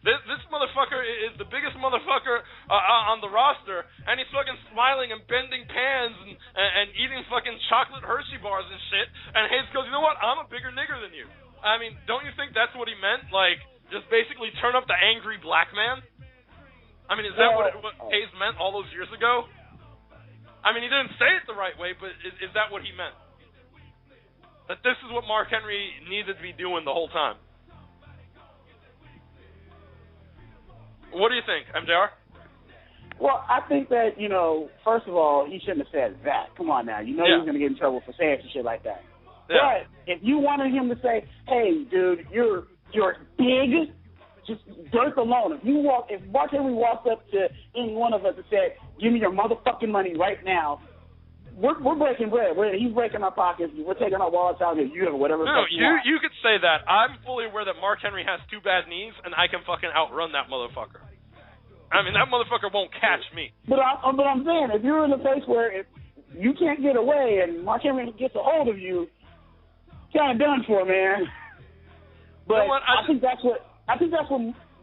This motherfucker is the biggest motherfucker on the roster, and he's fucking smiling and bending pans and eating fucking chocolate Hershey bars and shit. And Hayes goes, "You know what? I'm a bigger nigger than you." Don't you think that's what he meant? Like, just basically turn up the angry black man? Is that what Hayes meant all those years ago? He didn't say it the right way, but is that what he meant? That this is what Mark Henry needed to be doing the whole time. What do you think, MJR? Well, I think that, first of all, he shouldn't have said that. Come on now. He was going to get in trouble for saying some shit like that. But if you wanted him to say, "Hey, dude, you're big," just dirt alone. If Mark Henry walked up to any one of us and said, "Give me your motherfucking money right now," we're breaking bread. He's breaking our pockets. We're taking our wallets out, and you have whatever. No, you could say that. I'm fully aware that Mark Henry has 2 bad knees, and I can fucking outrun that motherfucker. I mean, that motherfucker won't catch me. But I'm saying, if you're in a place where if you can't get away and Mark Henry gets a hold of you, kind of done for, man. But you know what? I think that's what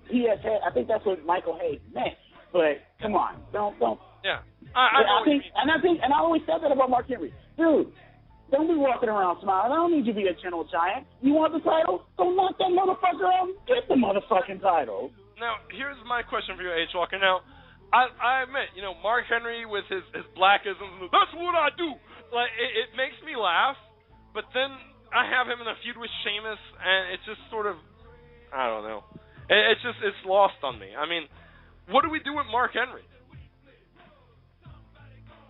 he has had. I think that's what Michael Hayes meant. But come on, don't. Yeah, I think, and I always said that about Mark Henry, dude. Don't be walking around smiling. I don't need you to be a gentle giant. You want the title? Go knock that motherfucker out and get the motherfucking title. Now, here's my question for you, H. Walker. Now, I admit, Mark Henry with his blackisms, that's what I do. Like, it makes me laugh, but then I have him in a feud with Sheamus, and it's just sort of, I don't know. It's lost on me. I mean, what do we do with Mark Henry?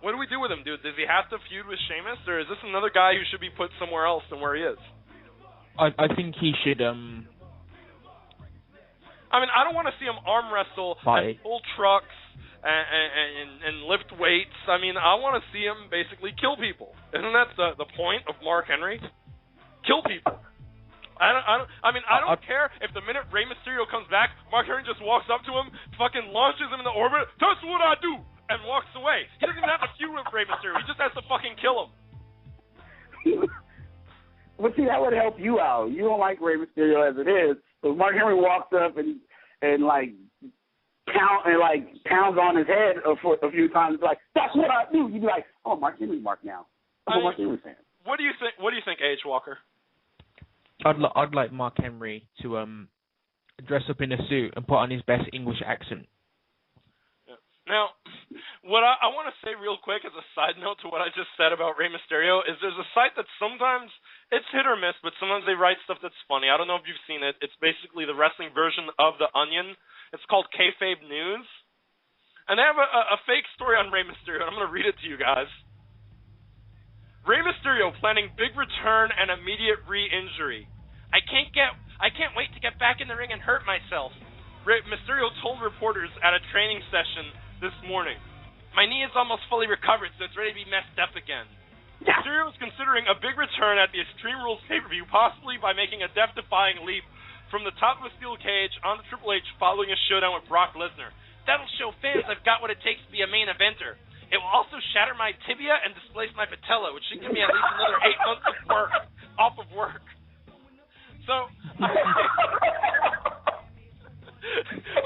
What do we do with him, dude? Does he have to feud with Sheamus, or is this another guy who should be put somewhere else than where he is? I think he should, I mean, I don't want to see him arm wrestle and pull trucks and lift weights. I mean, I want to see him basically kill people. Isn't that the point of Mark Henry? Kill people. I don't care if the minute Rey Mysterio comes back, Mark Henry just walks up to him, fucking launches him in the orbit. That's what I do, and walks away. He doesn't even have to feud with Rey Mysterio. He just has to fucking kill him. But see, that would help you out. You don't like Rey Mysterio as it is. So Mark Henry walks up and pounds on his head a few times. Like, that's what I do. You'd be like, oh, Mark Henry, Mark now. I'm a Mark Henry fan. What do you think? What do you think, H. Walker? I'd like Mark Henry to dress up in a suit and put on his best English accent. Yeah. Now, what I want to say real quick as a side note to what I just said about Rey Mysterio is there's a site that sometimes it's hit or miss, but sometimes they write stuff that's funny. I don't know if you've seen it. It's basically the wrestling version of The Onion. It's called Kayfabe News. And they have a fake story on Rey Mysterio, and I'm going to read it to you guys. Rey Mysterio planning big return and immediate re-injury. I can't wait to get back in the ring and hurt myself. Rey Mysterio told reporters at a training session this morning. My knee is almost fully recovered, so it's ready to be messed up again. Mysterio is considering a big return at the Extreme Rules pay-per-view, possibly by making a death-defying leap from the top of a steel cage onto Triple H following a showdown with Brock Lesnar. That'll show fans I've got what it takes to be a main eventer. It will also shatter my tibia and displace my patella, which should give me at least another 8 months of work off of work. So,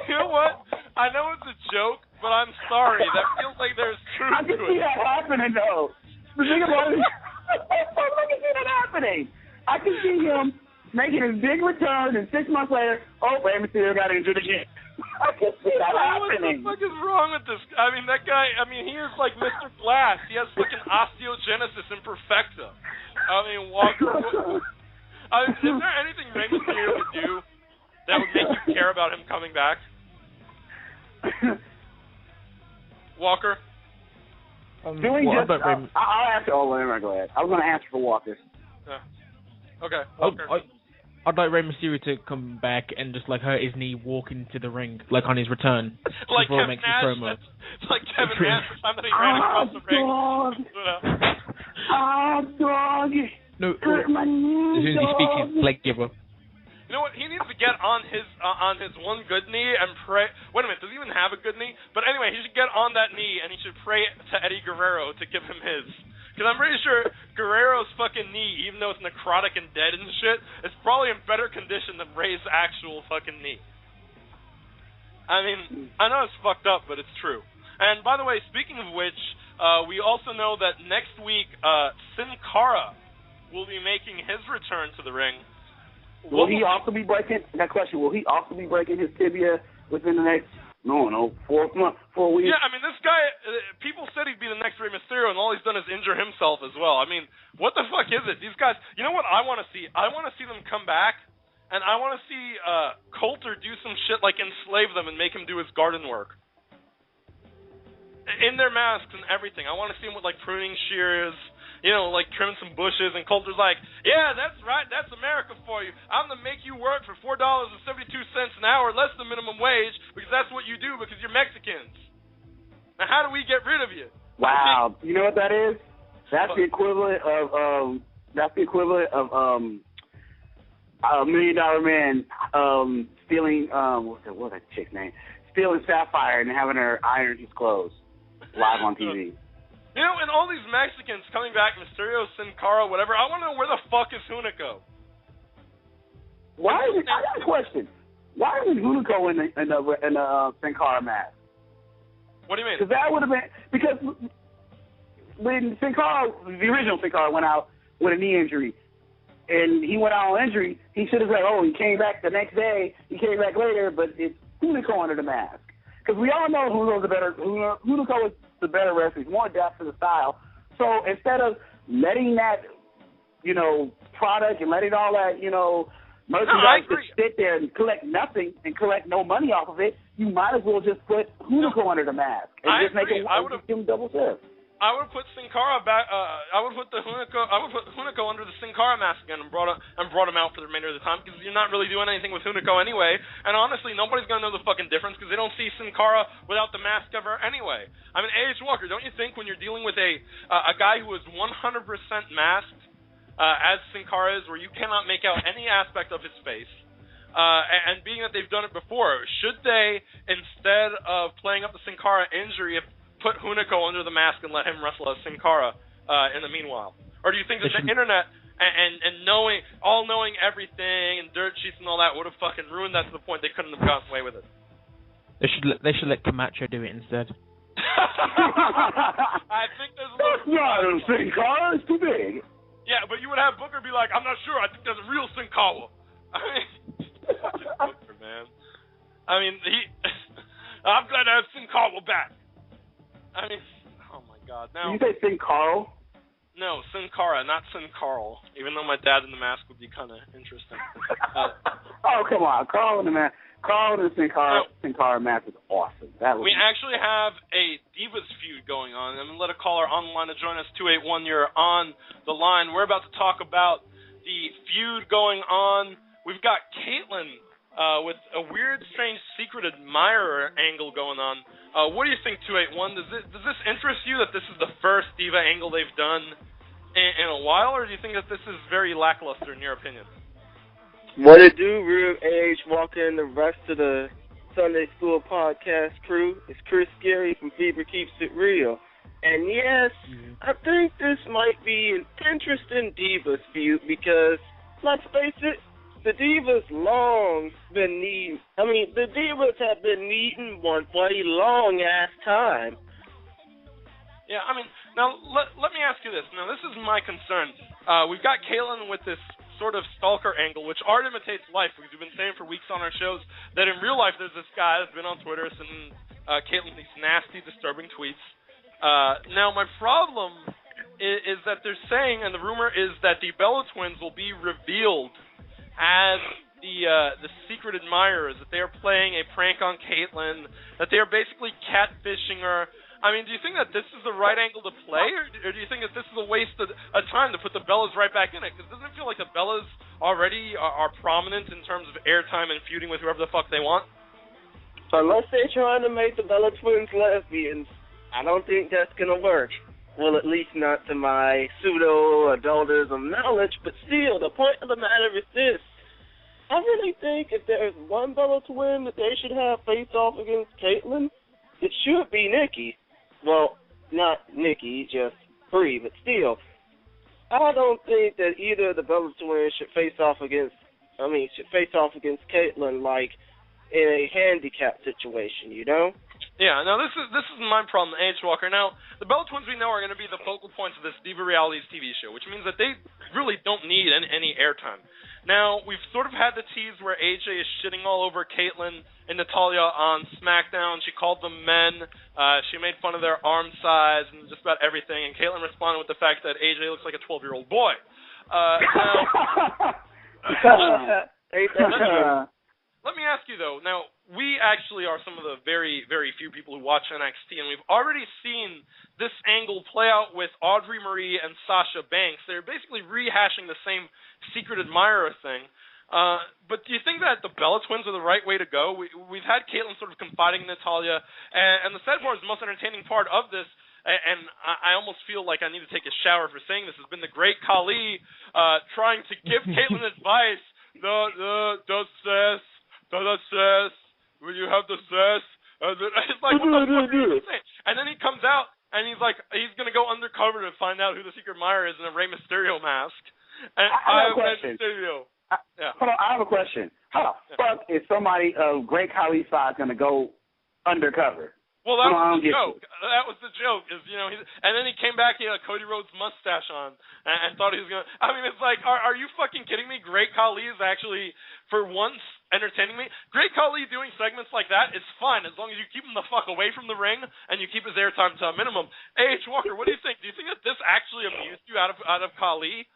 you know what? I know it's a joke, but I'm sorry. That feels like there's truth to it. I can see that happening, though. The thing about it, I can see that happening. I can see him making his big return, and 6 months later, Rey Mysterio got injured again. I can see that happening. What the fuck is wrong with this? I mean, that guy, he is like Mr. Glass. He has fucking osteogenesis imperfecta. Walker. Is there anything Rey Mysterio could do that would make you care about him coming back? Walker? I'll answer. Oh, let me go ahead. I was going to answer for Walker. Okay. Walker. I'd like Rey Mysterio to come back and just hurt his knee walking to the ring, on his return. Like Kevin Nash. It's like Kevin Nash the time that he ran across the ring. Dog. No, as soon as he speaks, he's leg giver. You know what? He needs to get on his one good knee and pray. Wait a minute, does he even have a good knee? But anyway, he should get on that knee and he should pray to Eddie Guerrero to give him his. Because I'm pretty sure Guerrero's fucking knee, even though it's necrotic and dead and shit, is probably in better condition than Rey's actual fucking knee. I mean, I know it's fucked up, but it's true. And by the way, speaking of which, we also know that next week, Sin Cara will be making his return to the ring. Will he also be breaking his tibia within the next, 4 weeks? Yeah, this guy, people said he'd be the next Rey Mysterio, and all he's done is injure himself as well. What the fuck is it? These guys, you know what I want to see? I want to see them come back, and I want to see Coulter do some shit like enslave them and make him do his garden work. In their masks and everything. I want to see him with pruning shears like trim some bushes, and Coulter's like, yeah, that's right, that's America for you. I'm going to make you work for $4.72 an hour, less than minimum wage, because that's what you do because you're Mexicans. Now, how do we get rid of you? Wow. You know what that is? That's the equivalent of $1 Million Man stealing what's that chick's name? Stealing Sapphire and having her iron his clothes live on TV. And all these Mexicans coming back, Mysterio, Sin Cara, whatever. I want to know, where the fuck is Hunico? I got a question. Why isn't Hunico in the Sin Cara mask? What do you mean? Because that would have been when Sin Cara, the original Sin Cara, went out with a knee injury. And he went out on injury, he should have said, he came back the next day, he came back later, but it's Hunico under the mask. Because we all know Hunico is the better wrestler. He's more depth to the style. So instead of letting that, product and letting all that, merchandise just sit there and collect nothing and collect no money off of it, you might as well just put Hunico under the mask and just make him double shift. I would put Sin Cara back. I would put Hunico under the Sin Cara mask again and brought him out for the remainder of the time, because you're not really doing anything with Hunico anyway. And honestly, nobody's gonna know the fucking difference because they don't see Sin Cara without the mask ever anyway. I mean, A.H. Walker, don't you think when you're dealing with a guy who is 100% masked, as Sin Cara is, where you cannot make out any aspect of his face, and being that they've done it before, should they, instead of playing up the Sin Cara injury, put Hunico under the mask and let him wrestle as Sin Cara in the meanwhile? Or do you think that the internet and knowing everything and dirt sheets and all that would have fucking ruined that to the point they couldn't have gotten away with it? They should let Camacho do it instead. I think there's a little... That's not Sin Cara, it's too big. Yeah, but you would have Booker be like, I'm not sure, I think there's a real Sin Cara. I mean, Booker, man. I mean, I'm glad to have Sin Cara back. I mean, oh my God! Now, did you say Sin Carl? No, Sin Cara, not Sin Carl. Even though my dad in the mask would be kind of interesting. Oh, come on, Carl in the Sin Cara mask is awesome. We actually have a Divas feud going on. I'm gonna let a caller on the line to join us. 281, you're on the line. We're about to talk about the feud going on. We've got Caitlyn with a weird, strange, secret admirer angle going on. What do you think, 281? Does this interest you that this is the first Diva angle they've done in a while, or do you think that this is very lackluster in your opinion? What it do, real A.H. Walker and the rest of the Sunday School podcast crew? It's Chris Scary from Fever Keeps It Real. And yes, I think this might be an interesting Divas feud because, let's face it, the Divas the Divas have been needing one for a long-ass time. Yeah, I mean, now, let me ask you this. Now, this is my concern. We've got Caitlyn with this sort of stalker angle, which art imitates life, because we've been saying for weeks on our shows that in real life there's this guy that's been on Twitter sending Caitlyn these nasty, disturbing tweets. Now, my problem is that they're saying, and the rumor is that the Bella Twins will be revealed as the secret admirers, that they are playing a prank on Caitlyn, that they are basically catfishing her. I mean, do you think that this is the right angle to play, or do you think that this is a waste of time to put the Bellas right back in it? Because doesn't it feel like the Bellas already are prominent in terms of airtime and feuding with whoever the fuck they want? Unless they're trying to make the Bella Twins lesbians, I don't think that's going to work. Well, at least not to my pseudo-adultism knowledge, but still, the point of the matter is this. I really think if there's one Bella Twin that they should have face off against Caitlyn, it should be Nikki. Well, not Nikki, just Brie, but still. I don't think that either of the Bella Twins should face off against Caitlyn like in a handicap situation, you know? Yeah, now this is my problem, A.H. Walker. Now, the Bella Twins we know are going to be the focal points of this Diva Realities TV show, which means that they really don't need any airtime. Now, we've sort of had the tease where AJ is shitting all over Caitlyn and Natalya on SmackDown. She called them men. She made fun of their arm size and just about everything, and Caitlyn responded with the fact that AJ looks like a 12-year-old boy. let me ask you, though. Now, we actually are some of the very, very few people who watch NXT, and we've already seen this angle play out with Audrey Marie and Sasha Banks. They're basically rehashing the same secret admirer thing. But do you think that the Bella Twins are the right way to go? We've had Caitlyn sort of confiding in Natalya, and the sad part is the most entertaining part of this, and I almost feel like I need to take a shower for saying this, has been the great Khali trying to give Caitlyn advice. Will you have the cess? It's like, what the fuck are you saying? And then he comes out, and he's like, he's going to go undercover to find out who the secret admirer is in a Rey Mysterio mask. And I have a question. Yeah. Hold on, I have a question. How the fuck is somebody of Great Khali size going to go undercover? Well, that was the joke. That was the joke. And then he came back, he had a Cody Rhodes mustache on, and thought he was going to... I mean, it's like, are you fucking kidding me? Great Khali is actually, for once, entertaining me. Great Khali doing segments like that is fine, as long as you keep him the fuck away from the ring, and you keep his airtime to a minimum. A.H. Walker, what do you think? Do you think that this actually amused you out of Khali?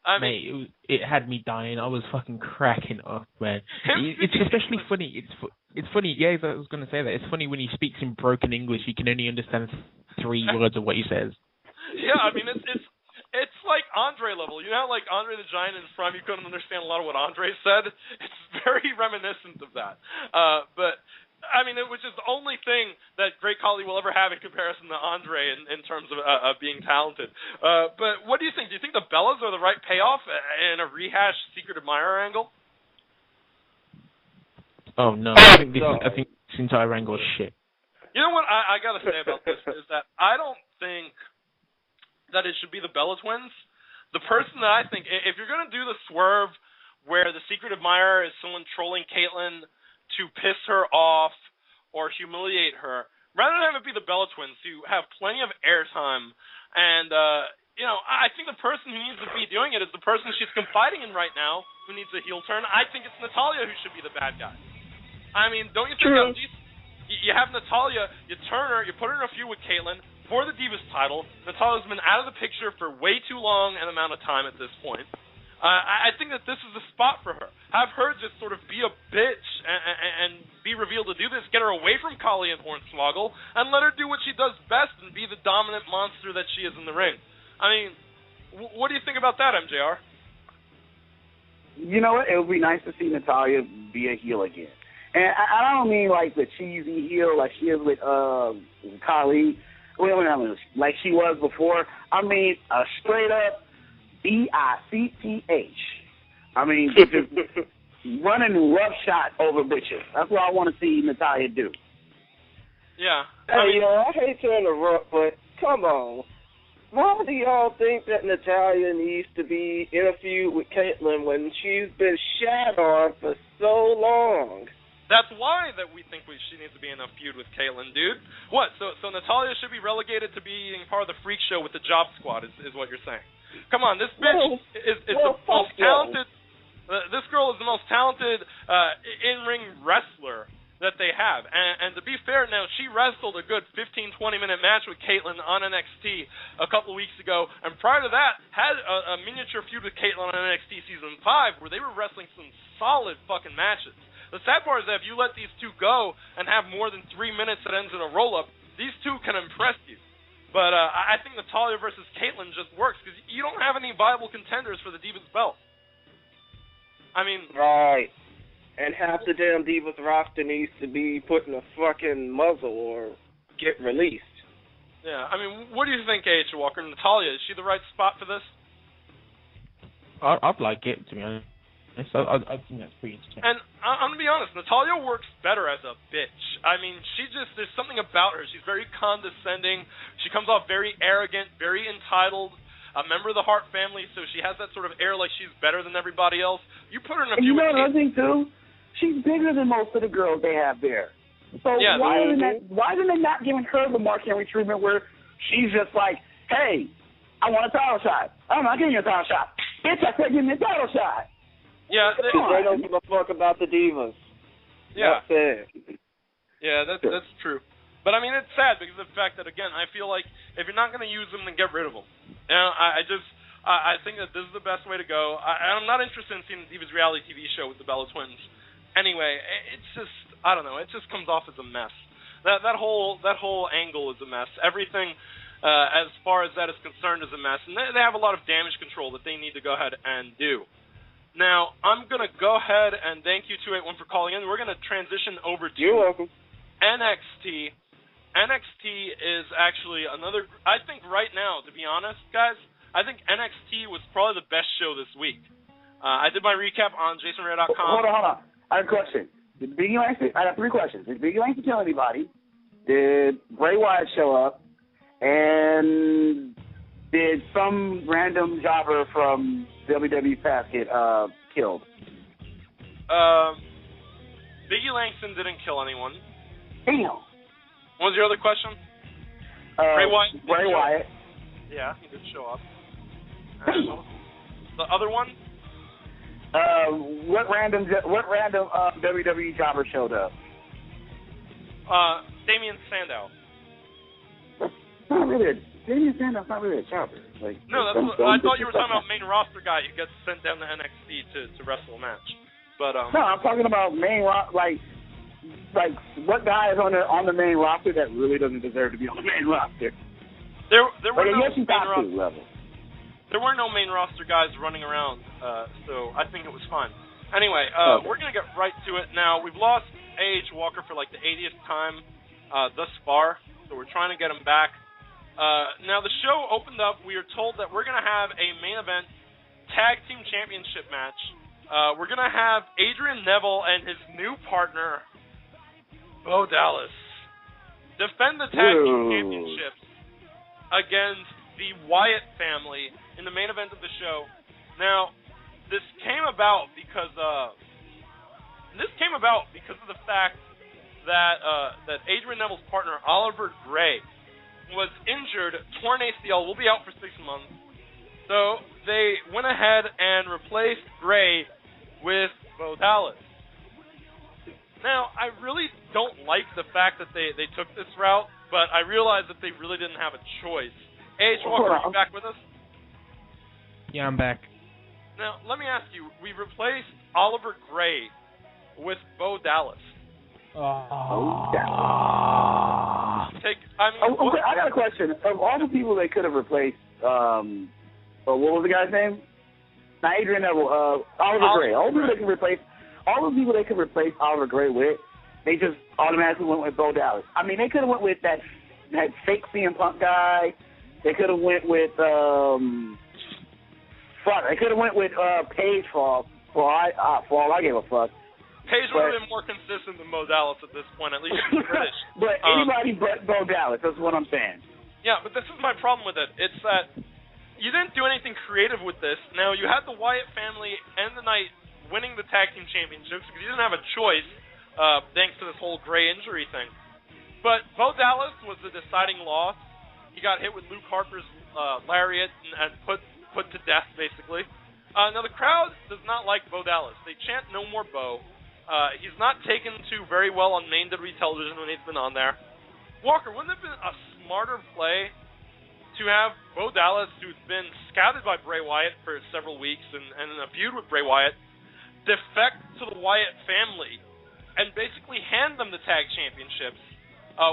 I mean, mate, it had me dying. I was fucking cracking up, man. It's especially funny. It's funny. Yeah, I was going to say that. It's funny when he speaks in broken English. You can only understand 3 words of what he says. Yeah, I mean, it's like Andre level. You know how, like, Andre the Giant in his prime, you couldn't understand a lot of what Andre said? It's very reminiscent of that. But, I mean, which is the only thing that Great Khali will ever have in comparison to Andre in terms of being talented. But what do you think? Do you think the Bellas are the right payoff in a rehashed secret admirer angle? Oh, no. I think this entire angle is shit. You know what I got to say about this is that I don't think that it should be the Bella Twins. The person that I think, if you're going to do the swerve where the secret admirer is someone trolling Caitlyn to piss her off or humiliate her, rather than have it be the Bella Twins, who have plenty of airtime, and, I think the person who needs to be doing it is the person she's confiding in right now, who needs a heel turn. I think it's Natalya who should be the bad guy. I mean, don't you think at least you have Natalya, you turn her, you put her in a feud with Caitlyn for the Divas title. Natalya's been out of the picture for way too long an amount of time at this point. I think that this is the spot for her. Have her just sort of be a bitch and be revealed to do this. Get her away from Khali and Hornswoggle and let her do what she does best and be the dominant monster that she is in the ring. I mean, what do you think about that, MJR? You know what? It would be nice to see Natalya be a heel again. And I don't mean like the cheesy heel like she is with Khali, like she was before. I mean a straight up B-I-C-T-H. I mean, just running roughshod over bitches. That's what I want to see Natalya do. Yeah. Hey, I hate to interrupt, but come on. Why do y'all think that Natalya needs to be in a feud with Caitlyn when she's been shat on for so long? That's why that we think she needs to be in a feud with Caitlyn, dude. What? So Natalya should be relegated to being part of the freak show with the Job Squad, is what you're saying. Come on, this bitch is the most talented. This girl is the most talented in-ring wrestler that they have. And to be fair, now, she wrestled a good 15-20-minute match with Caitlyn on NXT a couple weeks ago, and prior to that, had a miniature feud with Caitlyn on NXT Season 5 where they were wrestling some solid fucking matches. The sad part is that if you let these two go and have more than 3 minutes that ends in a roll-up, these two can impress you. But I think Natalya versus Caitlyn just works because you don't have any viable contenders for the Divas belt. I mean... Right. And half the damn Divas roster needs to be put in a fucking muzzle or get released. Yeah, I mean, what do you think, A.H. Walker? Natalya, is she the right spot for this? I'd like it, to be honest. I think that's pretty interesting. And I'm going to be honest, Natalya works better as a bitch. I mean, there's something about her. She's very condescending. She comes off very arrogant, very entitled, a member of the Hart family, so she has that sort of air like she's better than everybody else. You put her in a feud with another thing, too? She's bigger than most of the girls they have there. So yeah, why isn't they not giving her the Mark Henry treatment where she's just like, hey, I want a title shot. I'm not giving you a title shot. Bitch, I said give me a title shot. Yeah, they don't give a fuck about the Divas. Yeah. That's it. Yeah, that's true. But, I mean, it's sad because of the fact that, again, I feel like if you're not going to use them, then get rid of them. You know, I think that this is the best way to go. I'm not interested in seeing the Divas reality TV show with the Bella Twins. Anyway, it's just, I don't know, it just comes off as a mess. That whole angle is a mess. Everything, as far as that is concerned, is a mess. And they have a lot of damage control that they need to go ahead and do. Now, I'm going to go ahead and thank you, 281, for calling in. We're going to transition over to You're welcome. NXT. NXT is actually another, I think right now, to be honest, guys, I think NXT was probably the best show this week. I did my recap on JasonRare.com. Hold on. I have a question. I have 3 questions. Did Biggie Langston kill anybody? Did Bray Wyatt show up? And did some random jobber from WWE Past get killed? Biggie Langston didn't kill anyone. Damn. What was your other question? Bray Wyatt. Yeah, he did show up. The other one? What random WWE jobber showed up? Damian Sandow. Damian Sandow's not really a jobber. No, I thought you were talking about main roster guy who gets sent down to NXT to wrestle a match. But no, I'm talking about main roster. Like what guy is on the main roster that really doesn't deserve to be on the main roster? There were no main roster level. There were no main roster guys running around, so I think it was fine. Anyway, We're going to get right to it now. We've lost A.H. Walker for like the 80th time thus far, so we're trying to get him back. Now, the show opened up. We are told that we're going to have a main event tag team championship match. We're going to have Adrian Neville and his new partner, Bo Dallas, defend the tag team championships against the Wyatt family in the main event of the show. Now, this came about because of the fact that Adrian Neville's partner, Oliver Gray, was injured, torn ACL, will be out for 6 months. So they went ahead and replaced Gray with Bo Dallas. Now, I really don't like the fact that they took this route, but I realize that they really didn't have a choice. A.H. Walker, are you back with us? Yeah, I'm back. Now, let me ask you, we replaced Oliver Gray with Bo Dallas. I got a question. Of all the people they could have replaced, what was the guy's name? Not Adrian Neville, Oliver Gray. All the people they could replace Oliver Gray with, they just automatically went with Bo Dallas. I mean, they could have went with that fake CM Punk guy. They could have went with they could have went with Paige for all I gave a fuck. Paige would have been more consistent than Bo Dallas at this point, at least she's British. But anybody but Bo Dallas, that's what I'm saying. Yeah, but this is my problem with it. It's that you didn't do anything creative with this. Now, you had the Wyatt family end the night winning the tag team championships because you didn't have a choice, thanks to this whole Gray injury thing. But Bo Dallas was the deciding loss. He got hit with Luke Harper's lariat and put to death, basically. Now, the crowd does not like Bo Dallas. They chant no more Bo. He's not taken to very well on main WWE television when he's been on there. Walker, wouldn't it have been a smarter play to have Bo Dallas, who's been scouted by Bray Wyatt for several weeks and in a feud with Bray Wyatt, defect to the Wyatt family and basically hand them the tag championships?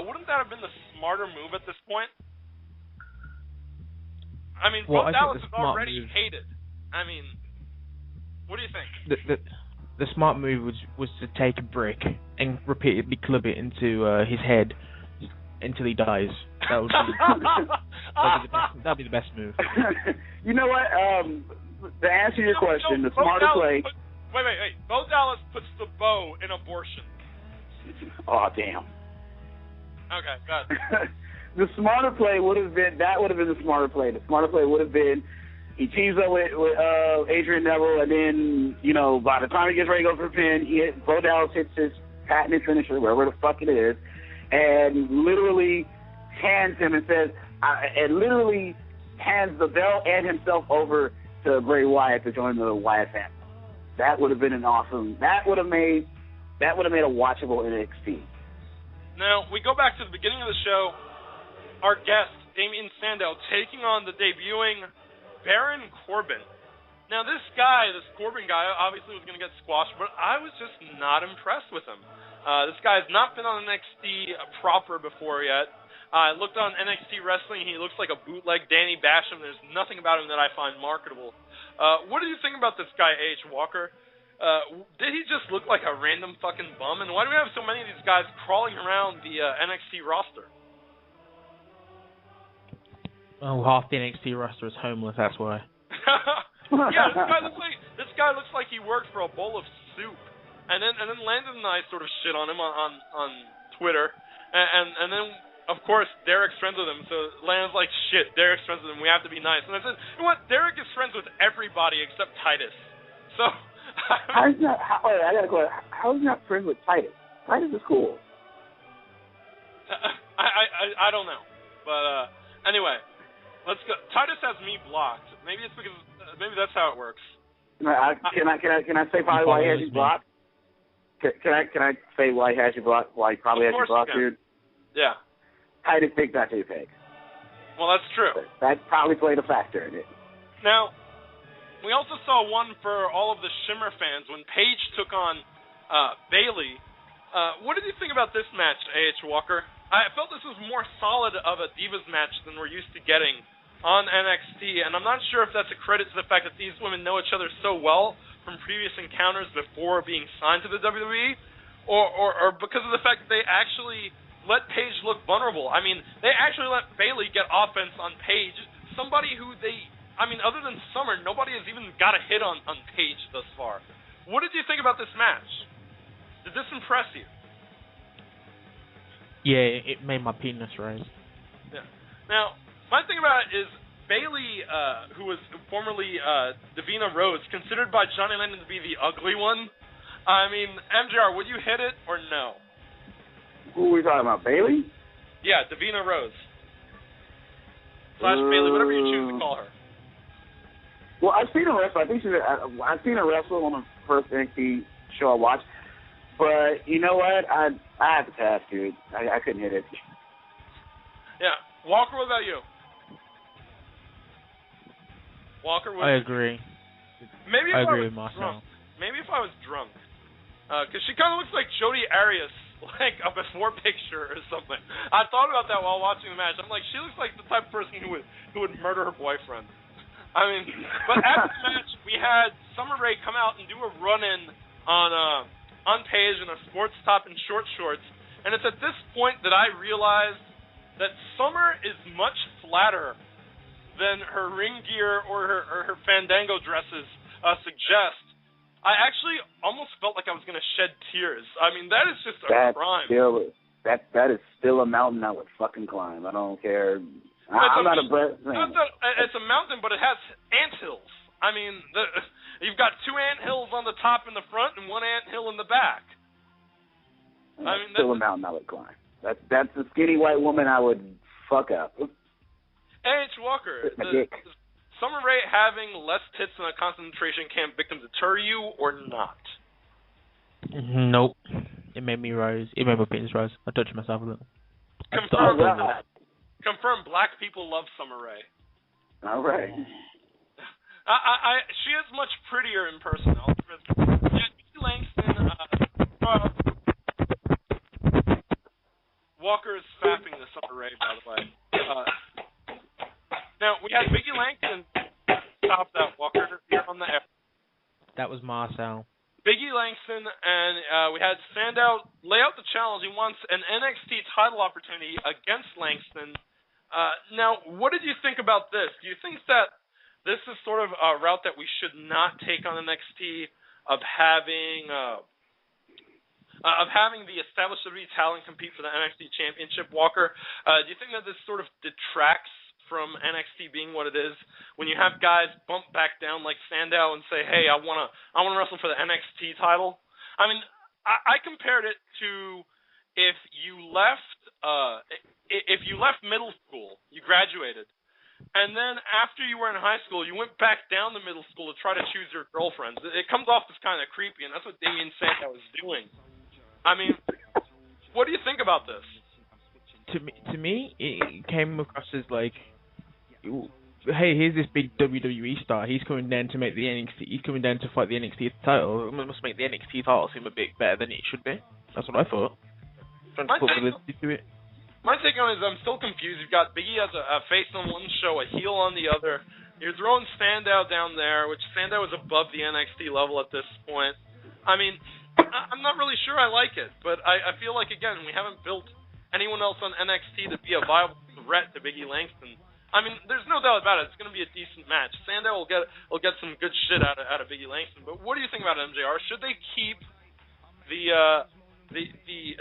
Wouldn't that have been the smarter move at this point? I mean, Bo Dallas is already hated. I mean, what do you think? The smart move was to take a brick and repeatedly club it into his head until he dies. That'd be the best move. You know what? To answer your question, the smarter play. Wait. Bo Dallas puts the bow in abortion. Oh, damn. Okay, got it. The smarter play would have been the smarter play. The smarter play would have been he teams up with Adrian Neville, and then, by the time he gets ready to go for a pin, Bo Dallas hits his patented finisher, wherever the fuck it is, and literally hands him and says, literally hands the belt and himself over to Bray Wyatt to join the Wyatt family. That would have been an awesome. That would have made a watchable NXT. Now, we go back to the beginning of the show. Our guest, Damian Sandow, taking on the debuting Baron Corbin. Now, this guy, this Corbin guy, obviously was going to get squashed, but I was just not impressed with him. This guy has not been on NXT proper before yet. I looked on NXT Wrestling. He looks like a bootleg Danny Basham. There's nothing about him that I find marketable. What do you think about this guy, A.H. Walker? Did he just look like a random fucking bum? And why do we have so many of these guys crawling around the NXT roster? Oh, half the NXT roster is homeless, that's why. Yeah, this guy looks like he worked for a bowl of soup. And then Landon and I sort of shit on him on Twitter. And then, of course, Derek's friends with him. So Landon's like, shit, Derek's friends with him. We have to be nice. And I said, you know what? Derek is friends with everybody except Titus. So... I gotta go. How is he not friends with Titus? Titus is cool. I don't know, but anyway, let's go. Titus has me blocked. Maybe it's because maybe that's how it works. Can I say probably why he has you blocked? Can I say why he has you blocked? Why he probably has you blocked, dude? Yeah. Titus picked that JPEG. Well, that's true. That probably played a factor in it. Now. We also saw one for all of the Shimmer fans when Paige took on Bayley. What did you think about this match, A.H. Walker? I felt this was more solid of a Divas match than we're used to getting on NXT, and I'm not sure if that's a credit to the fact that these women know each other so well from previous encounters before being signed to the WWE, or because of the fact that they actually let Paige look vulnerable. I mean, they actually let Bayley get offense on Paige, somebody who other than Summer, nobody has even got a hit on Paige thus far. What did you think about this match? Did this impress you? Yeah, it made my penis rise. Yeah. Now, my thing about it is Bayley, who was formerly Davina Rose, considered by Johnny Lennon to be the ugly one. I mean, MJR, would you hit it or no? Who are we talking about, Bayley? Yeah, Davina Rose. / Bayley, whatever you choose to call her. Well, I've seen her wrestle. I've seen her wrestle on the first NXT show I watched. But you know what? I have to pass, dude. I couldn't hit it. Yeah. Walker, what about you? Walker, I agree. Maybe if I I agree was with Marcel. drunk. Maybe if I was drunk. Because she kind of looks like Jodi Arias, like a before picture or something. I thought about that while watching the match. I'm like, she looks like the type of person who would murder her boyfriend. I mean, but after the match, we had Summer Rae come out and do a run-in on Paige in a sports top and short shorts, and it's at this point that I realized that Summer is much flatter than her ring gear or her Fandango dresses suggest. I actually almost felt like I was going to shed tears. I mean, that is just a crime. That is still a mountain I would fucking climb. I don't care. I'm not a breath. It's a mountain, but it has anthills. I mean, you've got 2 anthills on the top in the front and 1 anthill in the back. I mean, still a mountain I would climb. That's a skinny white woman I would fuck up. A.H. Walker, Summer Rae having less tits than a concentration camp victim deter you or not? Nope. It made me rise. It made my penis rise. I touched myself a little. Confirm black people love Summer Rae. All right. She is much prettier in person. Yeah, Nikki Langston. Walker is fapping to Summer Rae, by the way. Now, we had Biggie Langston stop that Walker here on the air. That was Marcel. Biggie Langston, and we had Sandow lay out the challenge. He wants an NXT title opportunity against Langston. Now, what did you think about this? Do you think that this is sort of a route that we should not take on NXT of having the established WWE talent compete for the NXT Championship, Walker? Do you think that this sort of detracts from NXT being what it is when you have guys bump back down like Sandow and say, "Hey, I want to wrestle for the NXT title"? I mean, I compared it to if you left middle school, you graduated, and then after you were in high school, you went back down to middle school to try to choose your girlfriends. It comes off as kind of creepy, and that's what Damien Sandow was doing. I mean, what do you think about this? To me, it came across as like hey, here's this big WWE star. He's coming down to make the NXT. He's coming down to fight the NXT title. It must make the NXT title seem a bit better than it should be. That's what I thought. Trying to put validity to it. My take on it is I'm still confused. You've got Big E as a face on one show, a heel on the other. You're throwing Sandow down there, which Sandow is above the NXT level at this point. I mean, I'm not really sure I like it, but I feel like, again, we haven't built anyone else on NXT to be a viable threat to Big E Langston. I mean, there's no doubt about it. It's going to be a decent match. Sandow will get some good shit out of Big E Langston. But what do you think about MJR? Should they keep the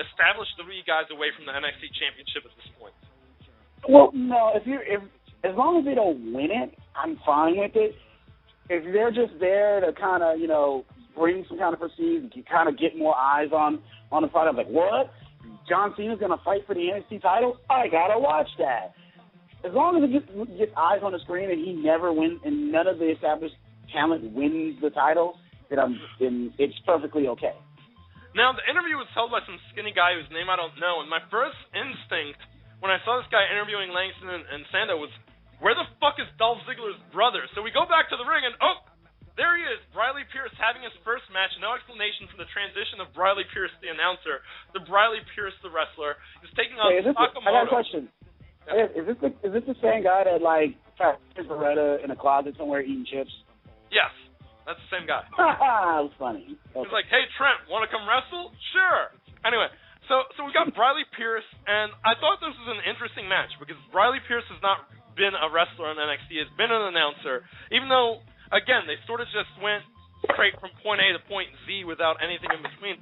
established WWE guys away from the NXT Championship at this point? Well, no. As long as they don't win it, I'm fine with it. If they're just there to kind of bring some kind of prestige, and kind of get more eyes on the fight, I'm like, what? John Cena's going to fight for the NXT title? I gotta watch that. As long as it gets eyes on the screen and he never wins, and none of the established talent wins the title, then it's perfectly okay. Now, the interview was held by some skinny guy whose name I don't know, and my first instinct when I saw this guy interviewing Langston and Sandow was, where the fuck is Dolph Ziggler's brother? So we go back to the ring, and there he is, Briley Pierce having his first match. No explanation for the transition of Briley Pierce, the announcer, to Briley Pierce, the wrestler. He's taking on Sakamoto. I got a question. Yeah. Is this the same guy that trapped his Beretta in a closet somewhere eating chips? Yes, that's the same guy. That was funny. Okay. He's like, hey Trent, want to come wrestle? Sure. Anyway, so we got Briley Pierce, and I thought this was an interesting match because Briley Pierce has not been a wrestler on NXT. He's been an announcer, even though, again, they sort of just went straight from point A to point Z without anything in between.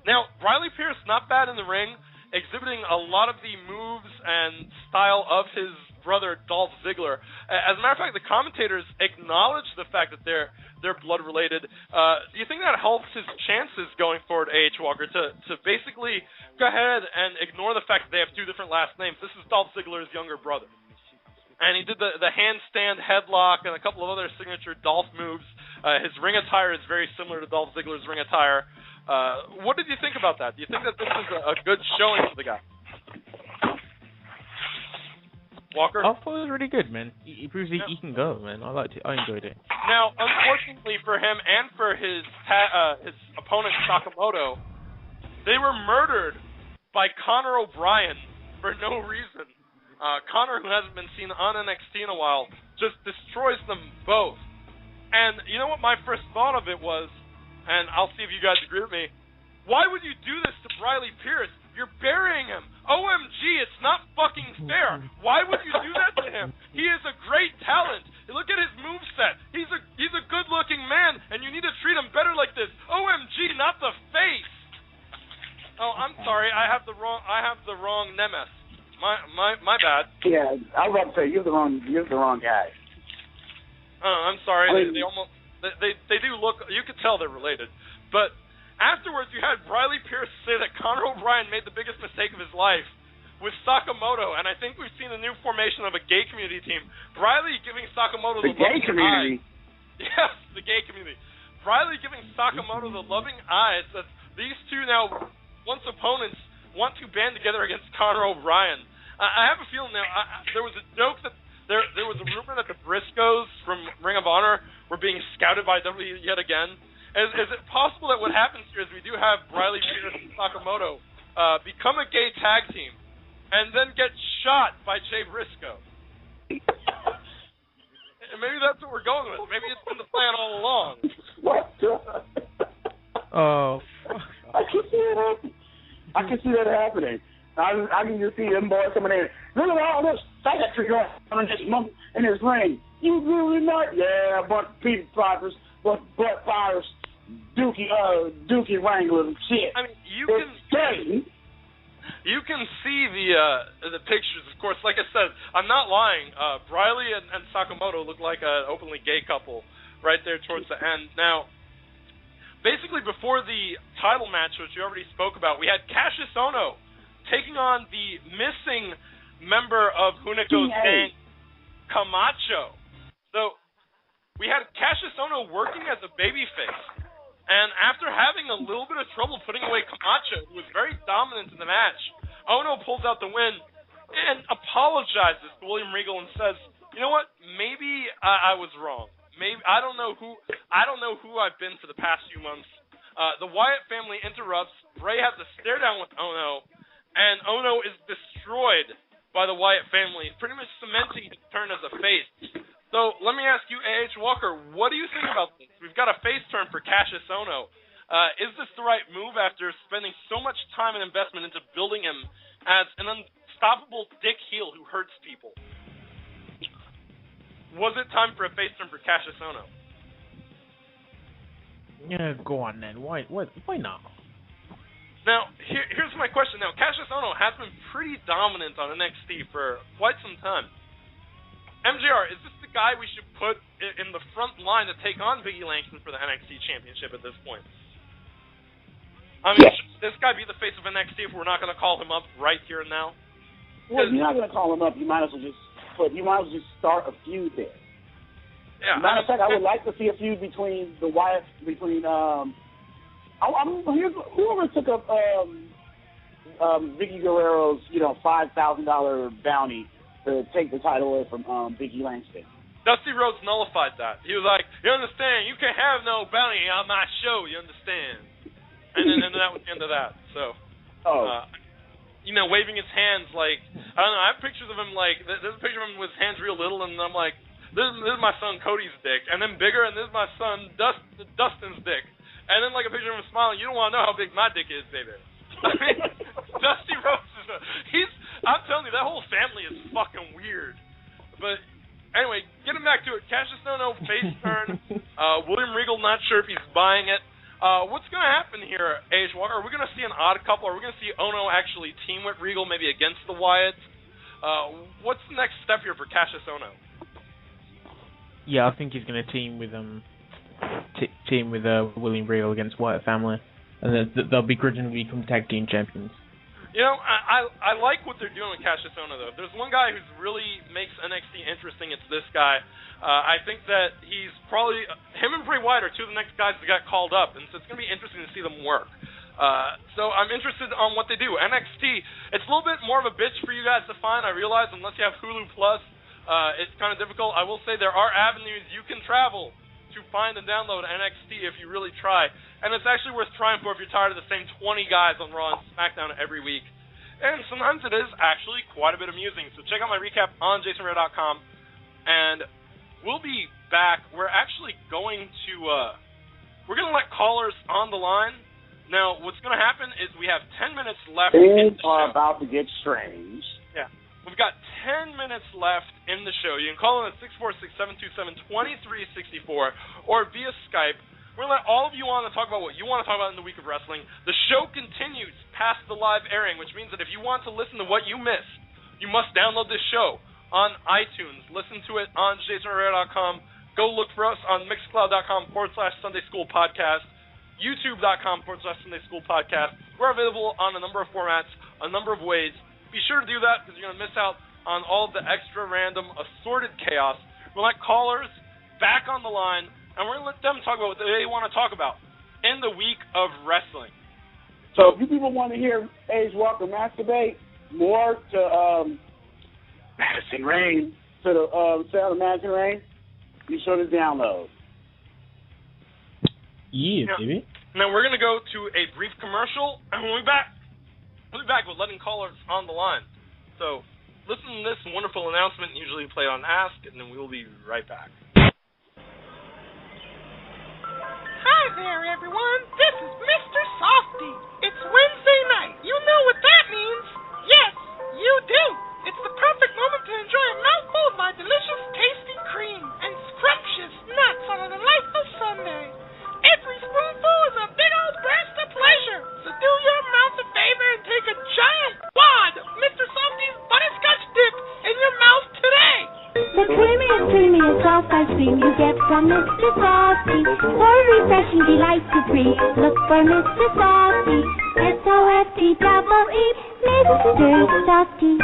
Now, Briley Pierce, not bad in the ring, exhibiting a lot of the moves and style of his brother Dolph Ziggler. As a matter of fact, the commentators acknowledge the fact that they're blood related. Do you think that helps his chances going forward, A.H. Walker, to basically go ahead and ignore the fact that they have two different last names? This is Dolph Ziggler's younger brother. And he did the handstand headlock and a couple of other signature Dolph moves. His ring attire is very similar to Dolph Ziggler's ring attire. What did you think about that? Do you think that this is a good showing for the guy? Walker? I thought it was really good, man. He proves he can go, man. I liked it. I enjoyed it. Now, unfortunately for him and for his opponent Sakamoto, they were murdered by Conor O'Brien for no reason. Conor, who hasn't been seen on NXT in a while, just destroys them both. And you know what my first thought of it was, and I'll see if you guys agree with me, why would you do this to Briley Pierce? You're burying him. OMG, it's not fucking fair. Why would you do that to him? He is a great talent. Look at his moveset. He's a good-looking man, and you need to treat him better like this. OMG, not the face. Oh, I'm sorry. I have the wrong Nemes. My bad. Yeah, I was about to say you're the wrong guy. Oh, I'm sorry. I mean, they do look. You could tell they're related, but afterwards you had Briley Pierce say that Conor O'Brien made the biggest mistake of his life with Sakamoto, and I think we've seen the new formation of a gay community team. Briley giving Sakamoto the gay community. Yes, the gay community. Briley giving Sakamoto the loving eyes that these two now, once opponents, want to band together against Conor O'Brien. I have a feeling now. There was a joke that there was a rumor that the Briscoes from Ring of Honor were being scouted by WWE yet again. Is it possible that what happens here is we do have Briley Pierce and Sakamoto become a gay tag team and then get shot by Jay Briscoe? And maybe that's what we're going with. Maybe it's been the plan all along. What? Oh. I can see it happening. I can see that happening. I can just see them boys coming in. Look at all this psychiatry going on in this month in this ring. You really not? Yeah, but Peter Pipers, but Butt Fires, Dookie Wranglers and shit. I mean, you can see the pictures, of course. Like I said, I'm not lying. Briley and Sakamoto look like an openly gay couple right there towards the end. Now, basically before the title match, which you already spoke about, we had Cassius Ohno taking on the missing member of Hunico's gang, Camacho. So we had Cassius Ohno working as a babyface, and after having a little bit of trouble putting away Camacho, who was very dominant in the match, Ohno pulls out the win and apologizes to William Regal and says, You know what? Maybe I was wrong. Maybe I don't know who I've been for the past few months. The Wyatt family interrupts. Bray has to stare down with Ono, and Ono is destroyed by the Wyatt family, pretty much cementing his turn as a face. So let me ask you, A.H. Walker, what do you think about this? We've got a face turn for Cassius Ono. Is this the right move after spending so much time and investment into building him as an unstoppable dick heel who hurts people? Was it time for a face turn for Cassius Ono? Yeah, go on then. Why not? Now, here's my question. Now, Cassius Ono has been pretty dominant on NXT for quite some time. MJR, is this the guy we should put in the front line to take on Biggie Langston for the NXT Championship at this point? I mean, should this guy be the face of NXT if we're not going to call him up right here and now? Well, you're not going to call him up. You might as well just start a feud there. Yeah. Matter of fact, I would like to see a feud between the Wyatts, whoever took up Vicky Guerrero's, $5,000 bounty to take the title away from Biggie Langston. Dusty Rhodes nullified that. He was like, "You understand? You can't have no bounty on my show. You understand?" And then that was the end of that. So, waving his hands like, I don't know. I have pictures of him like, there's a picture of him with his hands real little, and I'm like, this is my son Cody's dick, and then bigger, and this is my son Dustin's dick, and then like a picture of him smiling. You don't want to know how big my dick is, baby. I mean, Dusty Rhodes I'm telling you, that whole family is fucking weird. But anyway, getting back to it, Cassius Ono face turn. William Regal not sure if he's buying it. What's going to happen here, A.H. Walker? Are we going to see an odd couple? Are we going to see Ono actually team with Regal, maybe against the Wyatts? What's the next step here for Cassius Ono? Yeah, I think he's going to team with William Regal against Wyatt family, and they'll begrudgingly become tag team champions. I like what they're doing with Cassius Ono, though. If there's one guy who really makes NXT interesting, it's this guy. I think that he's probably him and Bray Wyatt are two of the next guys that got called up, and so it's going to be interesting to see them work. So I'm interested on what they do. NXT, it's a little bit more of a bitch for you guys to find, I realize, unless you have Hulu Plus. It's kind of difficult. I will say there are avenues you can travel to find and download NXT if you really try. And it's actually worth trying for if you're tired of the same 20 guys on Raw and SmackDown every week. And sometimes it is actually quite a bit amusing. So check out my recap on JasonRare.com. And we'll be back. We're actually going to we're going to let callers on the line. Now, what's going to happen is we have 10 minutes left. Things are about to get strange. Yeah. We've got 10 minutes left in the show. You can call in at 646-727-2364 or via Skype. We're going to let all of you on to talk about what you want to talk about in the week of wrestling. The show continues past the live airing, which means that if you want to listen to what you missed, you must download this show on iTunes. Listen to it on JasonRare.com. Go look for us on Mixcloud.com/Sunday School Podcast, YouTube.com/Sunday School Podcast. We're available on a number of formats, a number of ways. Be sure to do that because you're going to miss out on all of the extra random assorted chaos. We'll let callers back on the line, and we're going to let them talk about what they want to talk about in the week of wrestling. So if you people want to hear A.H. Walker masturbate more to Madison Rain, to the sound of Madison Rain, be sure to download. Yeah, baby. Now we're going to go to a brief commercial, and we'll be back with letting callers on the line. So listen to this wonderful announcement, usually play on Ask, and then we will be right back. Hi there, everyone. This is Mr. Softy. It's Wednesday night. You know what that means. Yes, you do. It's the perfect moment to enjoy a mouthful of my delicious, tasty cream and scrumptious nuts on a delightful Sunday. Every spoonful is a big old burst of pleasure. So do your mouth a favor and take a giant wad of Mr. Softy's butterscotch dip in your mouth today. The creamiest soft ice cream you get from Mr. Softy. For refreshing delight to free, look for Mr. Softy. S-O-F-T-E-E, Mr. Softy.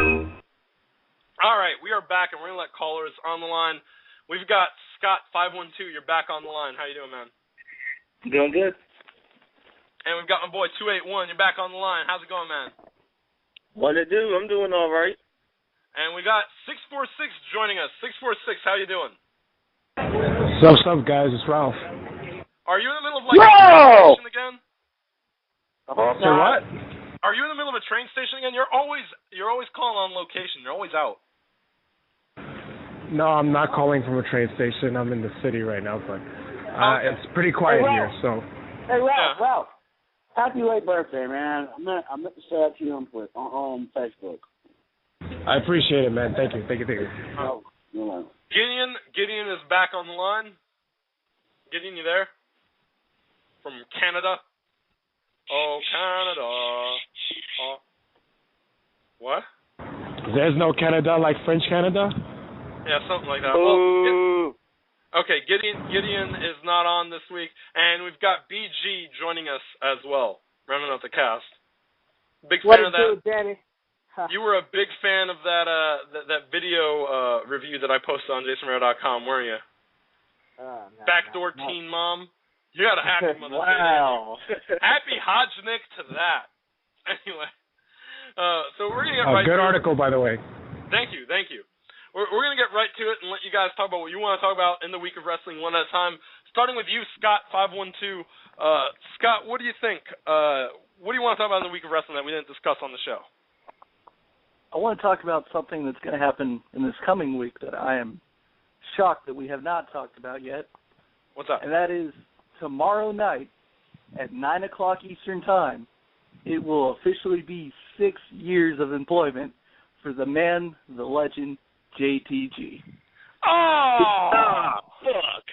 All right, we are back, and we're going to let callers on the line. We've got Scott512. You're back on the line. How you doing, man? Doing good. And we've got my boy 281. You're back on the line. How's it going, man? What it do? I'm doing all right. And we got 646 joining us. 646, how you doing? What's up, guys? It's Ralph. Are you in the middle of a train station again? Say what? Are you in the middle of a train station again? You're always calling on location. You're always out. No, I'm not calling from a train station. I'm in the city right now, but it's pretty quiet here. So. Hey, Ralph. Happy late birthday, man. I meant to say that to you on Facebook. I appreciate it, man. Thank you. Gideon is back on the line. Gideon, you there? From Canada. Oh, Canada. Oh. What? There's no Canada like French Canada? Yeah, something like that. Well, okay, Gideon is not on this week, and we've got BG joining us as well, rounding out the cast. Big fan of that. Danny? You were a big fan of that video review that I posted on jasonrare.com, weren't you? Backdoor teen mom. You had a happy Mother's Day. Wow. Happy Hajnik to that. Anyway, so we're gonna get right. Good to article, by the way. Thank you. We're going to get right to it and let you guys talk about what you want to talk about in the week of wrestling one at a time. Starting with you, Scott512. Scott, what do you think? What do you want to talk about in the week of wrestling that we didn't discuss on the show? I want to talk about something that's going to happen in this coming week that I am shocked that we have not talked about yet. What's up? And that is tomorrow night at 9 o'clock Eastern Time, it will officially be 6 years of employment for the man, the legend, JTG. Oh, fuck.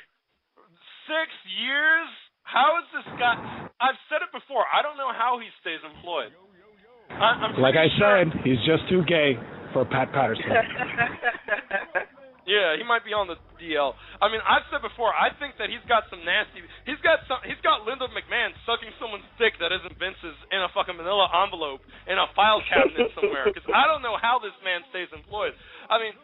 6 years? How is this guy? I've said it before. I don't know how he stays employed. Like I said, he's just too gay for Pat Patterson. Yeah, he might be on the DL. I mean, I've said before, I think that he's got some nasty. He's got Linda McMahon sucking someone's dick that isn't Vince's in a fucking manila envelope in a file cabinet somewhere. Because I don't know how this man stays employed. I mean,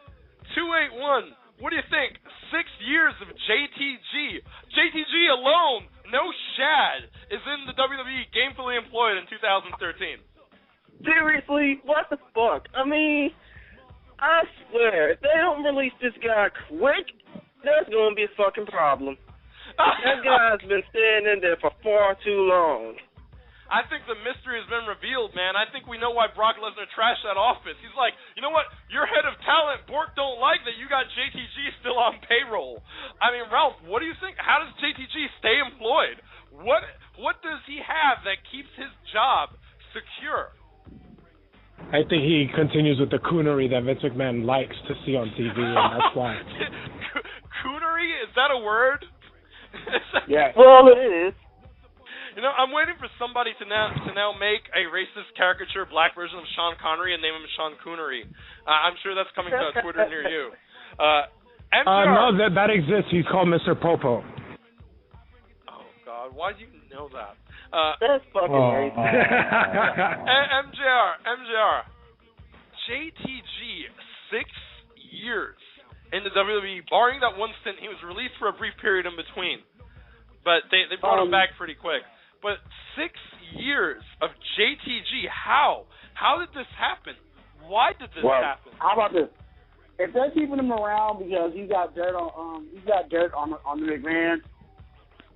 281. What do you think? 6 years of JTG. JTG alone, no shad, is in the WWE gainfully employed in 2013. Seriously? What the fuck? I mean, I swear, if they don't release this guy quick, there's going to be a fucking problem. That guy's been standing there for far too long. I think the mystery has been revealed, man. I think we know why Brock Lesnar trashed that office. He's like, you know what? You're head of talent. Bork don't like that you got JTG still on payroll. I mean, Ralph, what do you think? How does JTG stay employed? What does he have that keeps his job secure? I think he continues with the coonery that Vince McMahon likes to see on TV, and that's why. Coonery? Is that a word? Yeah. Well, it is. You know, I'm waiting for somebody to now make a racist caricature black version of Sean Connery and name him Sean Coonery. I'm sure that's coming to Twitter near you. No, that exists. He's called Mr. Popo. Oh, God. Why do you know that? That's fucking racist. MJR. JTG, 6 years in the WWE, barring that one stint. He was released for a brief period in between. But they brought him back pretty quick. But 6 years of JTG, how? How did this happen? Why did this happen? How about this? If they're keeping him around because he's got dirt on the McMahon,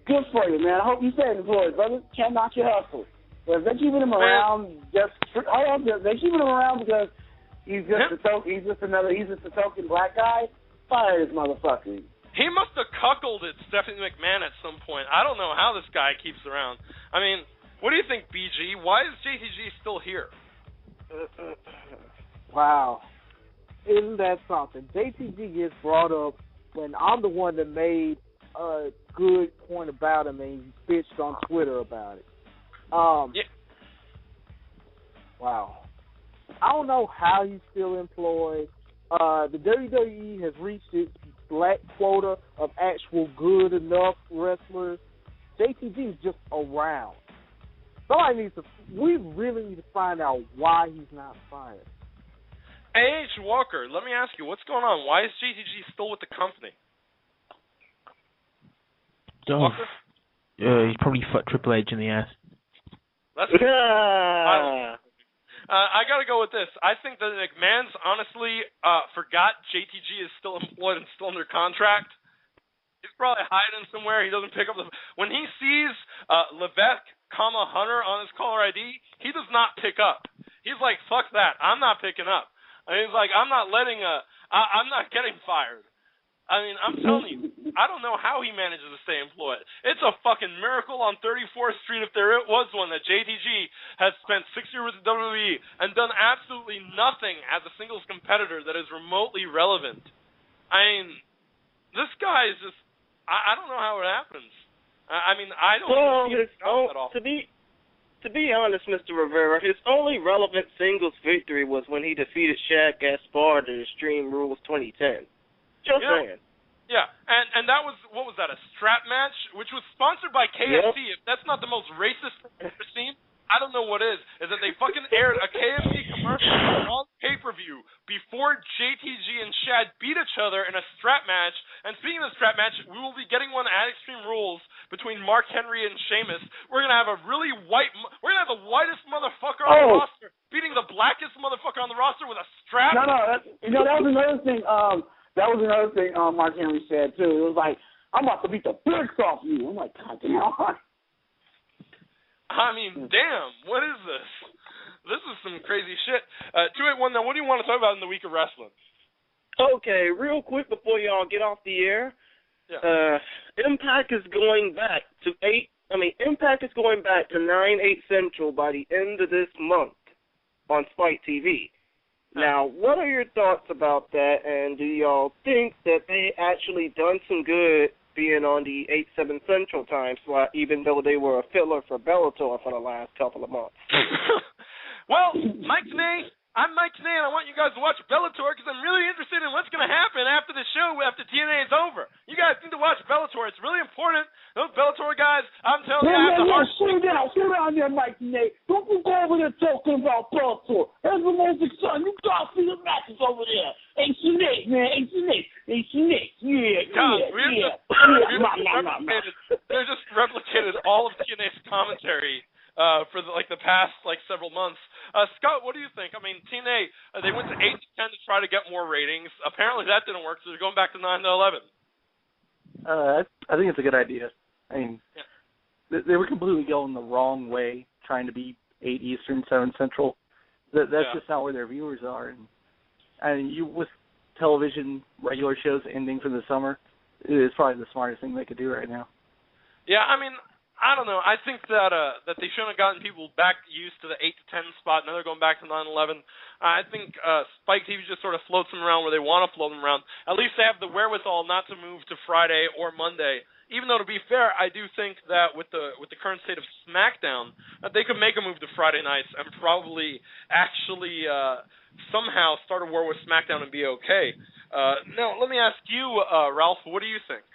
good for you, man. I hope you stay employed, brother. Can't knock your hustle. But if they're keeping him around they're keeping him around because he's just a token black guy, fire this motherfucker. He must have cuckolded Stephanie McMahon at some point. I don't know how this guy keeps around. I mean, what do you think, BG? Why is JTG still here? Wow. Isn't that something? JTG gets brought up when I'm the one that made a good point about him and he bitched on Twitter about it. Wow. I don't know how he's still employed. The WWE has reached its black quota of actual good enough wrestlers. JTG is just around. We really need to find out why he's not fired. A.H. Walker, let me ask you, what's going on? Why is JTG still with the company? Walker? He probably fucked Triple H in the ass. That's I got to go with this. I think that McMahon's honestly forgot JTG is still employed and still under contract. He's probably hiding somewhere. He doesn't pick up the... When he sees Levesque, Hunter on his caller ID, he does not pick up. He's like, fuck that. I'm not picking up. And he's like, I'm not getting fired. I mean, I'm telling you, I don't know how he manages to stay employed. It's a fucking miracle on 34th Street, if there was one, that JTG has spent 6 years with the WWE and done absolutely nothing as a singles competitor that is remotely relevant. I mean, this guy is just, I don't know how it happens. I mean, I don't see it at all. To be honest, Mr. Rivera, his only relevant singles victory was when he defeated Shad Gaspard at Extreme Rules 2010. Just saying. Yeah, and that was, what was that, a strap match, which was sponsored by KFC. Yep. If that's not the most racist thing I've ever seen, I don't know what is that they fucking aired a KFC commercial on pay-per-view before JTG and Shad beat each other in a strap match. And speaking of the strap match, we will be getting one at Extreme Rules between Mark Henry and Sheamus. We're going to have the whitest motherfucker on the roster beating the blackest motherfucker on the roster with a strap. No, that was another thing. That was another thing Mark Henry said, too. It was like, I'm about to beat the bricks off you. I'm like, God damn. I mean, damn, what is this? This is some crazy shit. 281, now, what do you want to talk about in the week of wrestling? Okay, real quick before y'all get off the air, Impact is going back to 9/8 Central by the end of this month on Spike TV. Now, what are your thoughts about that, and do y'all think that they actually done some good being on the 8/7 Central time slot, even though they were a filler for Bellator for the last couple of months? Well, I'm Mike Tanay, and I want you guys to watch Bellator because I'm really interested in what's going to happen after the show, after TNA is over. You guys need to watch Bellator. It's really important. Those Bellator guys, I'm telling you, I have the heart. Slow down there, Mike Tanay. Don't you go over there talking about Bellator. That's the most exciting. You got to see the matches over there. AC-Nate, man. AC-Nate. Yeah. They just replicated all of TNA's commentary for the past several months. Scott, what do you think? I mean, TNA, they went to 8 to 10 to try to get more ratings. Apparently that didn't work, so they're going back to 9 to 11. I think it's a good idea. I mean, they were completely going the wrong way, trying to be 8 Eastern, 7 Central. That's just not where their viewers are. And with television, regular shows ending for the summer, it's probably the smartest thing they could do right now. Yeah, I mean, I don't know. I think that they shouldn't have gotten people back used to the 8 to 10 spot. Now they're going back to 9/11. I think Spike TV just sort of floats them around where they want to float them around. At least they have the wherewithal not to move to Friday or Monday. Even though, to be fair, I do think that with the current state of SmackDown, that they could make a move to Friday nights and probably actually somehow start a war with SmackDown and be okay. Now, let me ask you, Ralph, what do you think?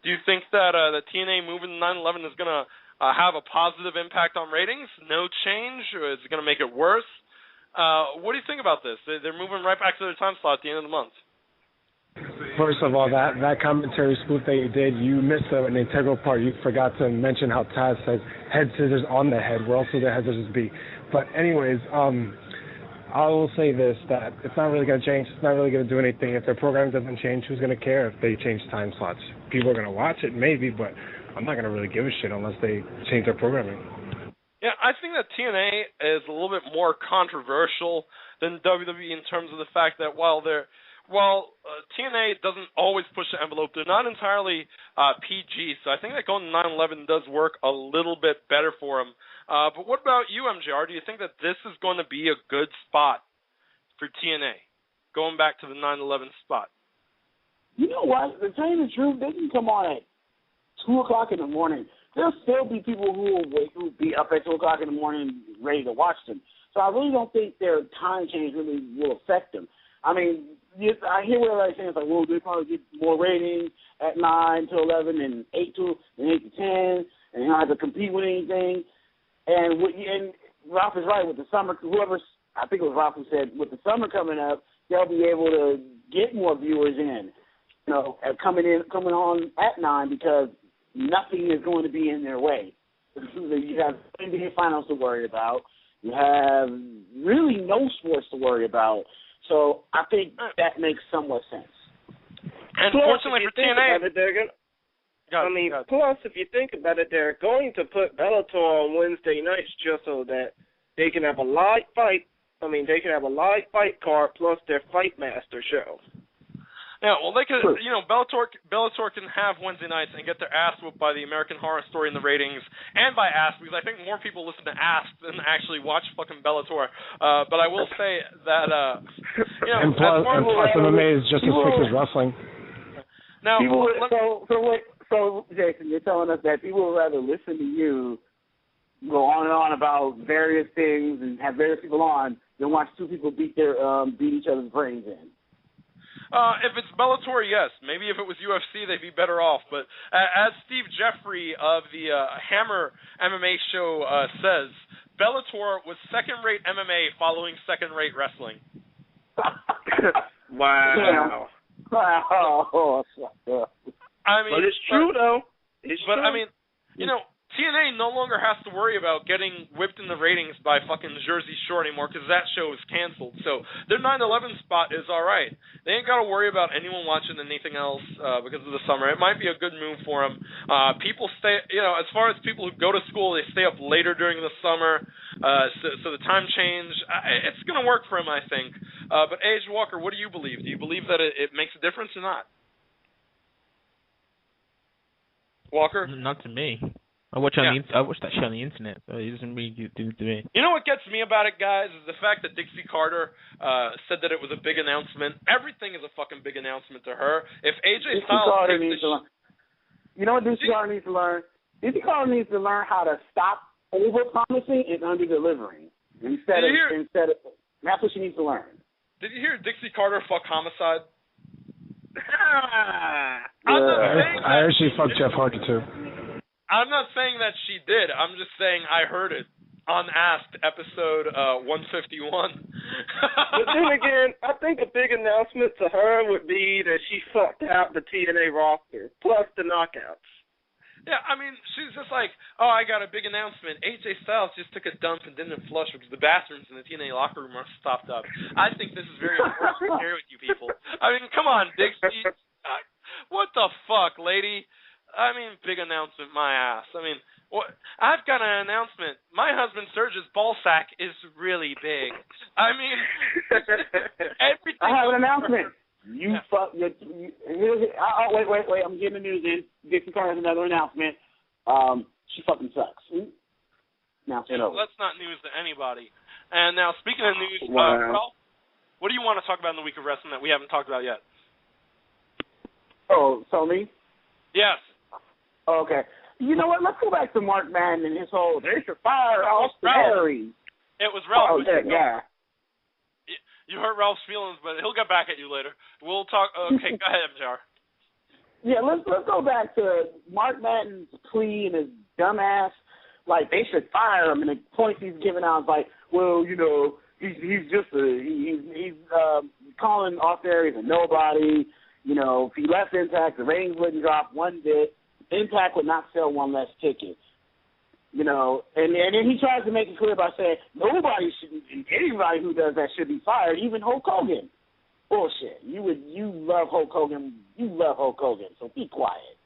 Do you think that the TNA moving to 9/11 is going to have a positive impact on ratings? No change? Or is it going to make it worse? What do you think about this? They're moving right back to their time slot at the end of the month. First of all, that commentary spoof that you did, you missed an integral part. You forgot to mention how Taz says head scissors on the head. Where else would the head scissors be? But anyways, I will say this, that it's not really going to change. It's not really going to do anything. If their program doesn't change, who's going to care if they change time slots? People are going to watch it, maybe, but I'm not going to really give a shit unless they change their programming. Yeah, I think that TNA is a little bit more controversial than WWE in terms of the fact that while TNA doesn't always push the envelope, they're not entirely PG, so I think that going to 9/11 does work a little bit better for them. But what about you, MJR? Do you think that this is going to be a good spot for TNA, going back to the 9/11 spot? You know what? To tell you the truth, they can come on at 2 o'clock in the morning. There'll still be people who will be up at 2 o'clock in the morning ready to watch them. So I really don't think their time change really will affect them. I mean, I hear what everybody's saying. It's like, well, they probably get more ratings at 9 to 11 and 8 to 10, and they don't have to compete with anything. And Ralph is right with the summer. I think it was Ralph who said, with the summer coming up, they'll be able to get more viewers in, coming on at 9 because nothing is going to be in their way. You have NBA finals to worry about. You have really no sports to worry about. So I think that makes somewhat sense. And plus, fortunately if for you think TNA, about it, plus, if you think about it, they're going to put Bellator on Wednesday nights just so that they can have a live fight. They can have a live fight card plus their Fight Master show. Yeah, well, they could, Bellator can have Wednesday nights and get their ass whooped by the American Horror Story in the ratings, and by Ask, because I think more people listen to Ask than actually watch fucking Bellator. But I will say that, and plus MMA is just as quick as wrestling. Now, so Jason, you're telling us that people would rather listen to you go on and on about various things and have various people on than watch two people beat each other's brains in. If it's Bellator, yes. Maybe if it was UFC, they'd be better off. But as Steve Jeffrey of the Hammer MMA show says, Bellator was second-rate MMA following second-rate wrestling. Wow. I mean, but it's true, though. It's true. I mean, TNA no longer has to worry about getting whipped in the ratings by fucking Jersey Shore anymore because that show is canceled. So their 9/11 spot is all right. They ain't got to worry about anyone watching anything else because of the summer. It might be a good move for them. People stay, as far as people who go to school, they stay up later during the summer. So the time change, it's going to work for them, I think. But Age Walker, what do you believe? Do you believe that it makes a difference or not? Walker? Not to me. I watch that show on the internet, so it doesn't really do to me. You know what gets me about it, guys, is the fact that Dixie Carter said that it was a big announcement. Everything is a fucking big announcement to her. If AJ Styles needs to learn. You know what Dixie Carter needs to learn? Dixie Carter needs to learn how to stop over-promising and under-delivering. Instead of that's what she needs to learn. Did you hear Dixie Carter fuck Homicide? I heard she fucked Jeff Hardy, too. I'm not saying that she did. I'm just saying I heard it on Asked, episode 151. But then again, I think a big announcement to her would be that she fucked out the TNA roster, plus the knockouts. Yeah, I mean, she's just like, oh, I got a big announcement. AJ Styles just took a dump and didn't flush because the bathrooms in the TNA locker room are stopped up. I think this is very important to share with you people. I mean, come on, Dixie. What the fuck, lady? I mean, big announcement, my ass. I mean, I've got an announcement. My husband Serge's ball sack is really big. I mean, everything. I have an announcement. You fuck. Wait. I'm getting the news in. Dixie Carter has another announcement. She fucking sucks. Now it's over. That's not news to anybody. And now, speaking of news, Ralph, what do you want to talk about in the week of wrestling that we haven't talked about yet? Oh, so me? Yes. Okay. You know what? Let's go back to Mark Madden and his whole they should fire Austin Aries. It was Ralph. Oh, yeah. You hurt Ralph's feelings, but he'll get back at you later. We'll talk. Okay, go ahead, MJR. Yeah, let's go back to Mark Madden's plea and his dumbass. Like they should fire him, and the points he's giving out is like, well, he's just he's calling Austin Aries a nobody. If he left Impact, the ratings wouldn't drop one bit. Impact would not sell one less ticket. And then he tries to make it clear by saying anybody who does that should be fired, even Hulk Hogan. Bullshit. You love Hulk Hogan. You love Hulk Hogan, so be quiet.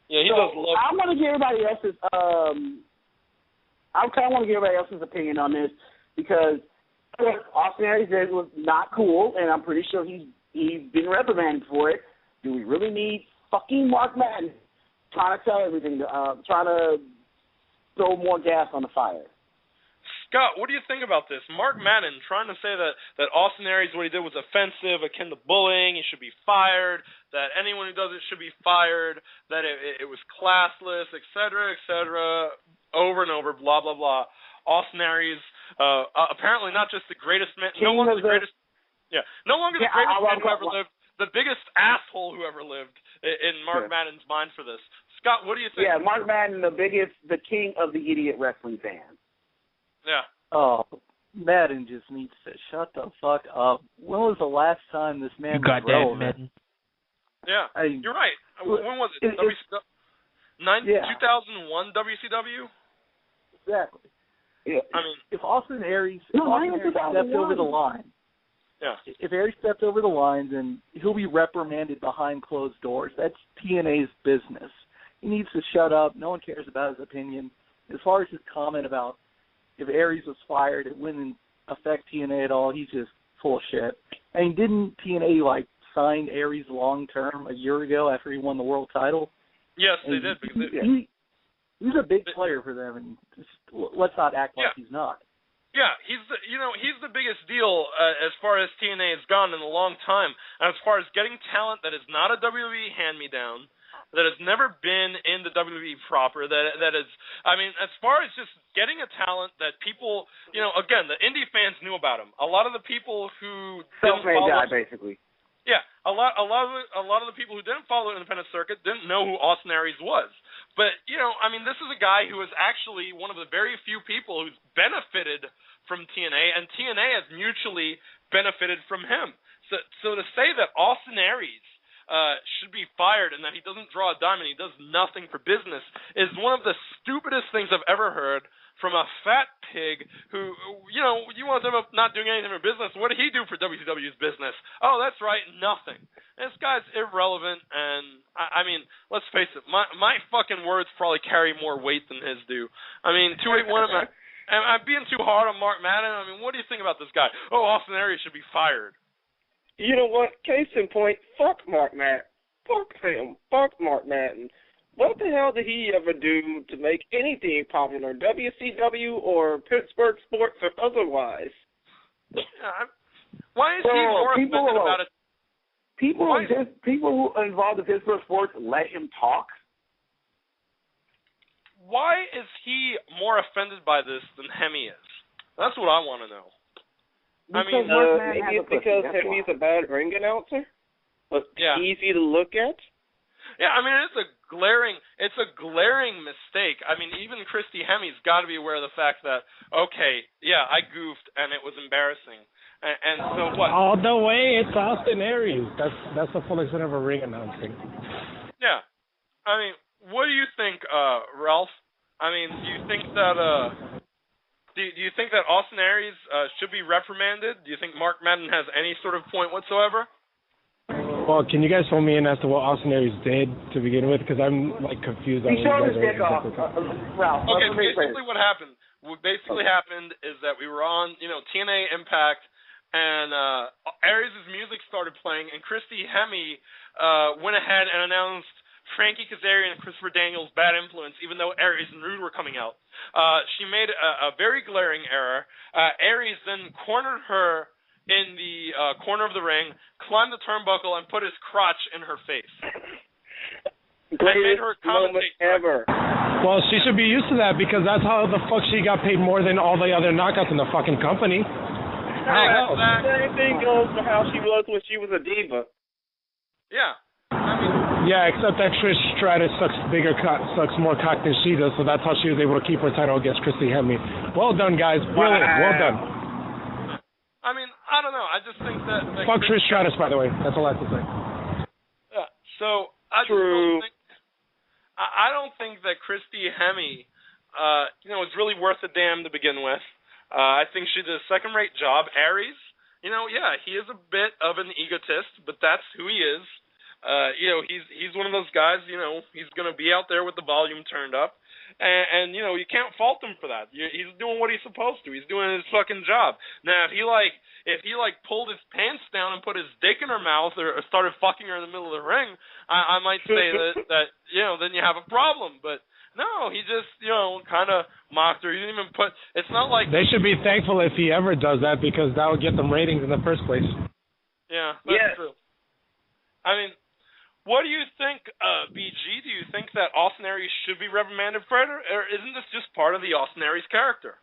Yeah, he does love. I want to get everybody else's. I kind of want to get everybody else's opinion on this because what Austin Aries did was not cool, and I'm pretty sure he's been reprimanded for it. Do we really need fucking Mark Madden trying to tell everything, trying to throw more gas on the fire? Scott, what do you think about this? Mark Madden trying to say that Austin Aries, what he did was offensive, akin to bullying, he should be fired, that anyone who does it should be fired, that it was classless, et cetera, over and over, blah, blah, blah. Austin Aries, apparently not just the greatest man, no longer the greatest man who ever lived, the biggest asshole who ever lived in Mark Madden's mind for this. Scott, what do you think? Yeah, Mark Madden, the king of the idiot wrestling fans. Yeah. Oh, Madden just needs to shut the fuck up. When was the last time this man was relevant? Madden. Yeah, you're right. When was it? 2001 WCW? Exactly. if Austin Aries stepped over the line, if Aries stepped over the line, then he'll be reprimanded behind closed doors. That's TNA's business. He needs to shut up. No one cares about his opinion. As far as his comment about if Aries was fired, it wouldn't affect TNA at all. He's just full of shit. I mean, didn't TNA sign Aries long term a year ago after he won the world title? Yes, they did. Because he's a big player for them, and let's not act like he's not. Yeah, he's the biggest deal as far as TNA has gone in a long time, and as far as getting talent that is not a WWE hand-me-down, that has never been in the WWE proper, that is, I mean, as far as just getting a talent that people, again, the indie fans knew about him. A lot of the people who self-made guy, basically. Yeah, a lot of the people who didn't follow the independent circuit didn't know who Austin Aries was. But, I mean, this is a guy who is actually one of the very few people who's benefited from TNA, and TNA has mutually benefited from him. So to say that Austin Aries should be fired and that he doesn't draw a dime and he does nothing for business is one of the stupidest things I've ever heard from a fat pig who, you want him not doing anything for business. What did he do for WCW's business? Oh, that's right, nothing. This guy's irrelevant, and, I mean, let's face it, my fucking words probably carry more weight than his do. I mean, 281, I'm being too hard on Mark Madden. I mean, what do you think about this guy? Oh, Austin Aries should be fired. You know what? Case in point, fuck Mark Madden. Fuck him. Fuck Mark Madden. What the hell did he ever do to make anything popular, WCW or Pittsburgh sports or otherwise? Why is he more offended about it? People who involved in Pittsburgh sports let him talk. Why is he more offended by this than Hemi is? That's what I want to know. Maybe it's because Hemi's a bad ring announcer, but easy to look at. Yeah, I mean, it's a glaring mistake. I mean, even Christy Hemi's got to be aware of the fact that, okay, yeah, I goofed and it was embarrassing. And so what? All the way, it's Austin Aries. That's the full extent of a ring announcing. Yeah. I mean, what do you think, Ralph? I mean, do you think that do you think that Austin Aries should be reprimanded? Do you think Mark Madden has any sort of point whatsoever? Well, can you guys fill me in as to what Austin Aries did to begin with? Because I'm confused. He showed his dick off. Ralph. Okay, basically what happened is that we were on, TNA Impact, and Aries' music started playing, and Christy Hemi went ahead and announced Frankie Kazarian and Christopher Daniels' Bad Influence, even though Aries and Rude were coming out. She made a very glaring error. Aries then cornered her in the corner of the ring, climbed the turnbuckle, and put his crotch in her face. Greatest moment ever. Well, she should be used to that because that's how the fuck she got paid more than all the other knockouts in the fucking company. Same thing goes for how she was when she was a diva. Yeah. Yeah, except that Trish Stratus sucks more cock than she does, so that's how she was able to keep her title against Christy Hemi. Well done, guys. Brilliant. Well done. I mean, I don't know. I just think that... Fuck Trish Stratus, by the way. That's all I have to say. Yeah, so I don't think that Christy Hemi, is really worth a damn to begin with. I think she did a second-rate job. Aries, he is a bit of an egotist, but that's who he is. He's one of those guys, he's going to be out there with the volume turned up. And you can't fault him for that. He's doing what he's supposed to. He's doing his fucking job. Now, if he pulled his pants down and put his dick in her mouth or started fucking her in the middle of the ring, I might say that then you have a problem. But no, he just, kind of mocked her. He didn't even put, it's not like... They should be thankful if he ever does that because that would get them ratings in the first place. Yeah, that's true. I mean... What do you think, BG? Do you think that Austin Aries should be reprimanded for it, or isn't this just part of the Austin Aries character?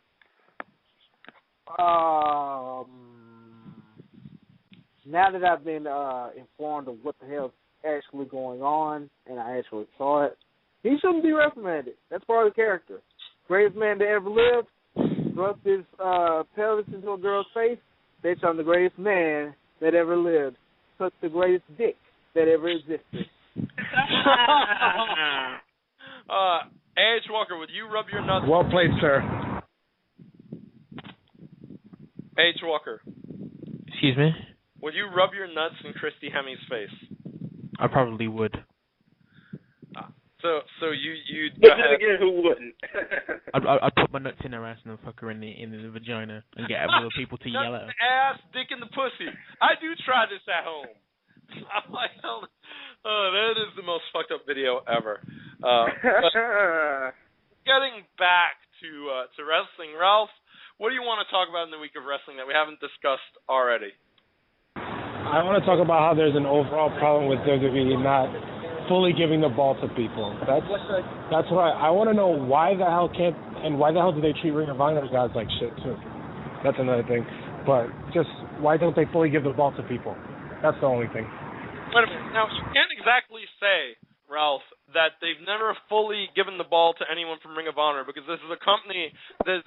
Now that I've been informed of what the hell's actually going on, and I actually saw it, he shouldn't be reprimanded. That's part of the character. Greatest man that ever lived, thrust his pelvis into a girl's face. Bitch, I'm the greatest man that ever lived. Took the greatest dick that ever existed. A.H. Walker, would you rub your nuts? Well played, sir. H. Walker. Excuse me? Would you rub your nuts in Christy Hemi's face? I probably would. So you. But then again, who wouldn't? I'd put my nuts in her ass and then fuck her in the vagina and get other people to yell at her. Ass, dick in the pussy. I do try this at home. I'm like, oh, that is the most fucked up video ever. Getting back to wrestling, Ralph, what do you want to talk about in the week of wrestling that we haven't discussed already? I want to talk about how there's an overall problem with WWE not fully giving the ball to people. That's what I want to know. Why the hell do they treat Ring of Honor guys like shit too? That's another thing. But just why don't they fully give the ball to people? That's the only thing. Wait a minute. Now, you can't exactly say, Ralph, that they've never fully given the ball to anyone from Ring of Honor, because this is a company that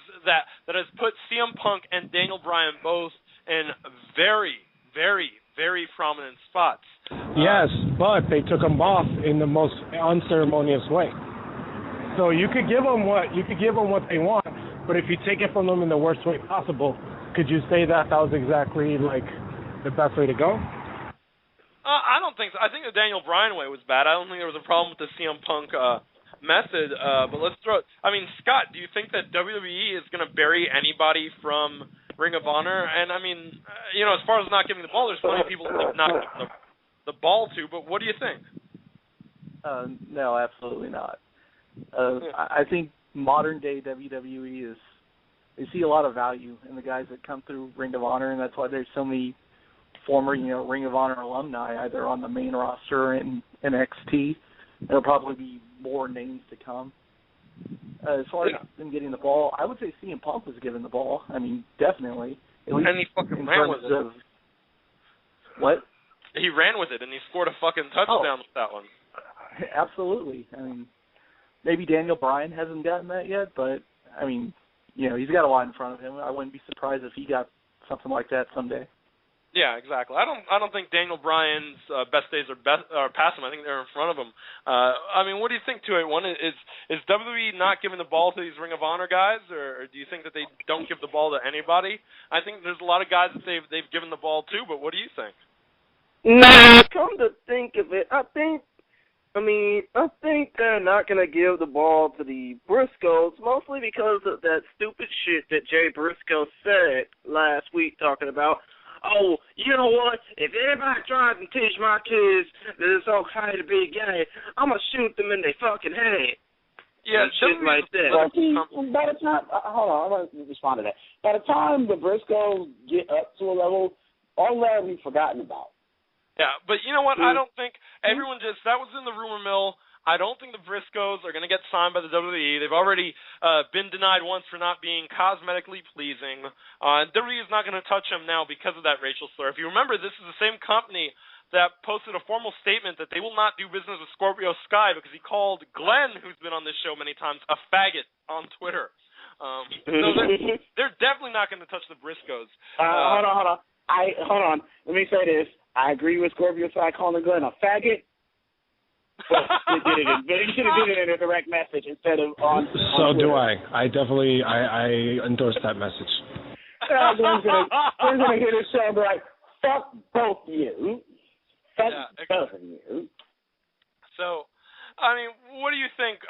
has put CM Punk and Daniel Bryan both in very, very, very prominent spots. Yes, but they took them off in the most unceremonious way. So you could give them what they want, but if you take it from them in the worst way possible, could you say that was exactly like the best way to go? I don't think so. I think the Daniel Bryan way was bad. I don't think there was a problem with the CM Punk method. But let's throw it. I mean, Scott, do you think that WWE is going to bury anybody from Ring of Honor? And I mean, as far as not giving the ball, there's plenty of people that not giving the ball to. But what do you think? No, absolutely not. I think modern day WWE they see a lot of value in the guys that come through Ring of Honor, and that's why there's so many former, Ring of Honor alumni either on the main roster in NXT. There'll probably be more names to come. As far as them getting the ball, I would say CM Punk was given the ball. I mean, definitely. And he fucking ran with it. What? He ran with it, and he scored a fucking touchdown with that one. Absolutely. I mean, maybe Daniel Bryan hasn't gotten that yet, but, I mean, he's got a lot in front of him. I wouldn't be surprised if he got something like that someday. Yeah, exactly. I don't think Daniel Bryan's best days are past him. I think they're in front of him. I mean, what do you think, 281? Is WWE not giving the ball to these Ring of Honor guys, or do you think that they don't give the ball to anybody? I think there's a lot of guys that they've given the ball to, but what do you think? Nah, come to think of it, I think they're not going to give the ball to the Briscoes, mostly because of that stupid shit that Jay Briscoe said last week talking about, oh, you know what, if anybody tries to teach my kids that it's okay to be gay, I'm going to shoot them in their fucking head. Yeah, shit like that. By the time, hold on, I'm going to respond to that. By the time the Briscoes get up to a level, all that will be forgotten about. Yeah, but you know what? I don't think everyone that was in the rumor mill. I don't think the Briscoes are going to get signed by the WWE. They've already been denied once for not being cosmetically pleasing. WWE is not going to touch them now because of that racial slur. If you remember, this is the same company that posted a formal statement that they will not do business with Scorpio Sky because he called Glenn, who's been on this show many times, a faggot on Twitter. So they're definitely not going to touch the Briscoes. Hold on. Hold on. Let me say this. I agree with Scorpio Sky calling Glenn a faggot. But he should have did it in a direct message instead of on So Twitter. do I. I definitely I endorse that message. Glenn's gonna hear this show and be like, fuck both of you. Fuck both of you. So, I mean, what do you think,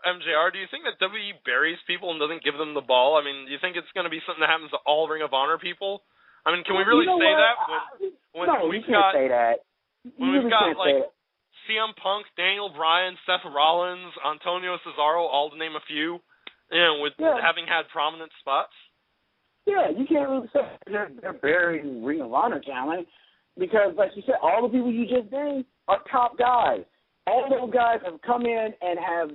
MJR? Do you think that WWE buries people and doesn't give them the ball? I mean, do you think it's going to be something that happens to all Ring of Honor people? I mean, can we really say that when we've got say that. When we've got like CM Punk, Daniel Bryan, Seth Rollins, Antonio Cesaro, all to name a few, with having had prominent spots? Yeah, you can't really say they're burying Ring of Honor talent because, like you said, all the people you just named are top guys. All those guys have come in and have,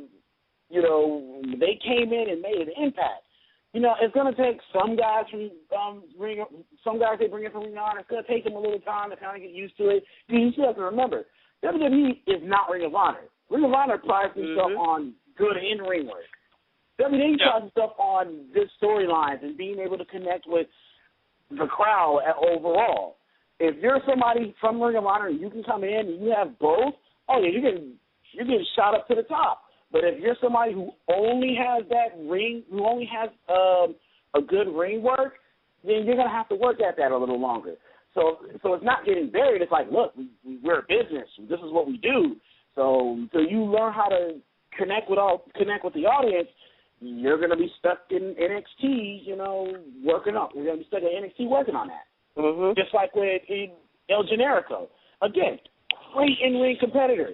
they came in and made an impact. It's going to take some guys from some guys they bring in from Ring of Honor. It's going to take them a little time to kind of get used to it. You still have to remember, WWE is not Ring of Honor. Ring of Honor prides itself on good in-ring work. WWE prides itself on good storylines and being able to connect with the crowd overall. If you're somebody from Ring of Honor and you can come in and you have both, you're getting shot up to the top. But if you're somebody who only has that ring, who only has a good ring work, then you're going to have to work at that a little longer. So it's not getting buried. It's like, look, we're a business. This is what we do. So you learn how to connect with the audience. You're going to be stuck in NXT, working up. You're going to be stuck in NXT working on that. Mm-hmm. Just like with El Generico. Again, great in-ring competitor.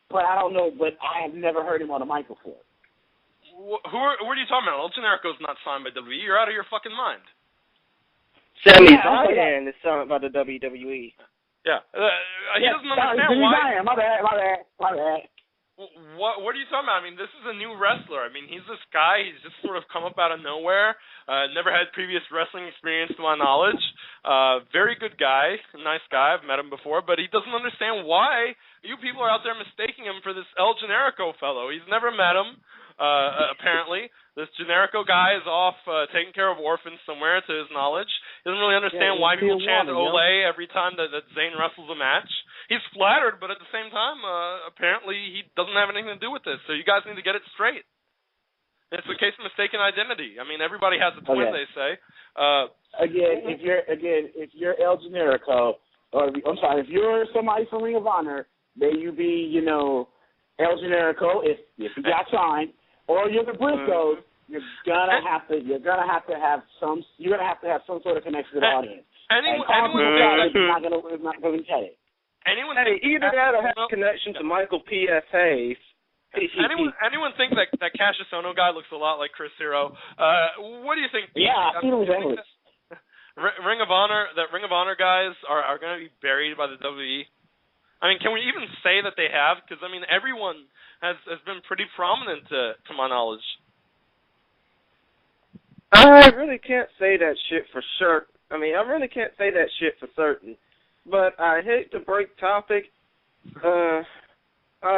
But I don't know, but I have never heard him on a mic before. What are you talking about? El Generico's not signed by WWE. You're out of your fucking mind. Sami Zayn is signed by the WWE. Yeah. He doesn't understand why. My bad. What are you talking about? I mean, this is a new wrestler. I mean, he's this guy. He's just sort of come up out of nowhere. Never had previous wrestling experience to my knowledge. Very good guy. Nice guy. I've met him before. But he doesn't understand why you people are out there mistaking him for this El Generico fellow. He's never met him, apparently. This Generico guy is off taking care of orphans somewhere, to his knowledge. He doesn't really understand why people chant Ole every time that Zayn wrestles a match. He's flattered, but at the same time, apparently he doesn't have anything to do with this. So you guys need to get it straight. It's a case of mistaken identity. I mean, everybody has a twin, they say. If you're El Generico, if you're somebody from Ring of Honor, may you be, El Generico if you got signed, or you're the Briscoes. You're gonna have to have some sort of connection to the audience. Anyone either that or have a connection to Michael P.S. Hayes. Anyone think that Cassius Ohno guy looks a lot like Chris Hero? What do you think? Yeah, I see him English. Ring of Honor guys are going to be buried by the WWE. I mean, can we even say that they have? Because I mean, everyone has been pretty prominent to my knowledge. I really can't say that shit for sure. I mean, I really can't say that shit for certain. But I hate to break topic. I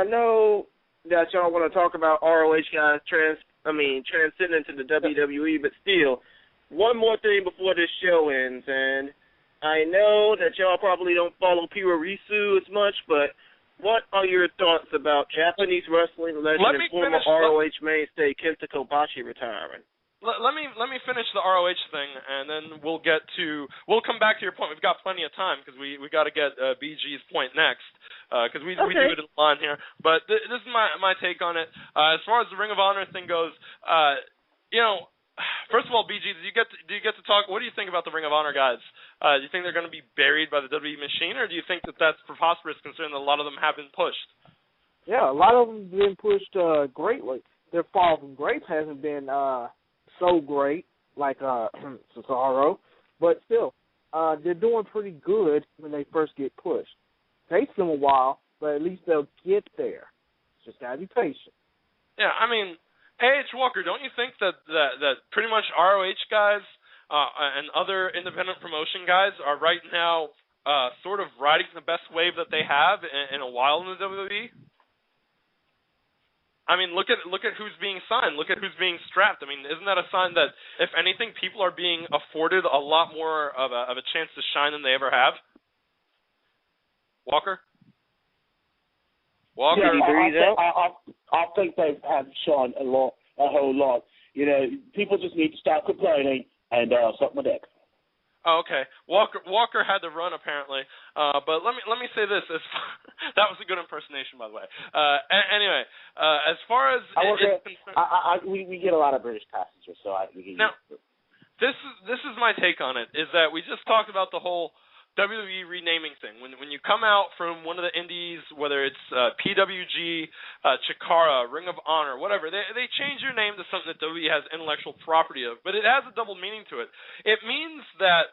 know that y'all want to talk about ROH guys transcending to the WWE, but still, one more thing before this show ends, and I know that y'all probably don't follow Piro-Risu as much, but what are your thoughts about Japanese wrestling legend and former ROH mainstay Kenta Kobashi retiring? Let me finish the ROH thing, and then we'll come back to your point. We've got plenty of time because we got to get BG's point next because we do it in line here. But this is my take on it. As far as the Ring of Honor thing goes, first of all, BG, do you get to talk? What do you think about the Ring of Honor guys? Do you think they're going to be buried by the WWE machine, or do you think that that's preposterous considering that a lot of them have been pushed? Yeah, a lot of them have been pushed greatly. Their fall from grace hasn't been so great like Cesaro, but still, they're doing pretty good when they first get pushed. Takes them a while, but at least they'll get there. Just gotta be patient. Yeah, I mean, A.H. Walker, don't you think that pretty much ROH guys and other independent promotion guys are right now sort of riding the best wave that they have in a while in the WWE? I mean, look at who's being signed. Look at who's being strapped. I mean, isn't that a sign that, if anything, people are being afforded a lot more of a chance to shine than they ever have? Walker? Yeah, I think they have shined a whole lot. People just need to stop complaining and suck my dick. Oh, okay. Walker had to run apparently, but let me say this: that was a good impersonation, by the way. Anyway, as far as we get a lot of British passengers, so now this is my take on it. Is that we just talked about the whole WWE renaming thing. When you come out from one of the indies, whether it's PWG, Chikara, Ring of Honor, whatever, they change your name to something that WWE has intellectual property of, but it has a double meaning to it. It means that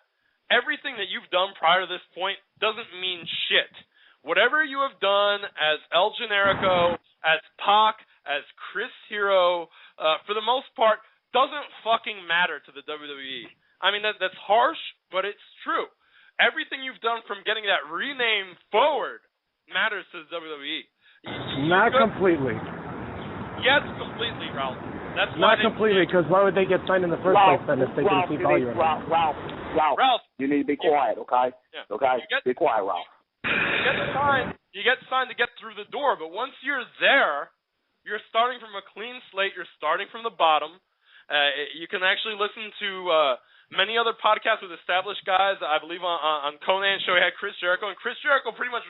everything that you've done prior to this point doesn't mean shit. Whatever you have done as El Generico, as Pac, as Chris Hero, for the most part, doesn't fucking matter to the WWE. I mean, that's harsh, but it's true. Everything you've done from getting that rename forward matters to the WWE. Not completely. Yes, completely, Ralph. That's not completely, because why would they get signed in the first place then if they can keep all your Ralph, you need to be quiet, okay? Yeah. Okay? Be quiet, Ralph. You get signed to get through the door, but once you're there, you're starting from a clean slate, you're starting from the bottom, You can actually listen to many other podcasts with established guys. I believe on Conan's show he had Chris Jericho, and Chris Jericho pretty much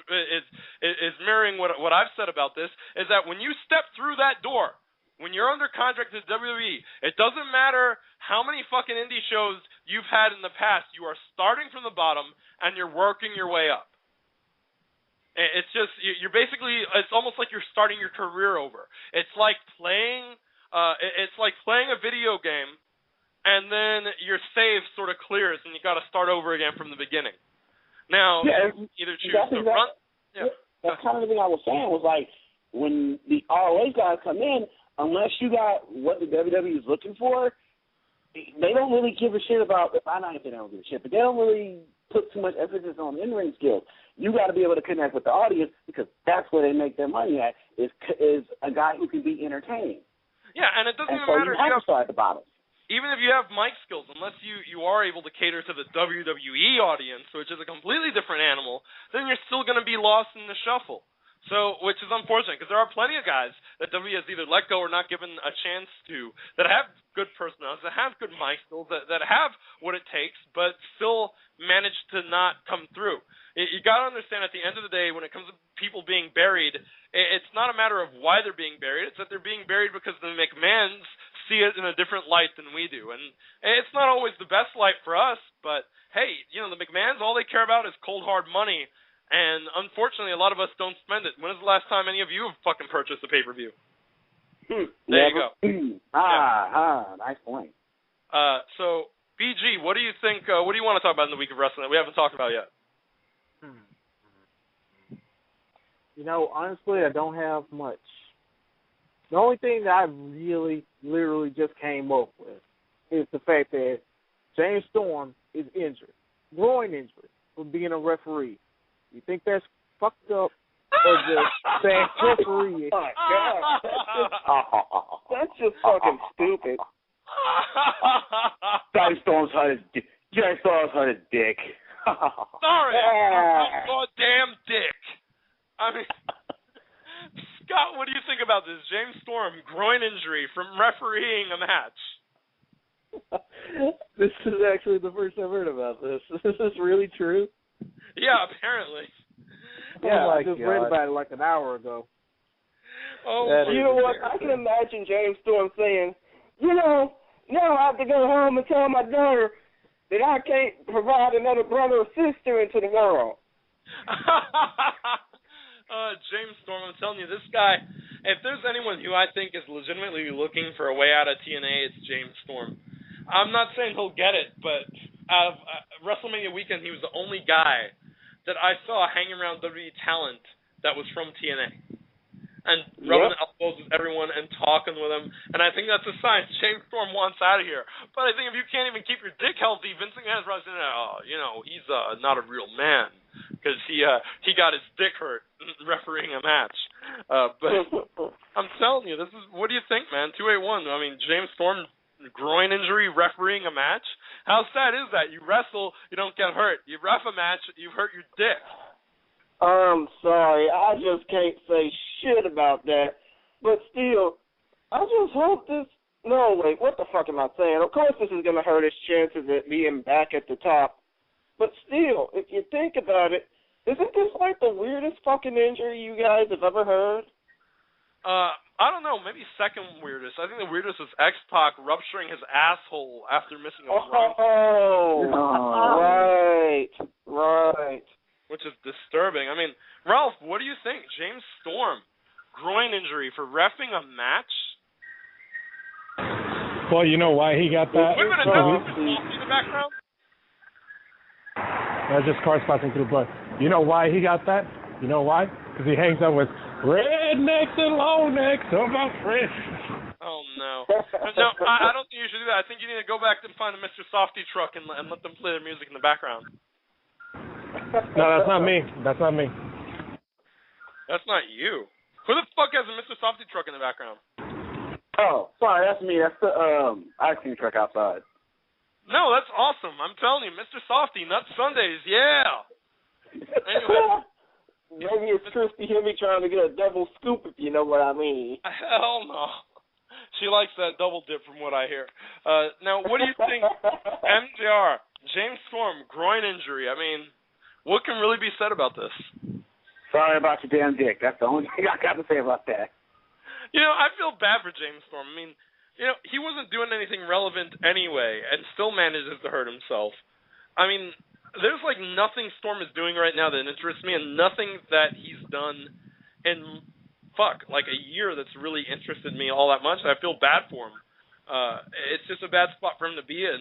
is mirroring what I've said about this, is that when you step through that door, when you're under contract to WWE, it doesn't matter how many fucking indie shows you've had in the past, you are starting from the bottom and you're working your way up. It's just, you're basically, it's almost like you're starting your career over. It's like playing a video game, and then your save sort of clears and you got to start over again from the beginning. Now, either choose to run. Yeah. That's kind of the thing I was saying, was like, when the ROH guys come in, unless you got what the WWE is looking for, they don't really give a shit about, I'm not going to say they don't give a shit, but they don't really put too much emphasis on in-ring skills. You got to be able to connect with the audience, because that's where they make their money at, is a guy who can be entertaining. Yeah, and it doesn't even so matter you have to start at the bottom. Even if you have mic skills, unless you are able to cater to the WWE audience, which is a completely different animal, then you're still going to be lost in the shuffle. So, which is unfortunate, because there are plenty of guys that WWE has either let go or not given a chance to, that have good personalities, that have good mic skills, that have what it takes, but still manage to not come through. You got to understand, at the end of the day, when it comes to people being buried, it's not a matter of why they're being buried. It's that they're being buried because the McMahons see it in a different light than we do. And it's not always the best light for us, but hey, the McMahons, all they care about is cold, hard money. And unfortunately, a lot of us don't spend it. When is the last time any of you have fucking purchased a pay-per-view? There you go. Nice point. So, BG, what do you think, what do you want to talk about in the week of wrestling that we haven't talked about yet? Honestly, I don't have much. The only thing that I really, literally just came up with is the fact that James Storm is injured, groin injury, for being a referee. You think that's fucked up, or just bad referee? Oh, my God. That's just fucking stupid. James Storm's hurt his dick. Sorry, goddamn dick. I mean, Scott, what do you think about this? James Storm, groin injury from refereeing a match. This is actually the first I've heard about this. Is this really true? Yeah, apparently. Yeah, I just read about it like an hour ago. Oh, you know what? I can imagine James Storm saying, now I have to go home and tell my daughter that I can't provide another brother or sister into the world. James Storm, I'm telling you, this guy, if there's anyone who I think is legitimately looking for a way out of TNA, it's James Storm. I'm not saying he'll get it, but out of WrestleMania weekend, he was the only guy that I saw hanging around WWE talent that was from TNA. And rubbing elbows with everyone and talking with them. And I think that's a sign James Storm wants out of here. But I think if you can't even keep your dick healthy, Vince McMahon's probably saying, he's not a real man. Because he got his dick hurt refereeing a match. But I'm telling you, what do you think, man? 281. I mean, James Storm, groin injury, refereeing a match? How sad is that? You wrestle, you don't get hurt. You ref a match, you hurt your dick. I'm sorry, I just can't say shit about that. But still, I just hope this... No, wait, what the fuck am I saying? Of course this is going to hurt his chances at being back at the top. But still, if you think about it, isn't this like the weirdest fucking injury you guys have ever heard? I don't know, maybe second weirdest. I think the weirdest was X-Pac rupturing his asshole after missing a run. Right. Which is disturbing. I mean, Ralph, what do you think? James Storm, groin injury for reffing a match? Well, you know why he got that? Wait a minute, in the background? That's just cars passing through, but you know why he got that? You know why? Because he hangs out with rednecks and long necks of my friends. Oh, no. No, I don't think you should do that. I think you need to go back and find a Mr. Softy truck and let them play the music in the background. No, that's not me. That's not me. That's not you. Who the fuck has a Mr. Softy truck in the background? Oh, sorry, that's me. That's the ice cream truck outside. No, that's awesome. I'm telling you, Mr. Softy, Nut Sundays, yeah. Anyway. Maybe it's Christy Hemme trying to get a double scoop, if you know what I mean. Hell no. She likes that double dip from what I hear. Now, what do you think, MJR, James Storm, groin injury? I mean, what can really be said about this? Sorry about your damn dick. That's the only thing I got to say about that. I feel bad for James Storm. I mean, he wasn't doing anything relevant anyway, and still manages to hurt himself. I mean, there's like nothing Storm is doing right now that interests me, and nothing that he's done in like a year that's really interested me all that much. I feel bad for him. It's just a bad spot for him to be in.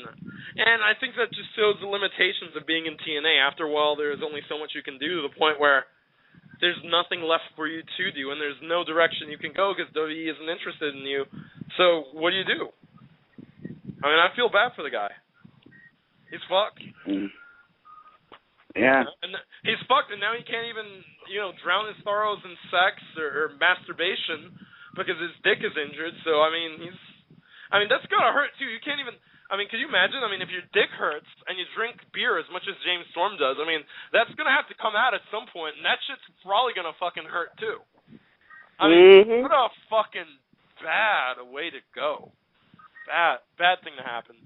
And I think that just shows the limitations of being in TNA. After a while, there's only so much you can do, to the point where there's nothing left for you to do, and there's no direction you can go because WWE isn't interested in you. So what do you do? I mean, I feel bad for the guy. He's fucked. Yeah. And he's fucked, and now he can't even, drown his sorrows in sex or masturbation because his dick is injured. So, that's gotta hurt, too. You can't even, could you imagine? If your dick hurts and you drink beer as much as James Storm does, that's gonna have to come out at some point, and that shit's probably gonna fucking hurt, too. What a fucking bad way to go. Bad thing to happen.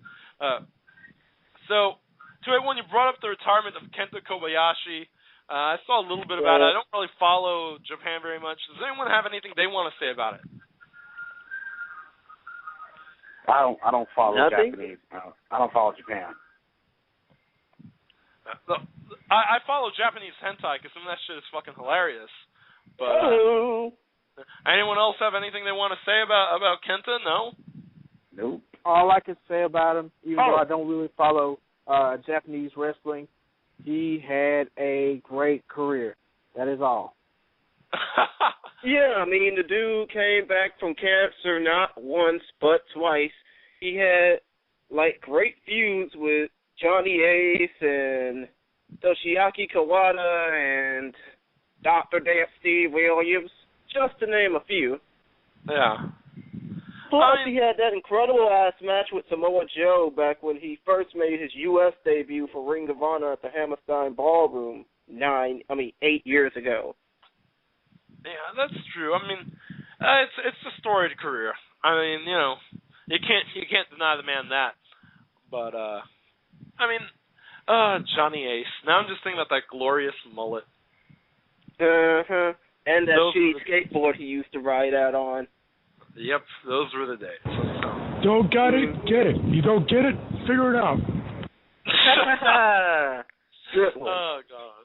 So, 281, you brought up the retirement of Kenta Kobayashi. I saw a little bit about it. I don't really follow Japan very much. Does anyone have anything they want to say about it? I don't follow Nothing? Japanese. I don't follow Japan. I follow Japanese hentai because some of that shit is fucking hilarious. But anyone else have anything they want to say about Kenta? No? Nope. All I can say about him, even though I don't really follow Japanese wrestling, he had a great career. That is all. Yeah, the dude came back from cancer not once but twice. He had great feuds with Johnny Ace and Toshiaki Kawada and Dr. Death Steve Williams, just to name a few. Yeah. Plus, he had that incredible-ass match with Samoa Joe back when he first made his U.S. debut for Ring of Honor at the Hammerstein Ballroom 8 years ago. Yeah, that's true. It's a storied career. You can't deny the man that. But Johnny Ace. Now I'm just thinking about that glorious mullet. And that shitty skateboard he used to ride out on. Yep, those were the days. Don't got it, get it. You don't get it, figure it out. Oh, God.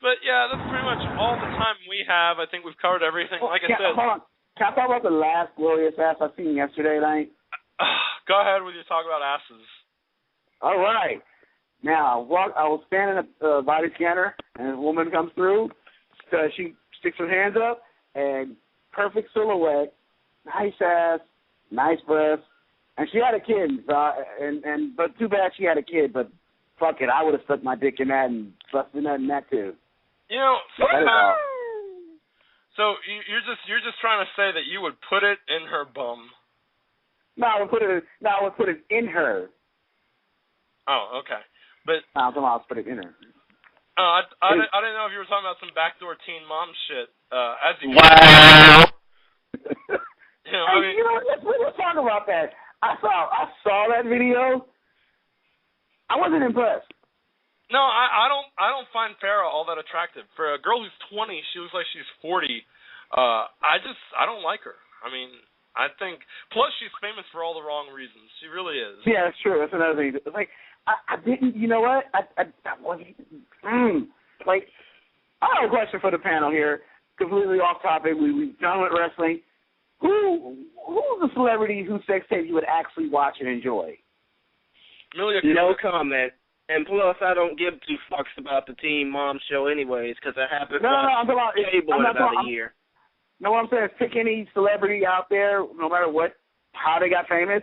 But, yeah, that's pretty much all the time we have. I think we've covered everything. Like I said. Hold on. Can I talk about the last glorious ass I seen yesterday night? Go ahead with your talk about asses. All right. Now, I was standing at the body scanner, and a woman comes through. So she sticks her hands up, and perfect silhouette, nice ass, nice breasts, and she had a kid. But too bad she had a kid. But fuck it, I would have stuck my dick in that and busted a nut in that too. Sometimes. So you're just trying to say that you would put it in her bum? No, I would put it in her. Oh, okay. But I was put it in her. I didn't know if you were talking about some backdoor teen mom shit. Wow. Let's talk about that. I saw that video. I wasn't impressed. No, I don't find Farrah all that attractive. For a girl who's 20, she looks like she's 40. I don't like her. I think. Plus, she's famous for all the wrong reasons. She really is. Yeah, that's true. That's another thing. I didn't. You know what? I wasn't. I have a question for the panel here. Completely off topic. We've done with wrestling. Who's the celebrity whose sex tape you would actually watch and enjoy? No comment. And plus, I don't give two fucks about the Teen Mom show anyways, because I haven't I'm talking about a year. No, what I'm saying is pick any celebrity out there, no matter how they got famous.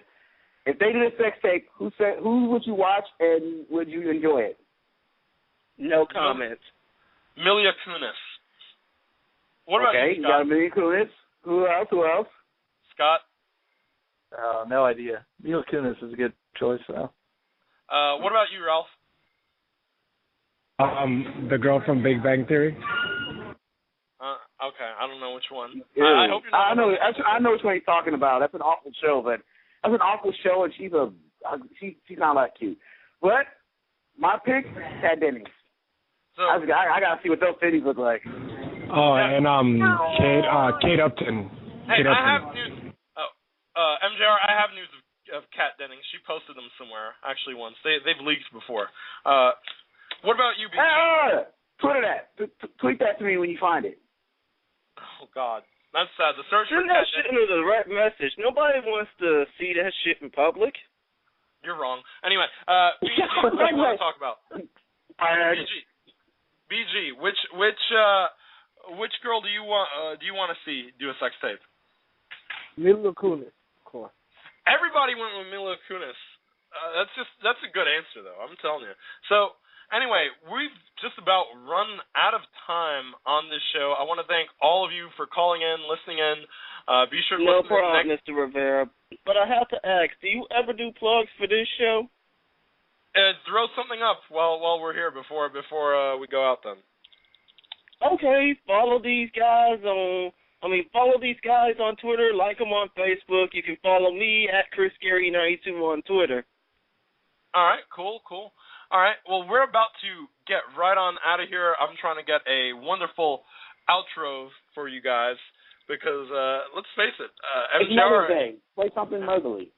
If they did a sex tape, who would you watch and would you enjoy it? No comment. Mila Kunis. What about you, Scott? You got Mila Kunis. Who else? Scott? No idea. Mila Kunis is a good choice, though. What about you, Ralph? The girl from Big Bang Theory. Okay, I don't know which one. Yeah. I hope you're not. I know which one he's talking about. That's an awful show, but that's an awful show, and she's not that cute. But my pick, Kat Dennings. So I gotta see what those titties look like. Oh, and Kate Upton. Hey, I have news. MJR, I have news of Kat Dennings. She posted them somewhere, actually, once. They've leaked before. What about you, BG? Twitter that. Tweet that to me when you find it. Oh, God. That's sad. The search for Send that shit into the direct message. Nobody wants to see that shit in public. You're wrong. Anyway, BG, what do you want to talk about? BG, which girl do you want to see do a sex tape? Mila Kunis, of course. Everybody went with Mila Kunis. That's a good answer, though. I'm telling you. So anyway, we've just about run out of time on this show. I want to thank all of you for calling in, listening in. Be sure to listen No problem, Mr. Rivera. But I have to ask, do you ever do plugs for this show? Throw something up while we're here before we go out then. Okay, follow these guys on Twitter, like them on Facebook. You can follow me at ChrisGary92 on Twitter. All right, cool. All right, well, we're about to get right on out of here. I'm trying to get a wonderful outro for you guys because, let's face it, MJR... It's Mother's Day. Play something motherly.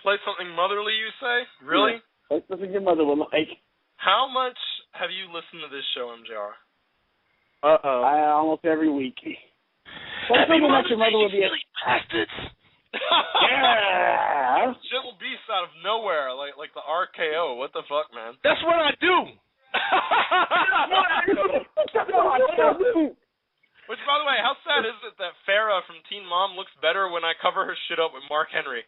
Play something motherly, you say? Really? Yeah. Play something your mother would like. How much have you listened to this show, MJR? Almost every week. Play something that your mother would be... bastards! Yeah! Gentle beast out of nowhere, like the RKO. What the fuck, man? That's what I do! Which, by the way, how sad is it that Farrah from Teen Mom looks better when I cover her shit up with Mark Henry?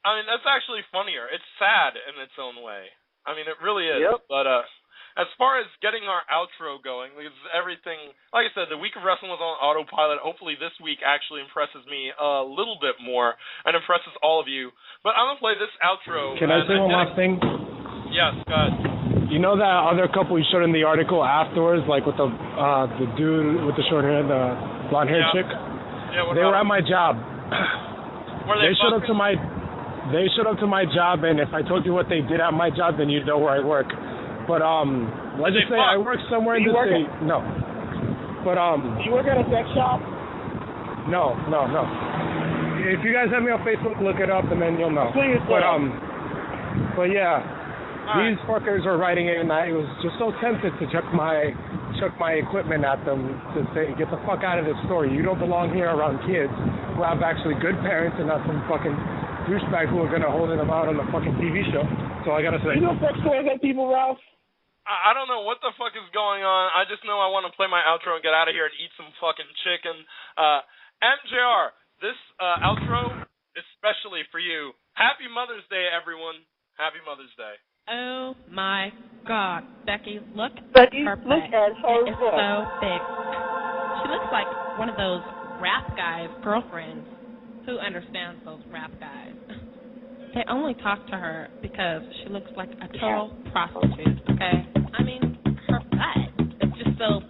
I mean, that's actually funnier. It's sad in its own way. I mean, it really is. Yep. But as far as getting our outro going, because everything, like I said, the week of wrestling was on autopilot. Hopefully this week actually impresses me a little bit more and impresses all of you. But I'm going to play this outro. Can I say one last thing? Yes, go ahead. You know that other couple you showed in the article afterwards, like with the dude with the short hair, the blonde-haired chick? Yeah, they were at my job. They showed up to my job, and if I told you what they did at my job, then you'd know where I work. But let's just say I work somewhere in the city. No. But do you work at a sex shop? No. If you guys have me on Facebook, look it up, and then you'll know. Please. But yeah, these fuckers were writing in, and I was just so tempted to chuck my equipment at them to say, get the fuck out of this store. You don't belong here around kids who have actually good parents and not some fucking douchebag who are gonna hold them out on the fucking TV show. So I gotta say, you know sex toys at people, Ralph? I don't know what the fuck is going on. I just know I want to play my outro and get out of here and eat some fucking chicken. MJR, this outro is especially for you. Happy Mother's Day, everyone. Happy Mother's Day. Oh my God, Becky, look at her butt. Look at her It's so big. She looks like one of those rap guys' girlfriends. Who understands those rap guys? They only talk to her because she looks like a total prostitute, okay? I mean, her butt is just so